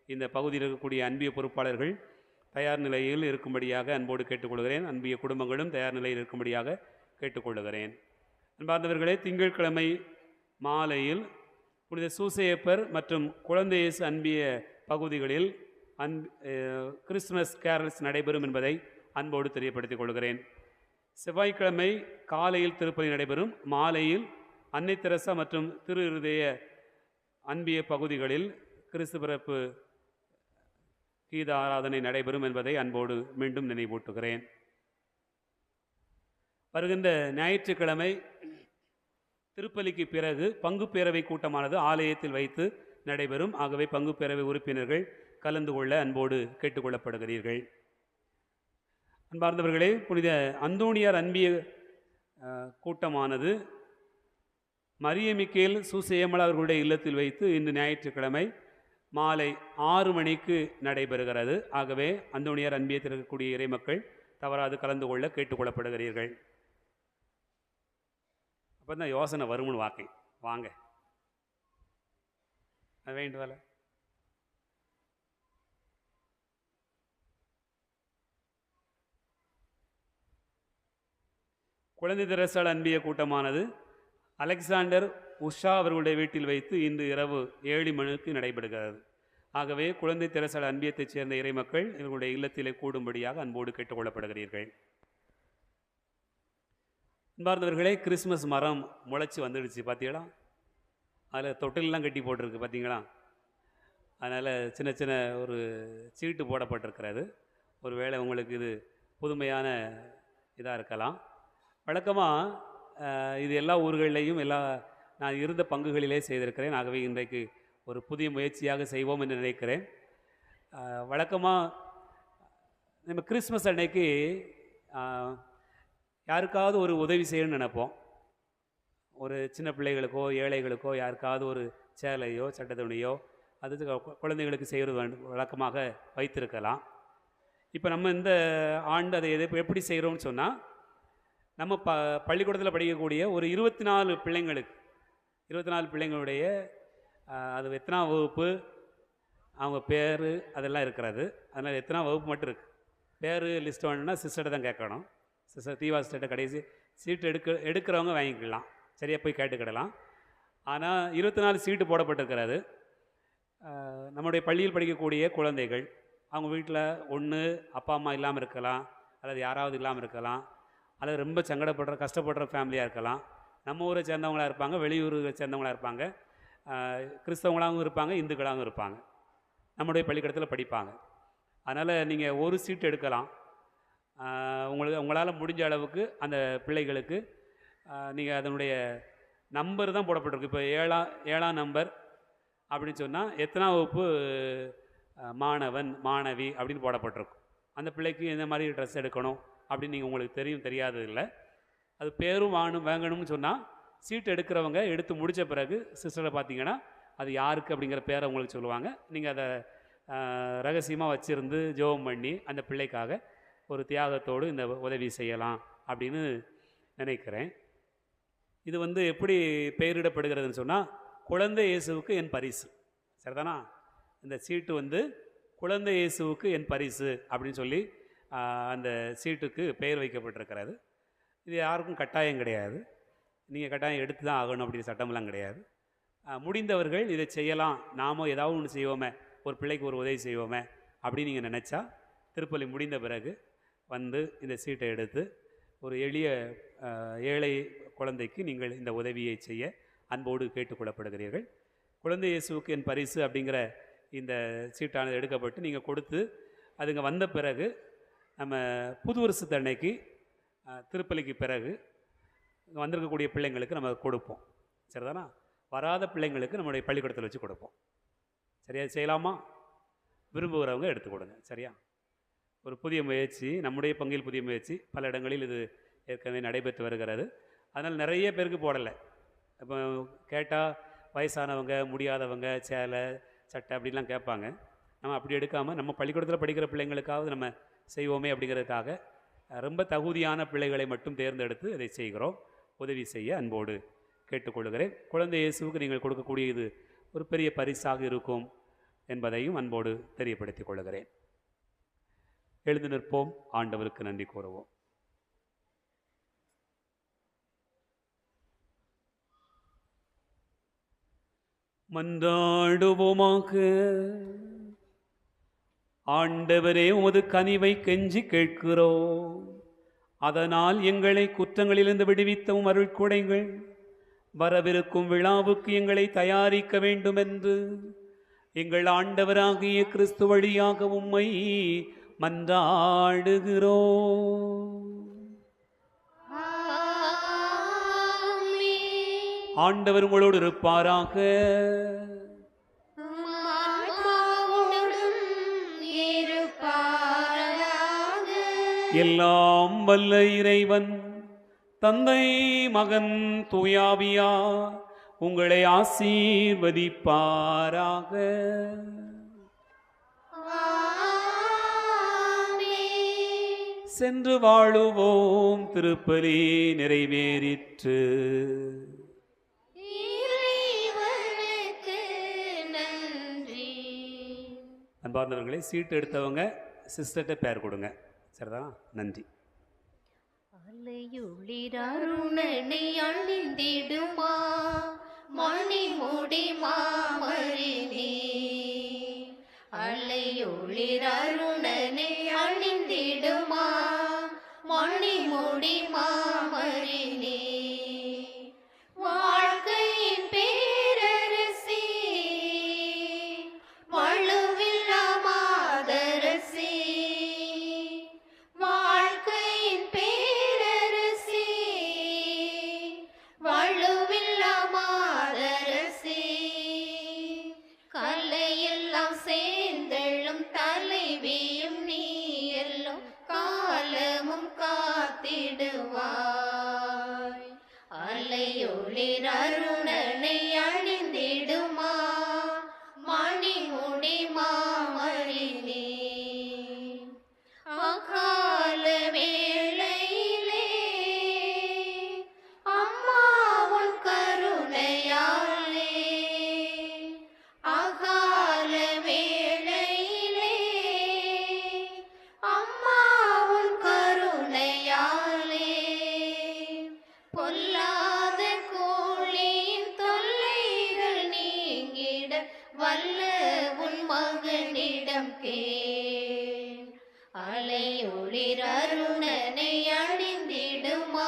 இந்த பகுதியில் இருக்கக்கூடிய அன்பிய பொறுப்பாளர்கள் தயார் நிலையில் இருக்கும்படியாக அன்போடு கேட்டுக்கொள்கிறேன். அன்பிய குடும்பங்களும் தயார் நிலையில் இருக்கும்படியாக கேட்டுக்கொள்கிறேன். அன்பார்ந்தவர்களே, திங்கட்கிழமை மாலையில் புனித சூசையப்பர் மற்றும் குழந்தை இயேசு அன்பிய பகுதிகளில் கிறிஸ்துமஸ் கேரல்ஸ் நடைபெறும் என்பதை அன்போடு தெரியப்படுத்திக் கொள்கிறேன். செவ்வாய்க்கிழமை காலையில் திருப்பலி நடைபெறும். மாலையில் அன்னை தெரசா மற்றும் திரு இருதய அன்பிய பகுதிகளில் கிறிஸ்து பிறப்பு கீத ஆராதனை நடைபெறும் என்பதை அன்போடு மீண்டும் நினைவூட்டுகிறேன். வருகின்ற ஞாயிற்றுக்கிழமை திருப்பலிக்கு பிறகு பங்கு பேரவை கூட்டமானது ஆலயத்தில் வைத்து நடைபெறும். ஆகவே பங்கு பேரவை உறுப்பினர்கள் கலந்து கொள்ள அன்போடு கேட்டுக்கொள்ளப்படுகிறீர்கள். அன்பார்ந்தவர்களே, புனித அந்தோணியார் அன்பிய கூட்டமானது மரிய மிக்கேல் சூசையம்மாள் அவர்களுடைய இல்லத்தில் வைத்து இன்று ஞாயிற்றுக்கிழமை மாலை 6 மணிக்கு நடைபெறுகிறது. ஆகவே அந்தோணியார் அன்பியத்தில் இருக்கக்கூடிய இறைமக்கள் தவறாது கலந்து கொள்ள கேட்டுக்கொள்ளப்படுகிறீர்கள். அப்போ தான் யோசனை வரும்னு வாங்க அது வேண்டுவல. குழந்தை தெரசாள் அன்பிய கூட்டமானது அலெக்சாண்டர் உஷா அவர்களுடைய வீட்டில் வைத்து இன்று இரவு 7 மணிக்கு நடைபெறுகிறது. ஆகவே குழந்தை தெரசாள் அன்பியத்தைச் சேர்ந்த இறைமக்கள் இவர்களுடைய இல்லத்திலே கூடும்படியாக அன்போடு கேட்டுக்கொள்ளப்படுகிறீர்கள். அன்பார்ந்தவர்களே, கிறிஸ்மஸ் மரம் முளைச்சி வந்துடுச்சு பார்த்தீங்களா? அதில் தொட்டிலெலாம் கட்டி போட்டிருக்கு பார்த்தீங்களா? அதனால் சின்ன சின்ன ஒரு சீட்டு போடப்பட்டிருக்கிறது. ஒரு வேளை உங்களுக்கு இது புதுமையான இதாக இருக்கலாம். வழக்கமாக இது எல்லா ஊர்களிலேயும் நான் இருந்த பங்குகளிலே செய்திருக்கிறேன். ஆகவே இன்றைக்கு ஒரு புதிய முயற்சியாக செய்வோம் என்று நினைக்கிறேன். வழக்கமாக நம்ம கிறிஸ்மஸ் அன்னைக்கு யாருக்காவது ஒரு உதவி செய்யணும்னு நினைப்போம். ஒரு சின்ன பிள்ளைகளுக்கோ ஏழைகளுக்கோ யாருக்காவது ஒரு சேலையோ சட்டத்துணியோ அது குழந்தைகளுக்கு செய்கிறது வழக்கமாக வைத்திருக்கலாம். இப்போ நம்ம இந்த ஆண்டு அதை எப்படி செய்கிறோம்னு சொன்னால், நம்ம பள்ளிக்கூடத்தில் படிக்கக்கூடிய ஒரு 24 பிள்ளைங்களுக்கு 24 பிள்ளைங்களுடைய அது எத்தனாம் வகுப்பு, அவங்க பேர் அதெல்லாம் இருக்கிறது. அதனால் எத்தனாம் வகுப்பு மட்டும் இருக்குது. பேர் லிஸ்ட் வேணும்னா சிஸ்டர்கிட்ட தான் கேட்கணும். சிஸ்டர் தீவா சிஸ்டர்கிட்ட கடைசி சீட்டு எடுக்கிறவங்க வாங்கிக்கலாம், சரியாக போய் கேட்டுக்கிடலாம். ஆனால் 24 சீட்டு போடப்பட்டிருக்கிறது. நம்முடைய பள்ளியில் படிக்கக்கூடிய குழந்தைகள் அவங்க வீட்டில் ஒன்று அப்பா அம்மா இல்லாமல் இருக்கலாம், அல்லது யாராவது இல்லாமல் இருக்கலாம், அல்லது ரொம்ப கஷ்டப்படுற ஃபேமிலியாக இருக்கலாம். நம்ம ஊரை சேர்ந்தவங்களாக இருப்பாங்க, வெளியூரை சேர்ந்தவங்களாக இருப்பாங்க, கிறிஸ்தவங்களாகவும் இருப்பாங்க, இந்துக்களாகவும் இருப்பாங்க. நம்முடைய பள்ளிக்கூடத்தில் படிப்பாங்க. அதனால் நீங்கள் ஒரு சீட்டு எடுக்கலாம். உங்களால் முடிஞ்ச அளவுக்கு அந்த பிள்ளைகளுக்கு நீங்கள் அதனுடைய நம்பர் தான் போடப்பட்டிருக்கு. இப்போ 7ஆம் நம்பர் அப்படின்னு சொன்னால் எத்தனாம் வகுப்பு மாணவன் மாணவி அப்படின்னு போடப்பட்டிருக்கும். அந்த பிள்ளைக்கு எந்த மாதிரி ட்ரெஸ் எடுக்கணும் அப்படின்னு நீங்கள் உங்களுக்கு தெரியாது இல்லை. அது பேரும் வாங்கணும்னு சொன்னால் சீட்டு எடுக்கிறவங்க எடுத்து முடித்த பிறகு சிஸ்டரை பார்த்தீங்கன்னா அது யாருக்கு அப்படிங்கிற பேரை உங்களுக்கு சொல்லுவாங்க. நீங்கள் அதை ரகசியமாக வச்சுருந்து ஜெபம் பண்ணி அந்த பிள்ளைக்காக ஒரு தியாகத்தோடு இந்த உதவி செய்யலாம் அப்படின்னு நினைக்கிறேன். இது எப்படி பெயரிடப்படுகிறதுன்னு சொன்னால், குழந்தை இயேசுவுக்கு என் பரிசு. சரிதானா? இந்த சீட்டு குழந்தை இயேசுவுக்கு என் பரிசு அப்படின்னு சொல்லி அந்த சீட்டுக்கு பெயர் வைக்கப்பட்டிருக்கிறது. இது யாருக்கும் கட்டாயம் கிடையாது. நீங்கள் கட்டாயம் எடுத்து தான் ஆகணும் அப்படின்னு சட்டமெல்லாம் கிடையாது. முடிந்தவர்கள் இதை செய்யலாம். நாம ஏதாவது ஒன்று செய்வோமே, ஒரு பிள்ளைக்கு ஒரு உதவி செய்வோமே அப்படின்னு நீங்கள் நினச்சா திருப்பலி முடிந்த பிறகு இந்த சீட்டை எடுத்து ஒரு எளிய ஏழை குழந்தைக்கு நீங்கள் இந்த உதவியை செய்ய அன்போடு கேட்டுக்கொள்ளப்படுகிறீர்கள். குழந்தை இயேசுவுக்கு என் பரிசு அப்படிங்கிற இந்த சீட்டானது எடுக்கப்பட்டு நீங்கள் கொடுத்து அதுங்க வந்த பிறகு நம்ம புது வருஷத்து அன்னைக்கு திருப்பலிக்கு பிறகு வந்திருக்கக்கூடிய பிள்ளைங்களுக்கு நம்ம கொடுப்போம். சரிதானா? வராத பிள்ளைங்களுக்கு நம்முடைய பள்ளிக்கூடத்தில் வச்சு கொடுப்போம். சரியா? செய்யலாமா? விரும்புகிறவங்க எடுத்து கொடுங்க. சரியா? ஒரு புதிய முயற்சி, நம்முடைய பங்கில் புதிய முயற்சி. பல இடங்களில் இது ஏற்கனவே நடைபெற்று வருகிறது. அதனால் நிறைய பேருக்கு போடலை. இப்போ கேட்டால் வயசானவங்க, முடியாதவங்க, சேலை சட்டை அப்படிலாம் கேட்பாங்க. நம்ம அப்படி எடுக்காமல் நம்ம பள்ளிக்கூடத்தில் படிக்கிற பிள்ளைங்களுக்காவது நம்ம செய்வோமே அப்படிங்கிறதுக்காக ரொம்ப தகுதியான பிள்ளைகளை மட்டும் தேர்ந்தெடுத்து அதை செய்கிறோம். உதவி செய்ய அன்போடு கேட்டுக்கொள்கிறேன். குழந்தை இயேசுவுக்கு நீங்கள் கொடுக்கக்கூடிய இது ஒரு பெரிய பரிசாக இருக்கும். என்பதையும் அன்போடு தெரியப்படுத்திக் கொள்கிறேன். எழுந்து நிற்போம், ஆண்டவருக்கு நன்றி கூறுவோம். மன்றாடுவோமாக. ஆண்டவரே, உமது கனிவை கெஞ்சி கேட்கிறோம். அதனால் எங்களை குற்றங்களிலிருந்து விடுவித்தவும் அருள் கொடைகள் வரவிருக்கும் விழாவுக்கு எங்களை தயாரிக்க வேண்டும் என்று எங்கள் ஆண்டவராகிய கிறிஸ்து வழியாக உம்மை மன்றாடுகிறோம். ஆண்டவர் உங்களோடு இருப்பாராக. எல்லாம் வல்ல இறைவன் தந்தை, மகன், தூயாவியார் உங்களை ஆசீர்வதிப்பாராக. சென்று வாழுவோம். திருப்பலி நிறைவேறிற்று. அன்பார்ந்தவர்களே, சீட்டு எடுத்தவங்க சிஸ்டர்கிட்ட பேர் கொடுங்க. சரிதான், நன்றி. அலையுளிரருணனை அணிந்திடுமா மணி முடி மாமரினே. அலையுளிரருணனை அணிந்திடுமா மணி முடி மாமரினே. வாழ்க்கையின் பேரரசி வலுவில்லா மாதரசி. வாழ்க்கையின் பேரரசி வலுவில்லா மாதரசி. கலையெல்லாம் சேர்ந்தெழும் தலைவியும் நீ எல்லாம் காலமும் காத்திடுவாய். அலையொளிர் அருணனை அணிந்திடுமா மணி முடி மாமரினே. அகால வேளையிலே அம்மா உன் கருணையாலே. அகால வேளையிலே அம்மா உன் கருணையாலே. பொல்லாத கோழியின் தொல்லைகள் நீங்கிட வல்ல உன் மகனிடம் கேள். அலையொளிர் அருணனை அணிந்திடுமா